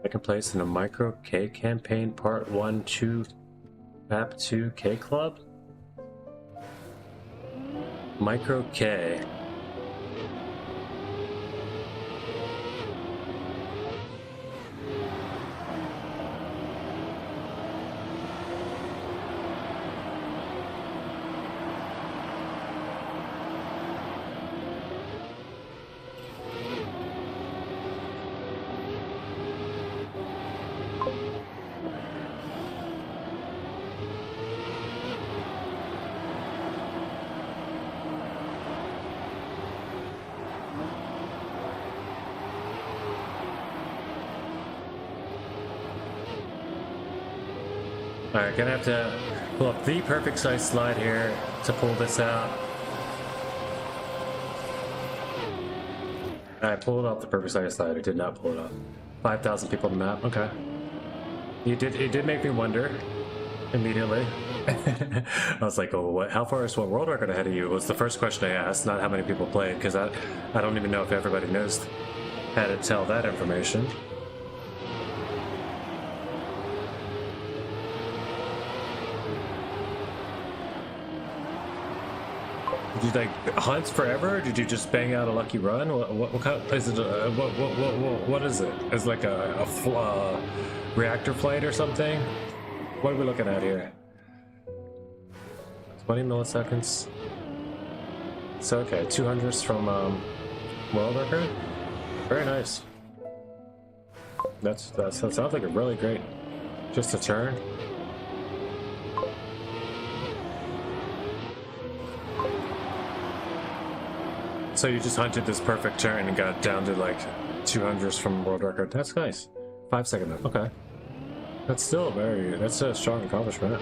Second place in a Micro K campaign, Part 1, 2, Map 2 K Club? Micro K. Alright, gonna have to pull up the perfect size slide here to pull this out. I pulled off the perfect size slide. I did not pull it off. 5,000 people on the map. Okay. It did make me wonder immediately. I was like, oh, what? How far is what world record ahead of you? Was the first question I asked, not how many people played, because I don't even know if everybody knows how to tell that information. Did you like hunt forever? Or did you just bang out a lucky run? What kind of, is it? What is it? Is it like a reactor flight or something? What are we looking at here? 20 milliseconds. So okay, 200s from world record. Very nice. That sounds like a really great. Just a turn. So you just hunted this perfect turn and got down to like 200s from world record. That's nice. 5 second up. Okay. That's still that's a strong accomplishment.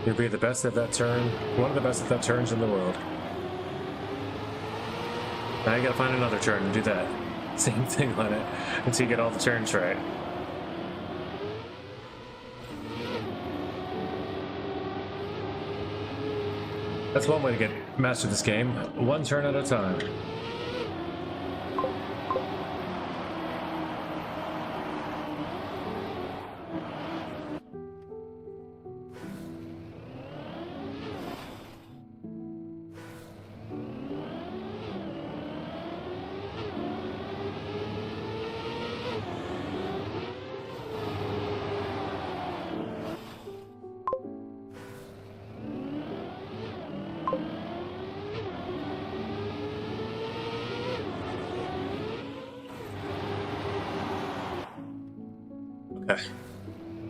You'll be the best at that turn. One of the best at that turns in the world. Now you gotta find another turn and do that. Same thing on it until you get all the turns right. That's one way to get master this game. One turn at a time. Okay.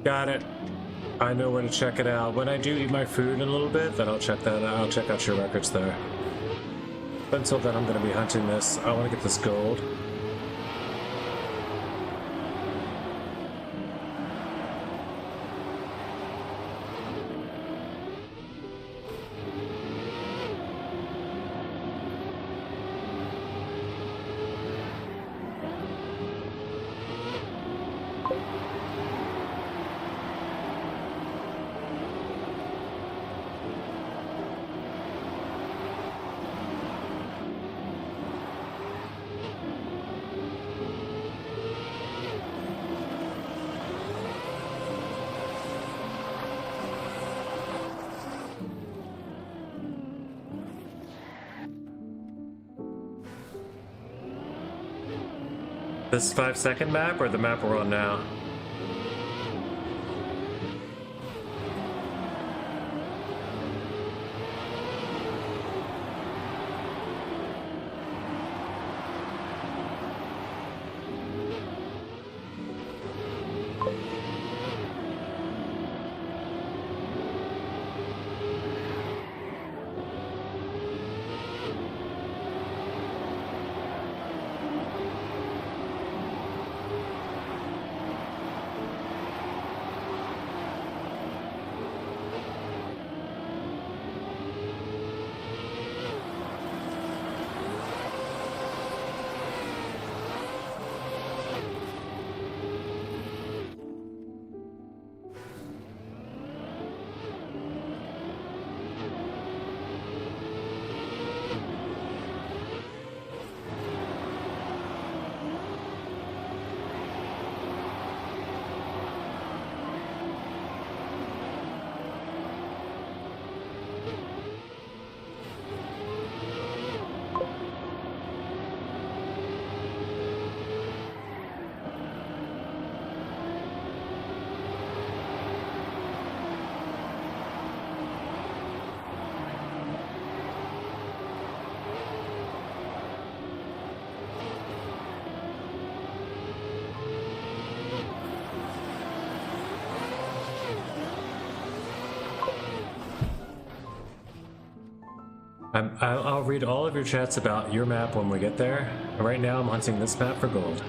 Got it. I know where to check it out. When I do eat my food in a little bit, then I'll check that out. I'll check out your records there. But until then, I'm going to be hunting this. I want to get this gold. This 5-second map or the map we're on now? I'll read all of your chats about your map when we get there. Right now, I'm hunting this map for gold.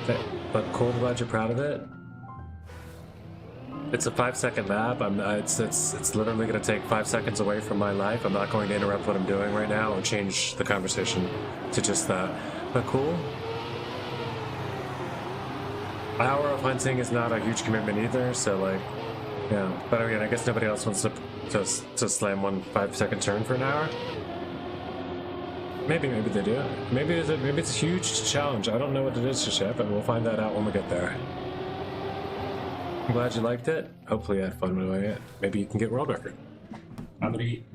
Okay, but cool, glad you're proud of it. It's a 5-second map. It's literally going to take 5 seconds away from my life. I'm not going to interrupt what I'm doing right now or change the conversation to just that. But cool. An hour of hunting is not a huge commitment either, so like, yeah. But again, I guess nobody else wants to slam one 5-second turn for an hour. Maybe they do. Maybe it's a huge challenge. I don't know what it is just yet, but we'll find that out when we get there. I'm glad you liked it. Hopefully you had fun doing it. Maybe you can get world record. I'm gonna eat.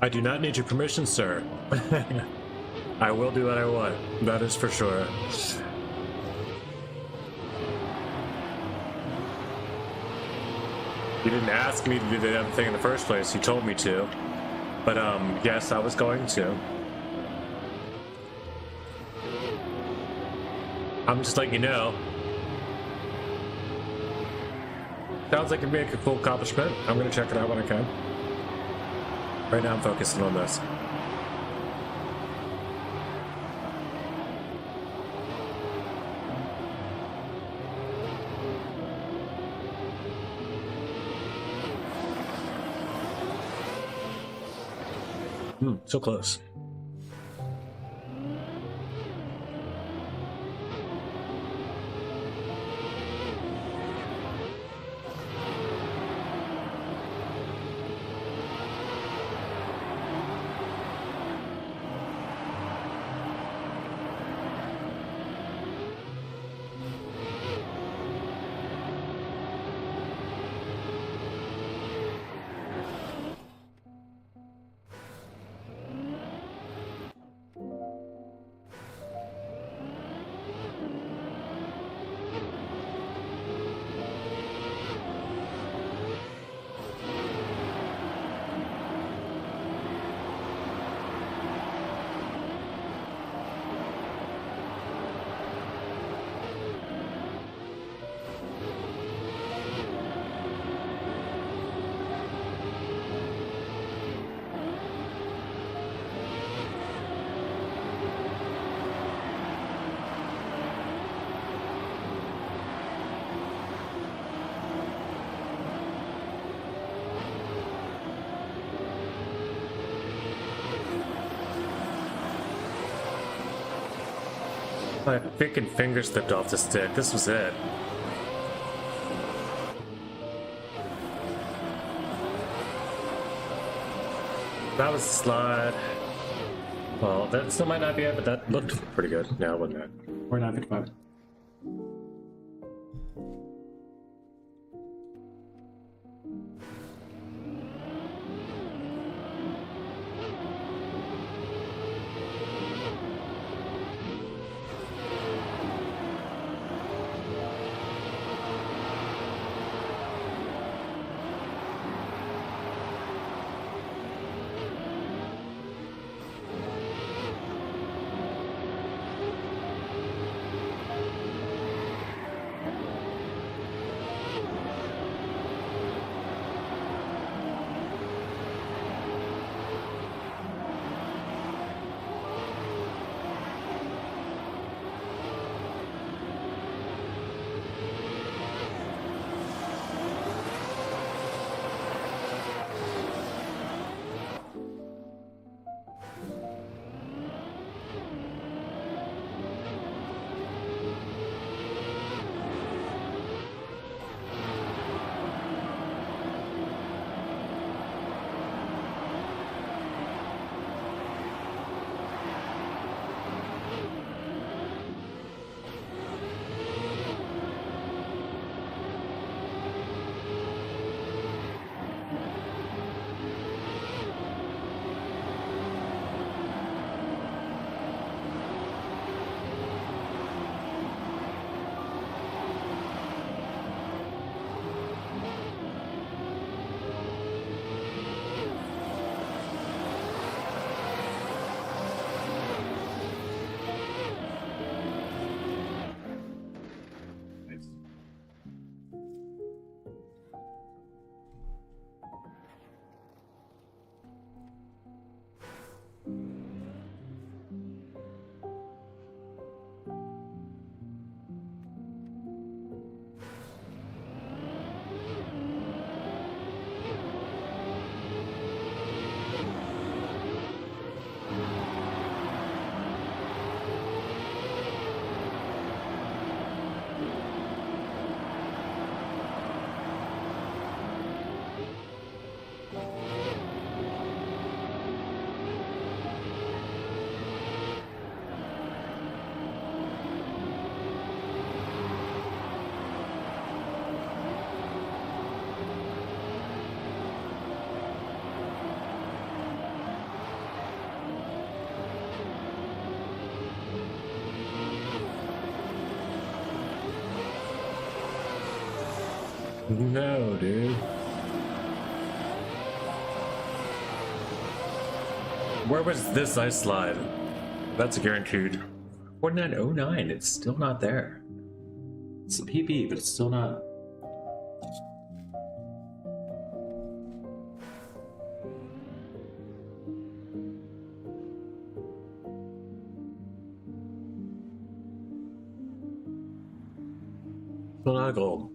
I do not need your permission, sir. I will do what I want. That is for sure. You didn't ask me to do the damn thing in the first place. You told me to. But, yes, I was going to. I'm just letting you know. Sounds like it'd be a cool accomplishment. I'm gonna check it out when I can. Right now I'm focusing on this. So close. My freaking finger slipped off the stick. This was it. That was the slide. Well, that still might not be it, but that looked pretty good. No, it wasn't it. Or 955. No, dude. Where was this ice slide? That's guaranteed. 4909, it's still not there. It's a PB, but it's still not. Still not gold.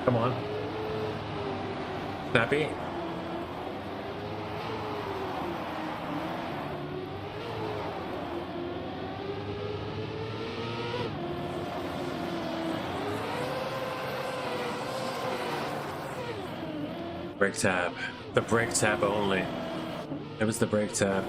Come on. Snappy. Brake tab. The brake tab only. It was the brake tab.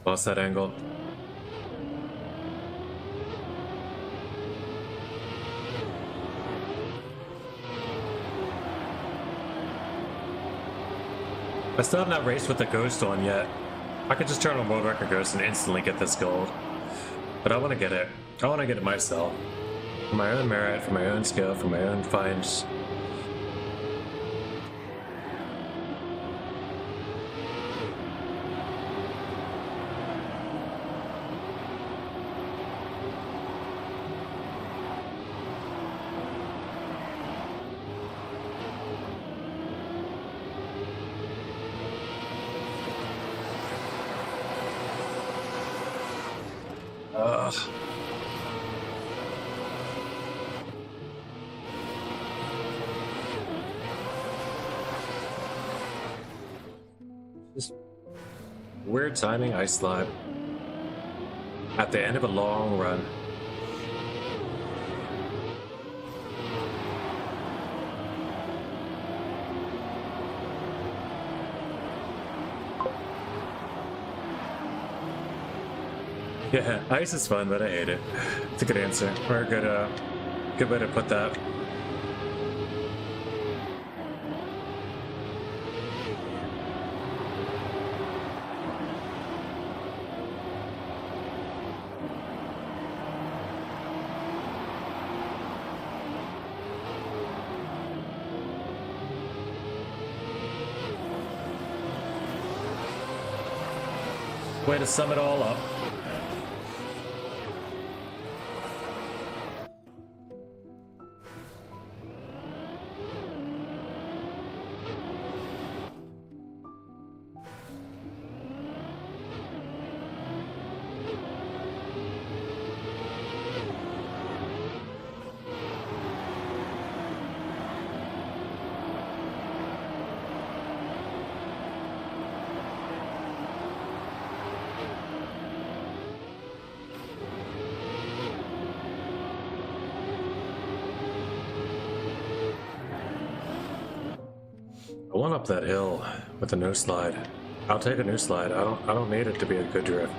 Lost that angle. I still have not raced with the Ghost on yet. I could just turn on World Record Ghost and instantly get this gold. But I want to get it. I want to get it myself. For my own merit, for my own skill, for my own finds. Ugh. Just weird timing, ice slide. At the end of a long run. Yeah, ice is fun, but I hate it. It's a good answer, or a good way to put that. Way to sum it all up. I went up that hill with a no slide. I'll take a no slide. I don't need it to be a good drift.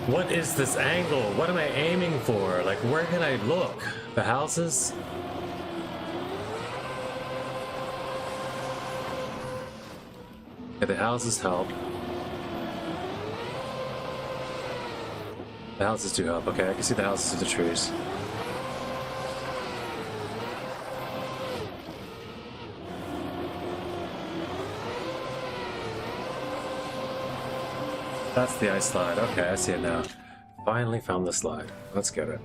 What is this angle? What am I aiming for? Like, where can I look? The houses? Okay, the houses help. The houses do help. Okay, I can see the houses through the trees. That's the ice slide. Okay, I see it now. Finally found the slide. Let's get it.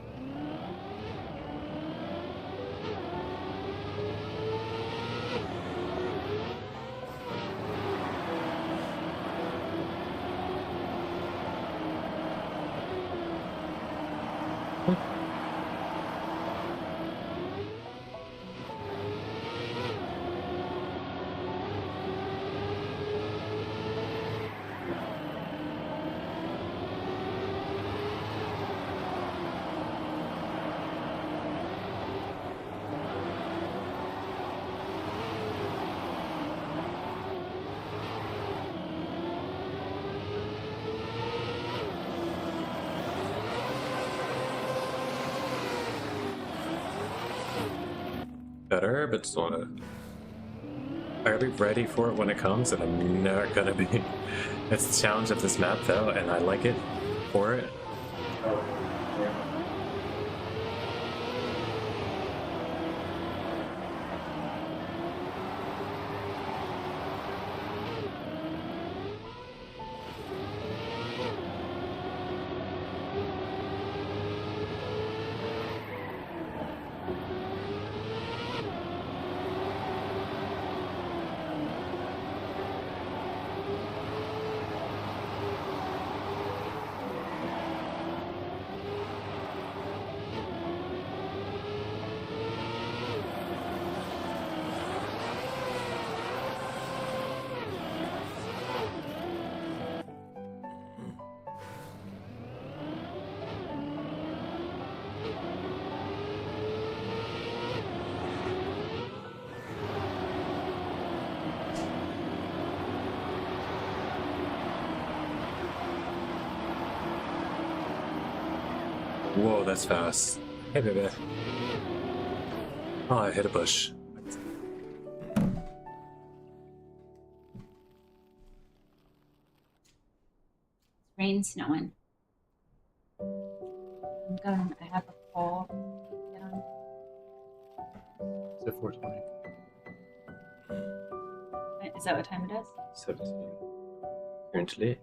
Better, but sort of. I gotta be ready for it when it comes, and I'm not gonna be. It's the challenge of this map, though, and I like it for it. Whoa, that's fast. Hey, baby. Oh, I hit a bush. Rain snowing. I have a call. Get on. Is it 4:20? Is that what time it is? 17. Currently.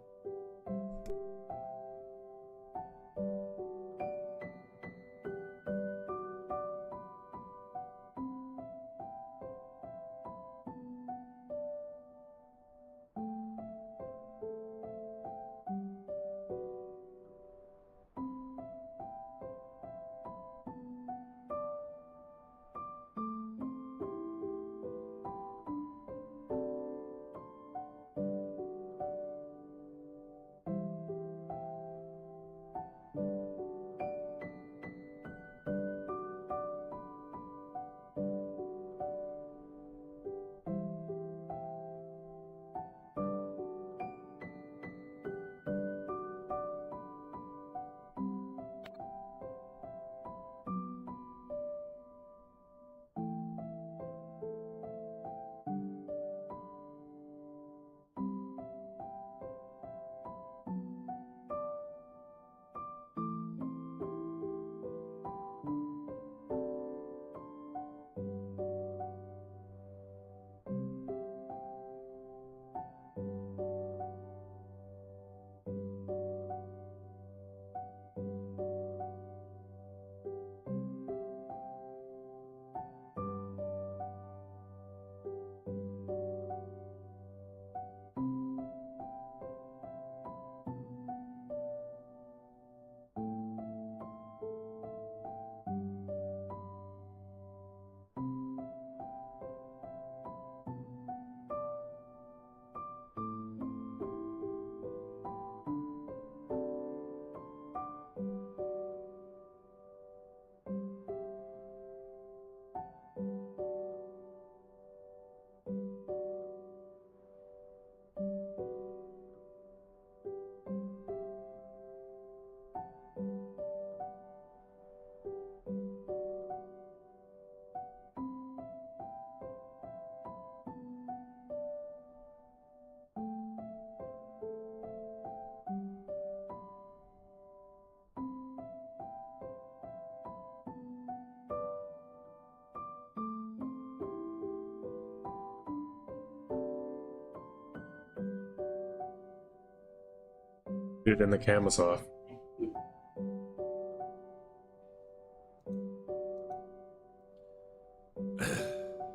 Dude, and the camera's off.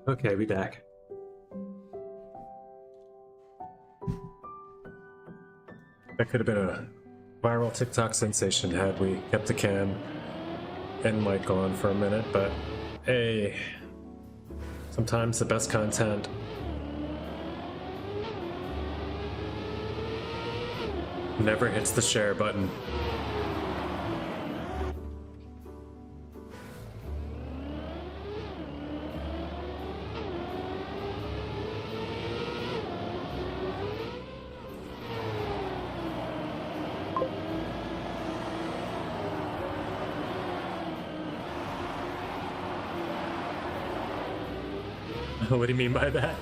Okay, we back. That could have been a viral TikTok sensation had we kept the cam and mic on for a minute, but hey, sometimes the best content never hits the share button. What do you mean by that?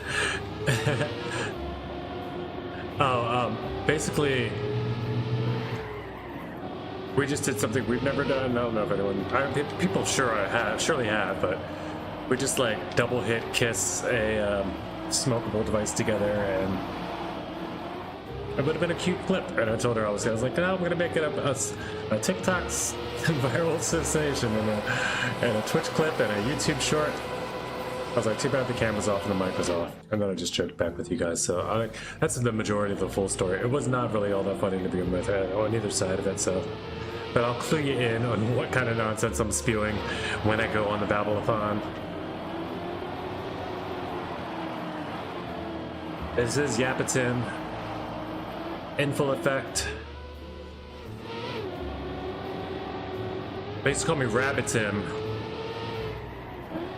Basically, we just did something we've never done. I don't know if anyone, people surely have, but we just like double hit kiss a smokable device together, and it would have been a cute clip. And I told her I was like, no, I'm gonna make it a TikTok's viral sensation and a Twitch clip and a YouTube short. I was like, too bad the camera's off and the mic was off. And then I just joked back with you guys. So that's the majority of the full story. It was not really all that funny to begin with on either side of it. So, but I'll clue you in on what kind of nonsense I'm spewing when I go on the Babble-a-thon. This is Yapatim in full effect. They used to call me Rabbitim.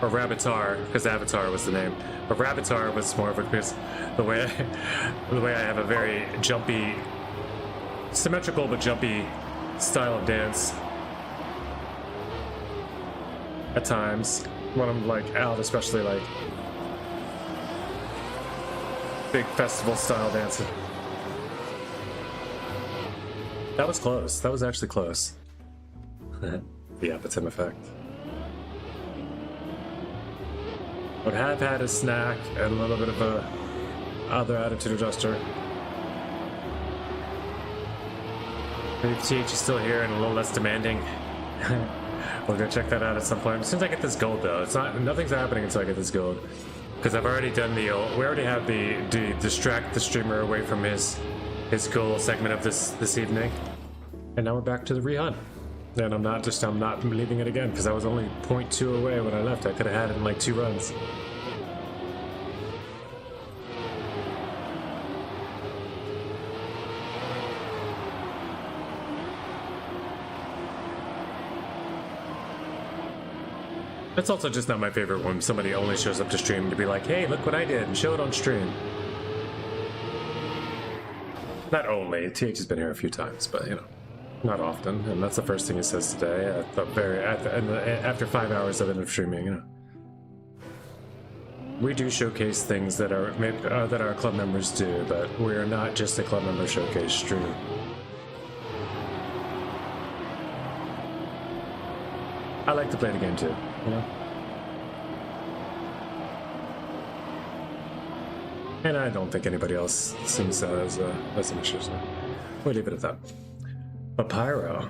Or Rabbitar, because Avatar was the name. But Rabbitar was more of a, because the way I have a very jumpy, symmetrical but jumpy style of dance. at times when I'm like out, especially like big festival style dancing. That was close. That was actually close. The Appetim effect. Would have had a snack and a little bit of a other attitude adjuster. Maybe TH is still here and a little less demanding. We'll go check that out at some point. As soon as I get this gold, though, it's not, nothing's happening until I get this gold, because I've already done the. We already have the distract the streamer away from his goal segment of this evening, and now we're back to the rehunt. And I'm not leaving it again because I was only 0.2 away when I left. I could have had it in like 2 runs. It's also just not my favorite when somebody only shows up to stream to be like, hey, look what I did, and show it on stream. Not only, TH has been here a few times, but you know, not often, and that's the first thing he says today after 5 hours of it of streaming, you know. We do showcase things that our club members do, but we are not just a club member showcase stream. I like to play the game too, you know? And I don't think anybody else seems as an issue, so we'll leave it at that. But Pyro,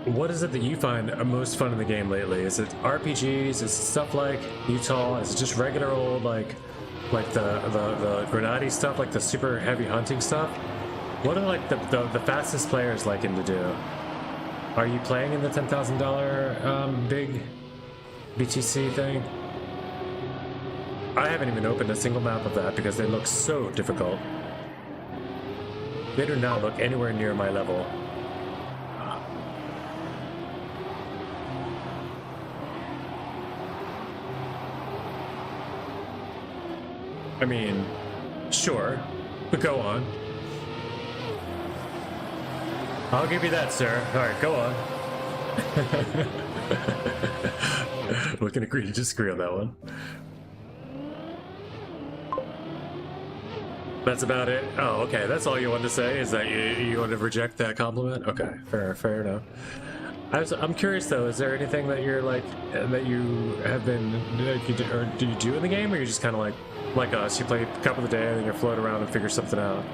what is it that you find most fun in the game lately? Is it RPGs? Is it stuff like Utah? Is it just regular old like the Grenade stuff, like the super heavy hunting stuff? What are like the fastest players liking to do? Are you playing in the $10,000 big BTC thing? I haven't even opened a single map of that because they look so difficult. They do not look anywhere near my level. I mean, sure, but go on. I'll give you that, sir. Alright, go on. We can agree to disagree on that one. That's about it? Oh, okay. That's all you wanted to say? Is that you want to reject that compliment? Okay, fair enough. I'm curious though, is there anything that you're like, that you have been, or do you do in the game, or you just kind of like us, you play a couple of the day and then you float around and figure something out?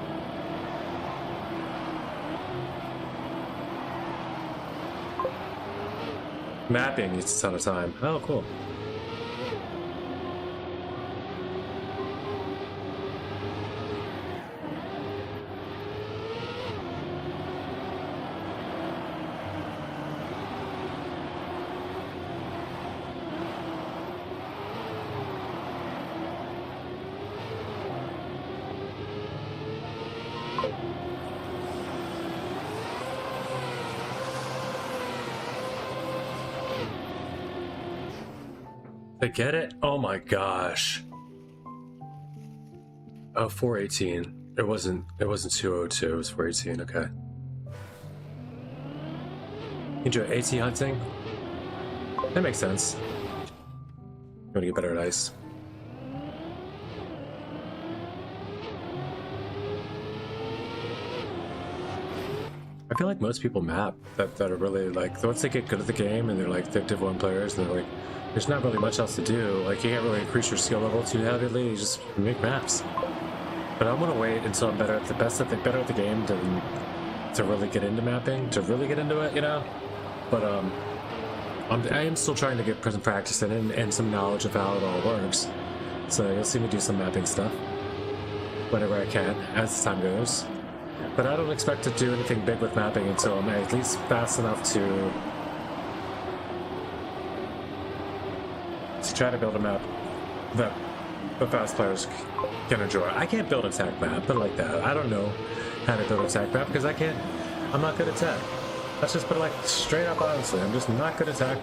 Mapping needs a ton of time. Oh, cool. I get it? Oh my gosh. Oh, 418. It wasn't 202, it was 418, okay. Enjoy AT hunting? That makes sense. You want to get better at ice. I feel like most people map that are really like, once they get good at the game and they're like Div 1 players and they're like, there's not really much else to do. Like, you can't really increase your skill level too heavily. You just make maps. But I'm gonna wait until I'm better at better at the game to really get into mapping, to really get into it, you know. But I am still trying to get some practice in and some knowledge of how it all works. So you'll see me do some mapping stuff whenever I can as time goes. But I don't expect to do anything big with mapping until I'm at least fast enough to try to build a map that the fast players can enjoy. I can't build a tech map, but like that. I don't know how to build a tech map because I'm not good at tech. Let's just put it like straight up honestly. I'm just not good at tech.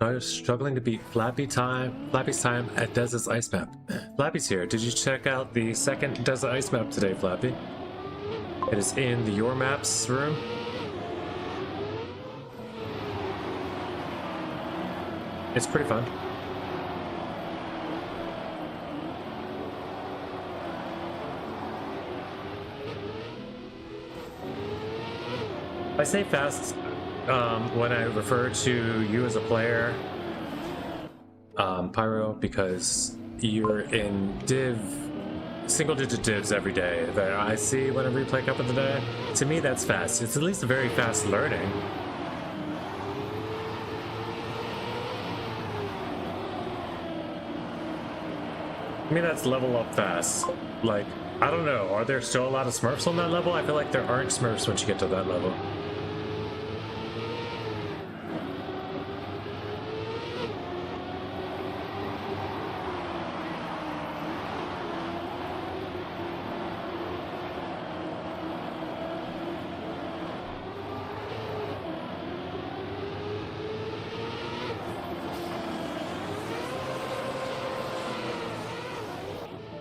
I was struggling to beat Flappy's time at Deza's ice map. Flappy's here. Did you check out the second Deza ice map today, Flappy? It is in the Your Maps room. It's pretty fun. I say fast when I refer to you as a player, Pyro, because you're in single-digit divs every day that I see whenever you play Cup of the Day. To me, that's fast. It's at least a very fast learning. To me, that's level up fast. Like, I don't know, are there still a lot of Smurfs on that level? I feel like there aren't Smurfs once you get to that level.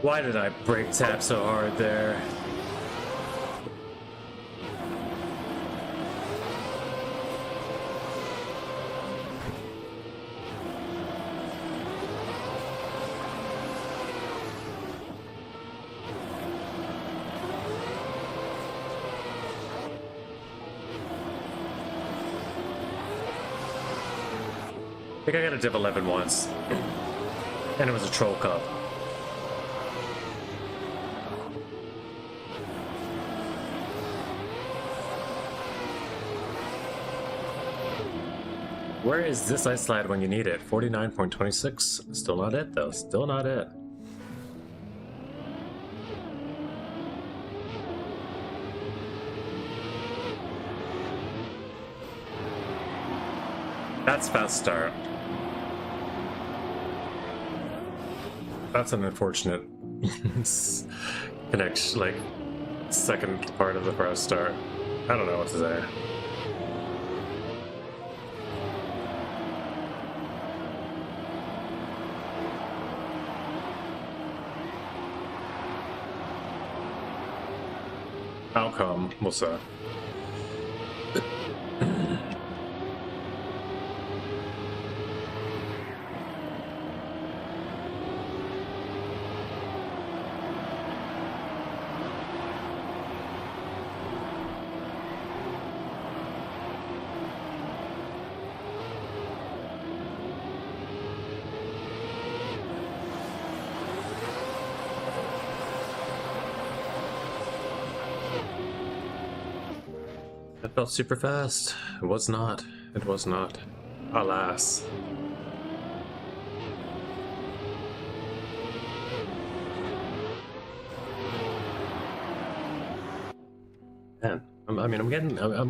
Why did I brake tap so hard there? I think I got a Div 11 once, and it was a Troll Cup. Where is this ice slide when you need it? 49.26. Still not it, though. Still not it. That's fast start. That's an unfortunate connection, like, second part of the fast start. I don't know what to say. Outcome, we'll say. That felt super fast. It was not. It was not. Alas. Man, I'm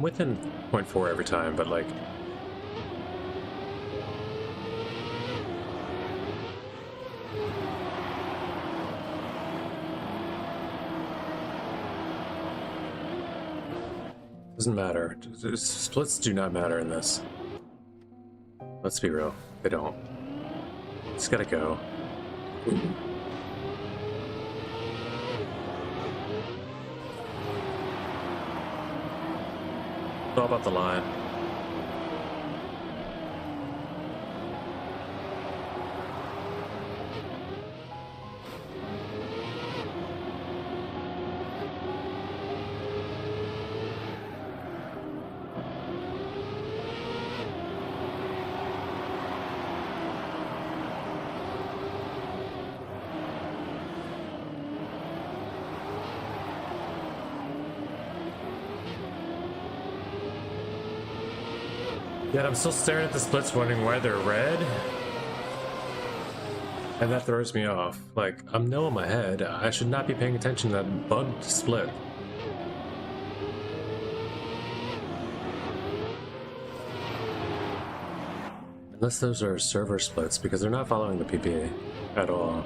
within 0.4 every time, but like, doesn't matter. Splits do not matter in this. Let's be real. They don't. Just gotta go. It's all about the line. Yet I'm still staring at the splits wondering why they're red. And that throws me off. Like, I'm no in my head. I should not be paying attention to that bugged split. Unless those are server splits, because they're not following the PPA at all.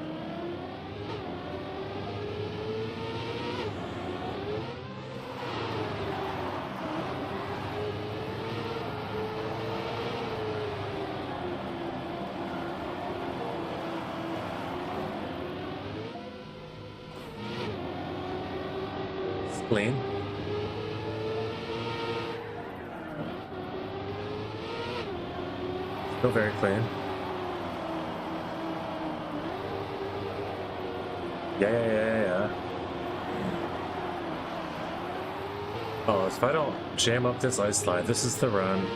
Clean. Feel very clean. Yeah. Oh, if I don't jam up this ice slide, this is the run.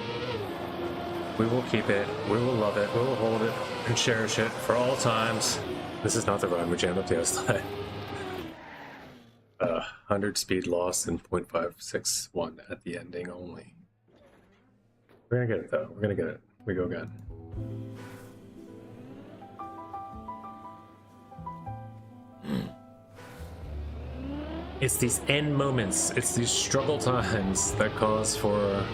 We will keep it, we will love it, we will hold it and cherish it for all times. This is not the run, we jammed up the ice slide. 100 speed loss and 0.561 at the ending only. We're gonna get it though, we're gonna get it. We go again. It's these end moments, it's these struggle times that cause for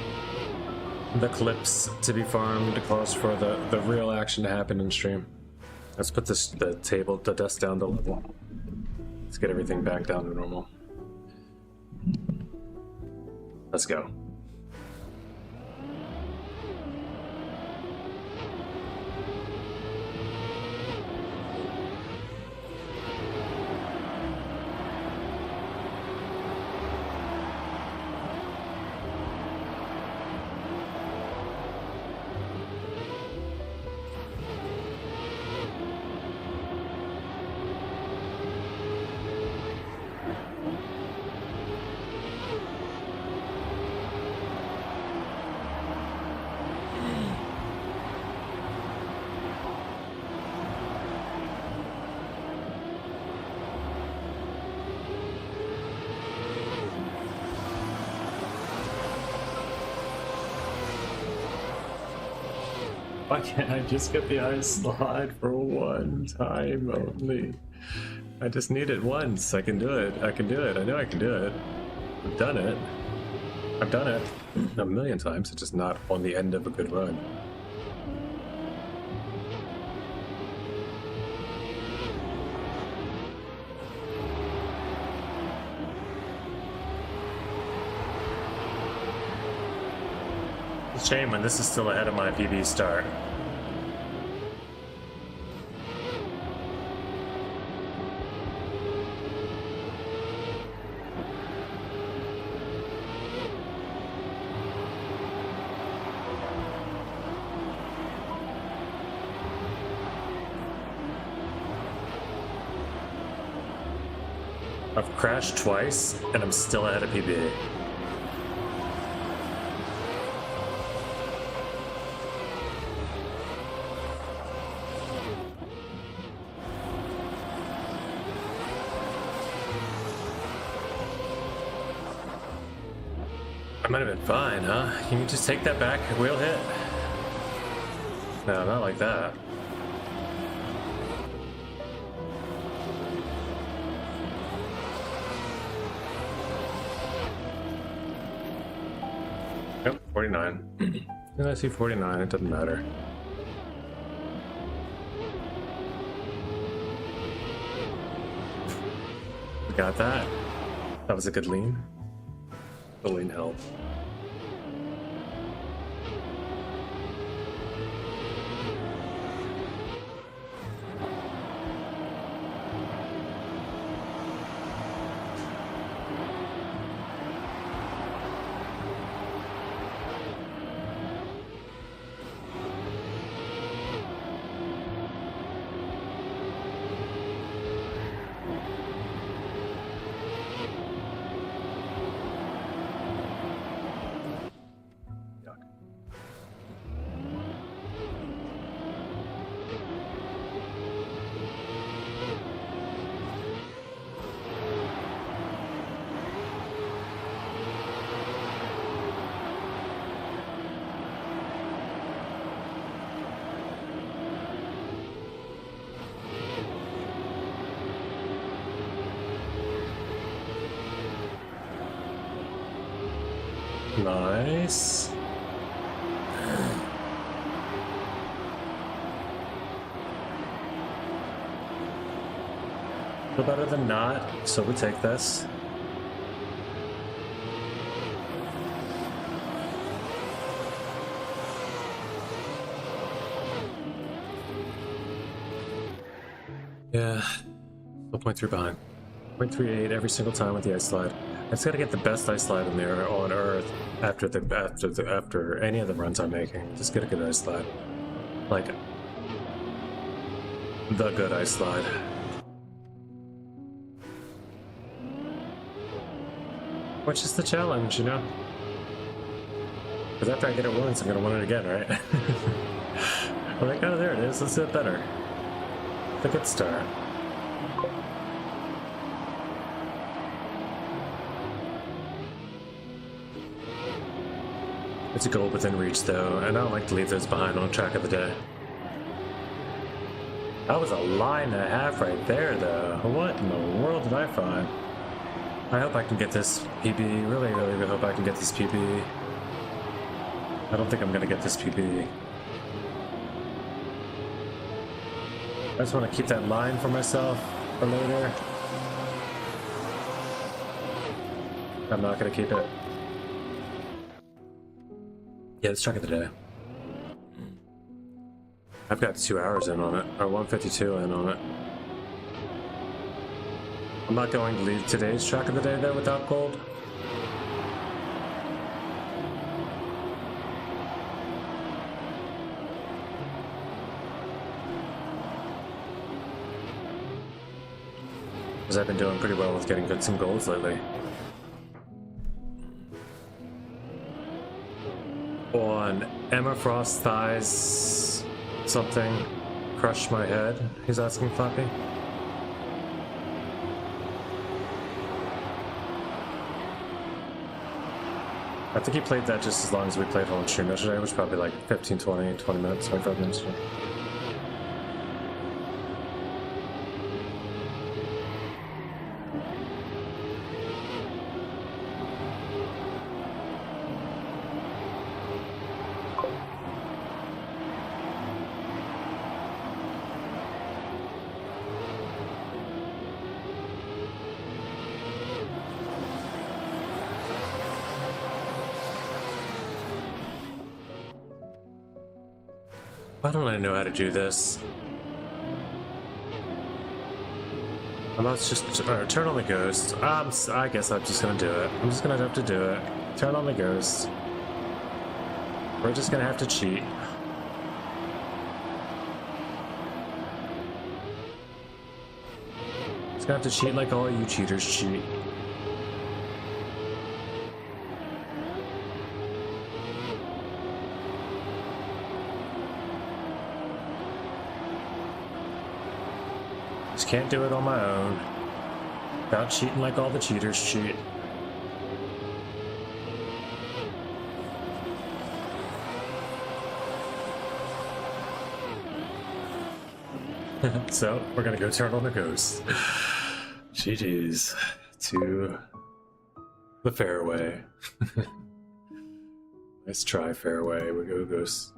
the clips to be farmed, cause for the real action to happen in stream. Let's put the desk down to level. Let's get everything back down to normal. Let's go. Why can't I just get the ice slide for one time only? I just need it once. I can do it. I can do it. I know I can do it. I've done it. I've done it a million times. It's just not on the end of a good run. It's a shame when this is still ahead of my PB start. I've crashed twice and I'm still ahead of PB. I might have been fine, huh? Can you just take that back? Wheel hit? No, not like that. Yep, 49. And I see 49, it doesn't matter. We got that. That was a good lean. The lean help. Nice. Feel better than not, so we take this. Yeah, still 0.3 behind. 0.38 every single time with the ice slide. I just gotta get the best ice slide in there on Earth after any of the runs I'm making. Just get a good ice slide. Like, the good ice slide. Which is the challenge, you know? Because after I get it once, I'm gonna want it again, right? I'm like, oh, there it is. Let's do it better. The good start. It's a goal within reach, though, and I don't like to leave those behind on track of the day. That was a line and a half right there, though. What in the world did I find? I hope I can get this PB. Really, really hope I can get this PB. I don't think I'm gonna get this PB. I just want to keep that line for myself for later. I'm not gonna keep it. Yeah, let's track it today. I've got 2 hours in on it, or 152 in on it. I'm not going to leave today's track of the day though without gold. Because I've been doing pretty well with getting some golds lately. On Emma Frost thighs something crushed my head, he's asking Flappy. I think he played that just as long as we played on stream yesterday, which was probably like 15, 20 minutes, 25 minutes. Why don't I know how to do this? Let's just turn on the ghost. I guess I'm just gonna do it. I'm just gonna have to do it. Turn on the ghost. We're just gonna have to cheat. Just gonna have to cheat like all you cheaters cheat. Just can't do it on my own. Without cheating like all the cheaters cheat. So, we're gonna go turn on the ghost. GG's to the fairway. Let's try fairway. We go ghost.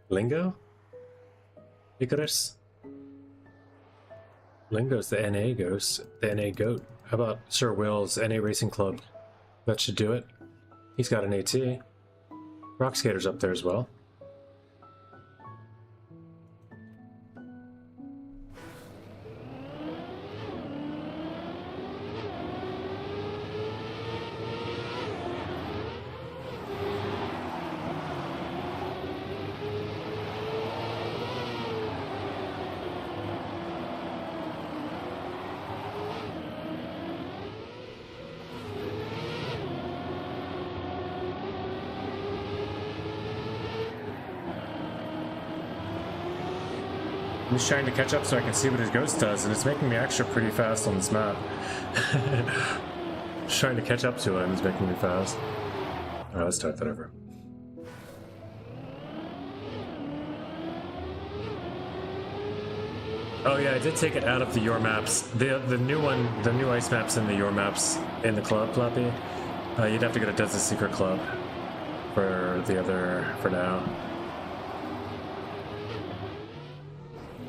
Lingo? Icarus? Lingo's the NA ghost, the NA goat. How about Sir Will's NA Racing Club? That should do it. He's got an AT. Rock Skater's up there as well. I'm just trying to catch up so I can see what his ghost does, and it's making me actually pretty fast on this map. Just trying to catch up to him is making me fast. Alright, let's start that over. Oh yeah, I did take it out of the Your Maps. The new one, the new ice maps in the Your Maps in the club, Flappy. You'd have to go to Desert Secret Club for the other, for now.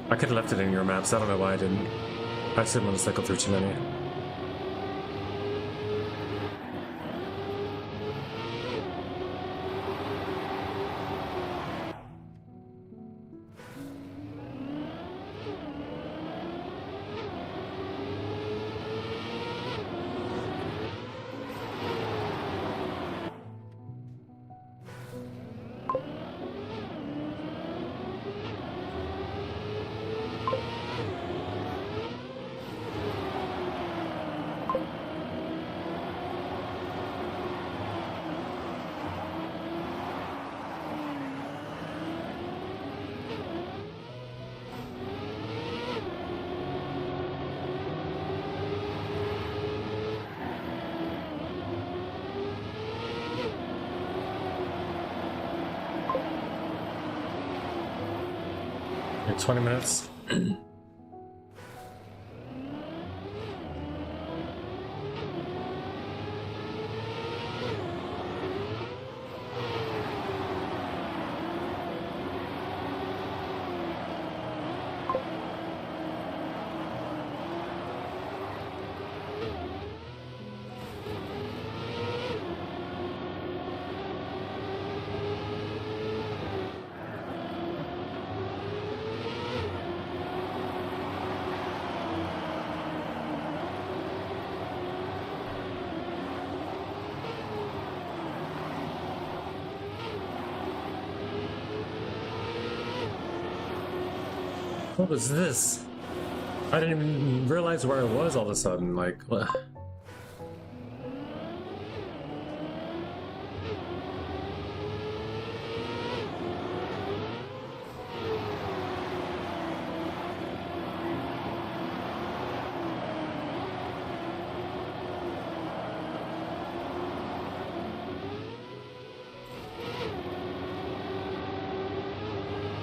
I could have left it in Your Maps, I don't know why I didn't. I just didn't want to cycle through too many. Like 20 minutes. What was this? I didn't even realize where I was all of a sudden. Like,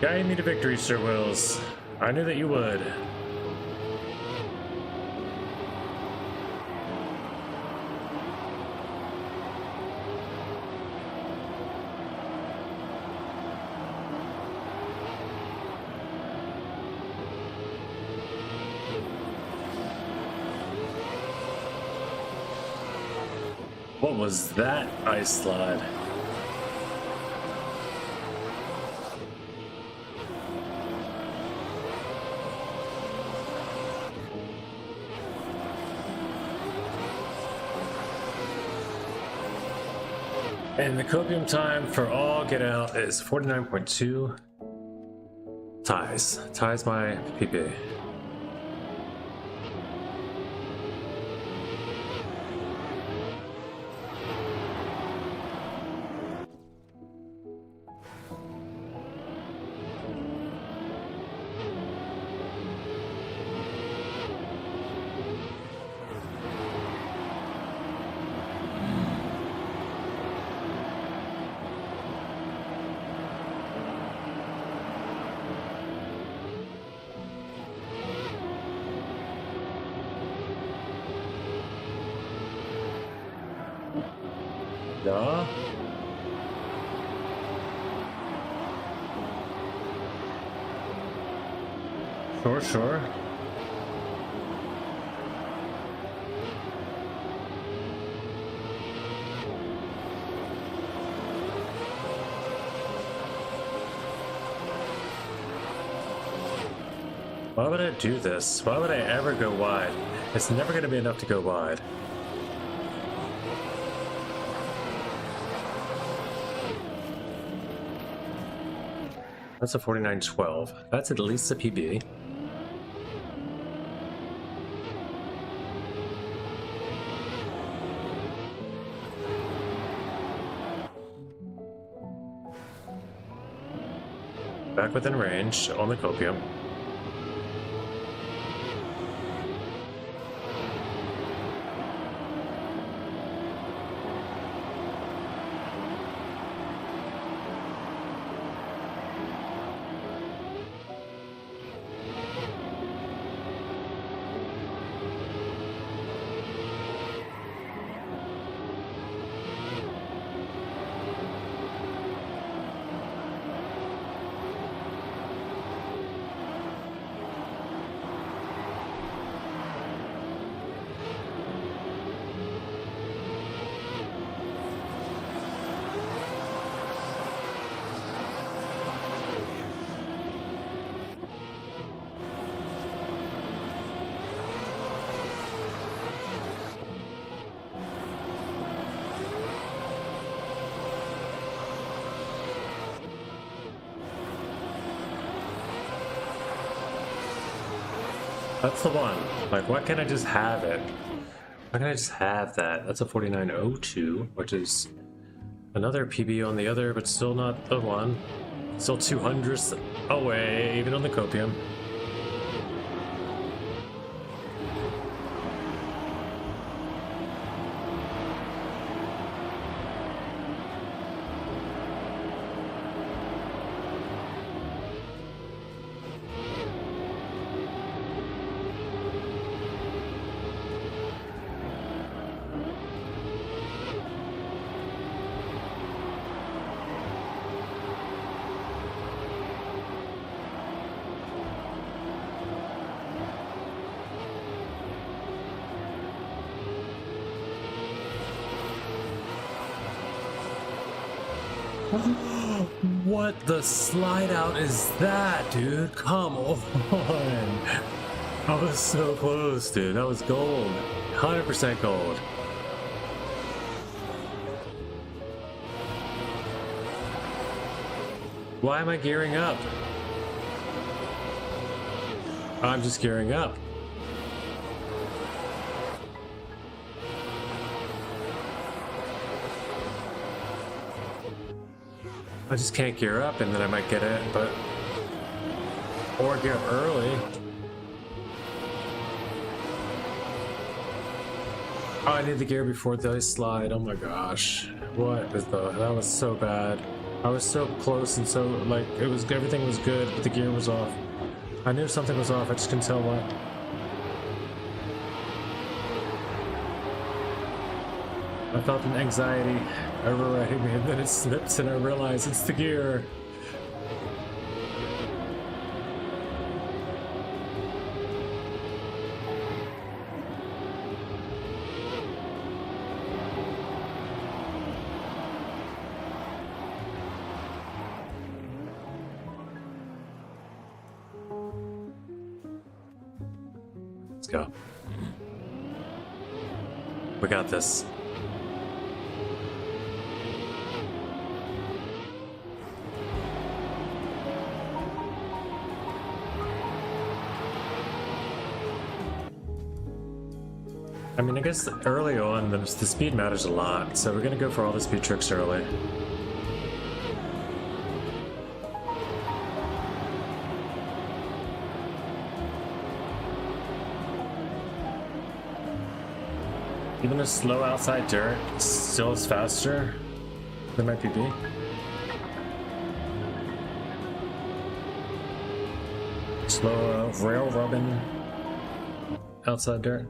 guide me to victory, Sir Wills. I knew that you would. What was that ice slide? And the copium time for all get out is 49.2. Ties my PB. Yeah. Sure. Why would I do this? Why would I ever go wide? It's never going to be enough to go wide. That's a 49.12. That's at least a PB. Back within range on the copium. That's the one. Like, why can't I just have it? Why can't I just have that? That's a 49.02, which is another PB on the other, but still not the one. Still 200s away, even on the copium. What the slide out is that, dude? Come on. I was so close, dude. That was gold. 100% gold. Why am I gearing up? I'm just gearing up. I just can't gear up and then I might get it, but... Or gear up early. Oh, I need the gear before the ice slide. Oh my gosh. What is the... That was so bad. I was so close and so, like, it was... Everything was good, but the gear was off. I knew something was off, I just couldn't tell what. I felt an anxiety overriding me, and then it slips and I realize it's the gear. Let's go. We got this. I mean, I guess early on, the speed matters a lot, so we're gonna go for all the speed tricks early. Even a slow outside dirt still is faster than my PB. Slow rail rubbing outside dirt.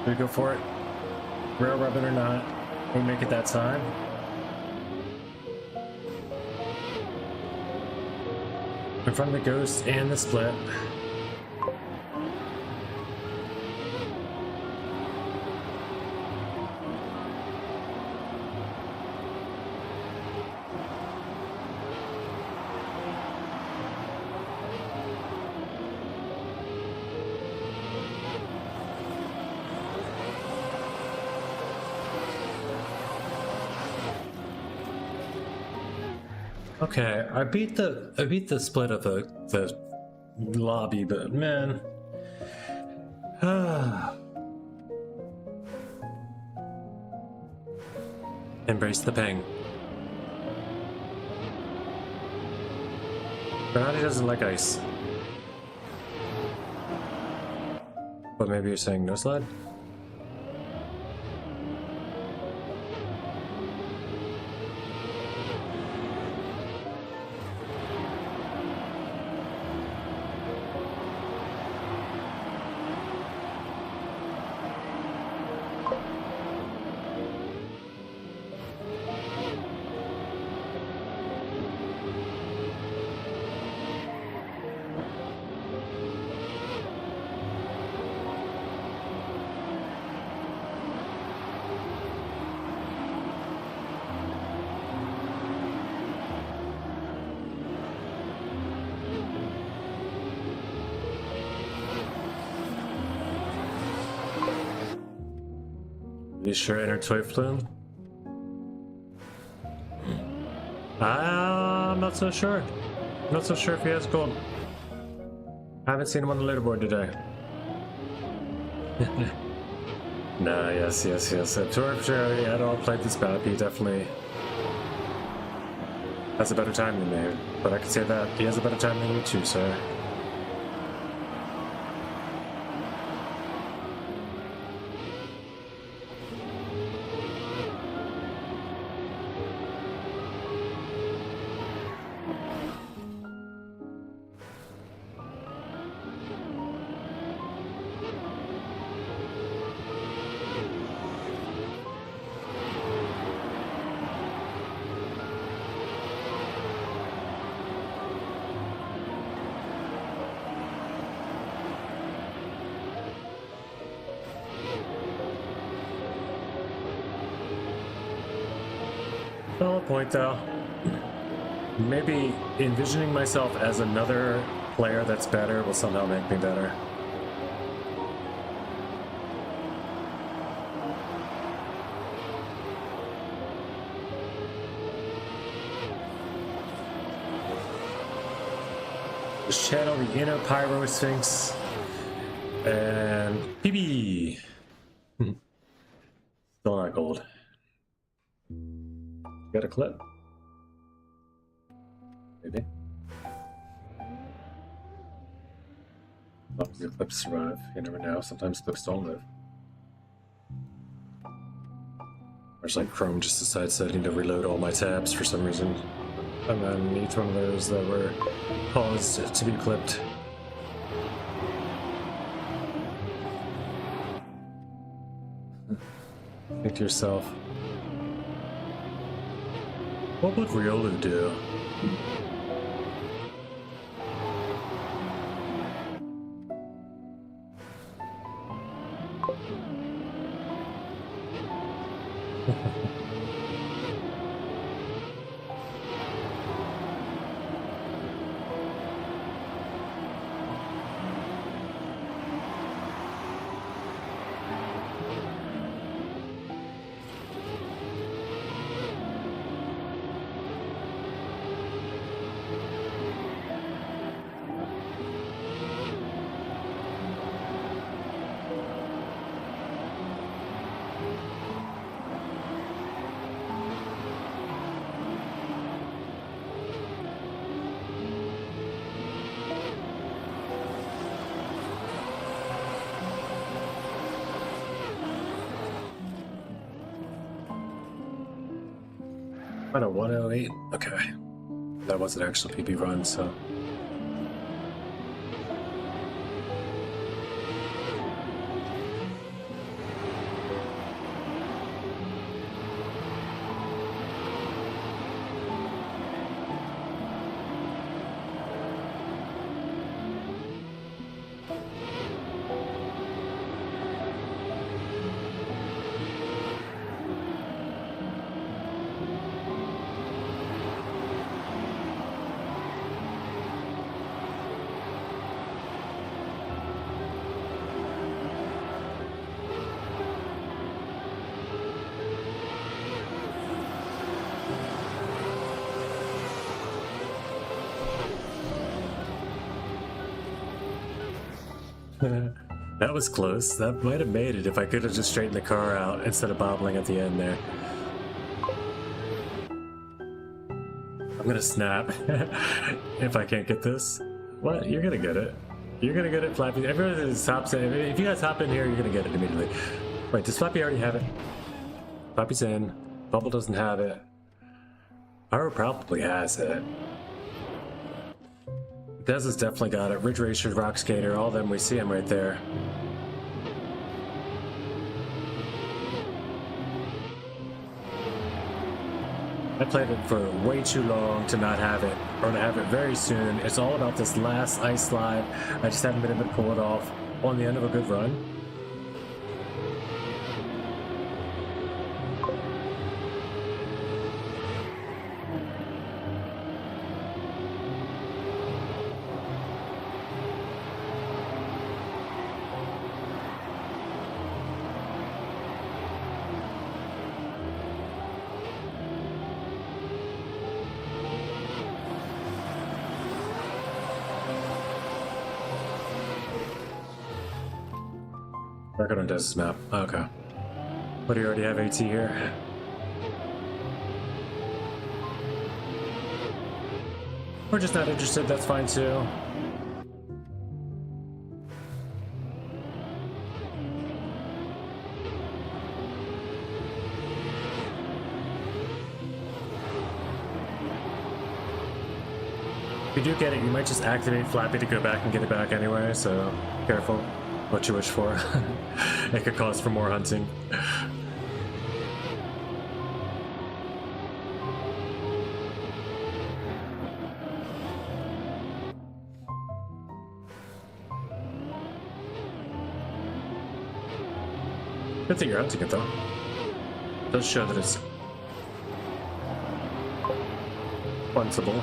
We go for it. Rail rubbing or not, we make it that time. In front of the ghost and the split. Okay, I beat the split of the lobby, but man, embrace the pain. Bernardi doesn't like ice, but maybe you're saying no slide. You sure inner toy flume? I'm not so sure. I'm not so sure if he has gold. I haven't seen him on the leaderboard today. Nah, yes. If Jerry had all played this map, he definitely has a better time than me. But I can say that he has a better time than you too, sir. Valid point, though. Maybe envisioning myself as another player that's better will somehow make me better. Just channel the inner Pyro Sphinx and PB. Still not gold. Got a clip? Maybe. Sometimes the clips survive. You never know. Sometimes clips don't live. Or it's like Chrome just decides that I need to reload all my tabs for some reason. And then each one of those that were paused to be clipped. Think to yourself, what would Riolu do? About a 108? Okay. That was an actual PP run, so. That was close. That might have made it if I could have just straightened the car out instead of bobbling at the end there. I'm gonna snap if I can't get this. What? You're gonna get it. You're gonna get it, Flappy. Everyone that hops in. If you guys hop in here, you're gonna get it immediately. Wait, does Flappy already have it? Flappy's in. Bubble doesn't have it. Pyro probably has it. Dez has definitely got it. Ridge Racer, Rock Skater, all of them, we see him right there. I played it for way too long to not have it, or to have it very soon. It's all about this last ice slide. I just haven't been able to pull it off on the end of a good run. Record on Dez's map. Okay. What, do you already have AT here? We're just not interested, that's fine too. If you do get it, you might just activate Flappy to go back and get it back anyway, so careful what you wish for. It could cause for more hunting. Good thing you're hunting it though. It does show that it's Puntable.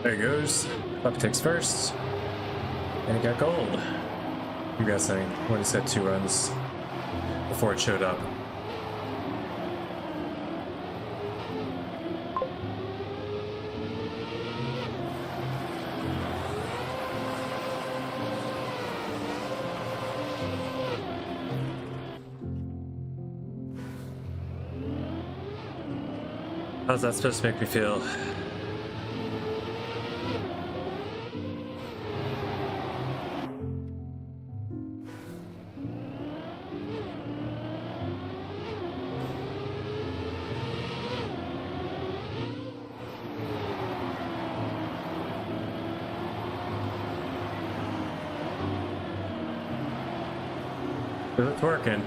There he goes. Cuppa takes first. And he got gold. I'm guessing when he said 2 runs before it showed up. How's that supposed to make me feel? It's working.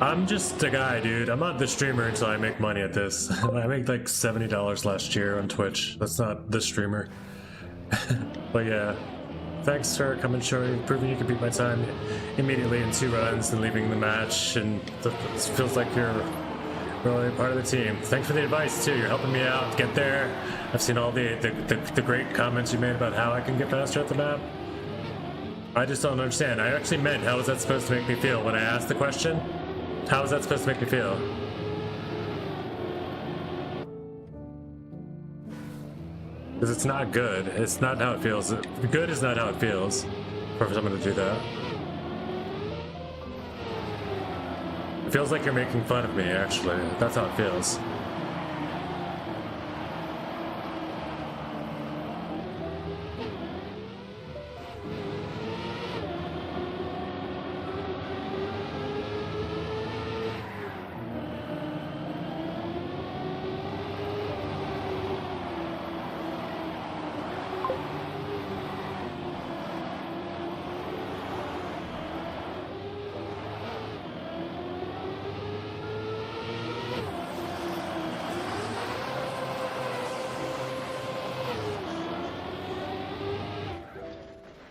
I'm just a guy, dude. I'm not the streamer until I make money at this. I made like $70 last year on Twitch. That's not the streamer. But yeah, thanks for coming, showing, proving you can beat my time immediately in 2 runs and leaving the match. And it feels like you're really part of the team. Thanks for the advice too. You're helping me out get there. I've seen all the great comments you made about how I can get faster at the map. I just don't understand. I actually meant how was that supposed to make me feel when I asked the question? How is that supposed to make me feel? Because it's not good. It's not how it feels. Good is not how it feels for someone to do that. It feels like you're making fun of me, actually. That's how it feels.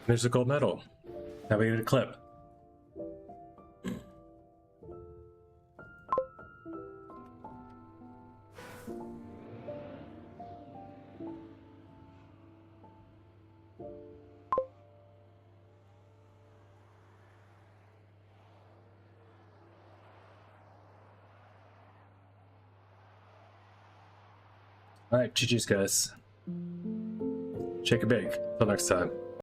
There's a gold medal. Now we get a clip. Alright, GG's guys. Shake it big. Till next time.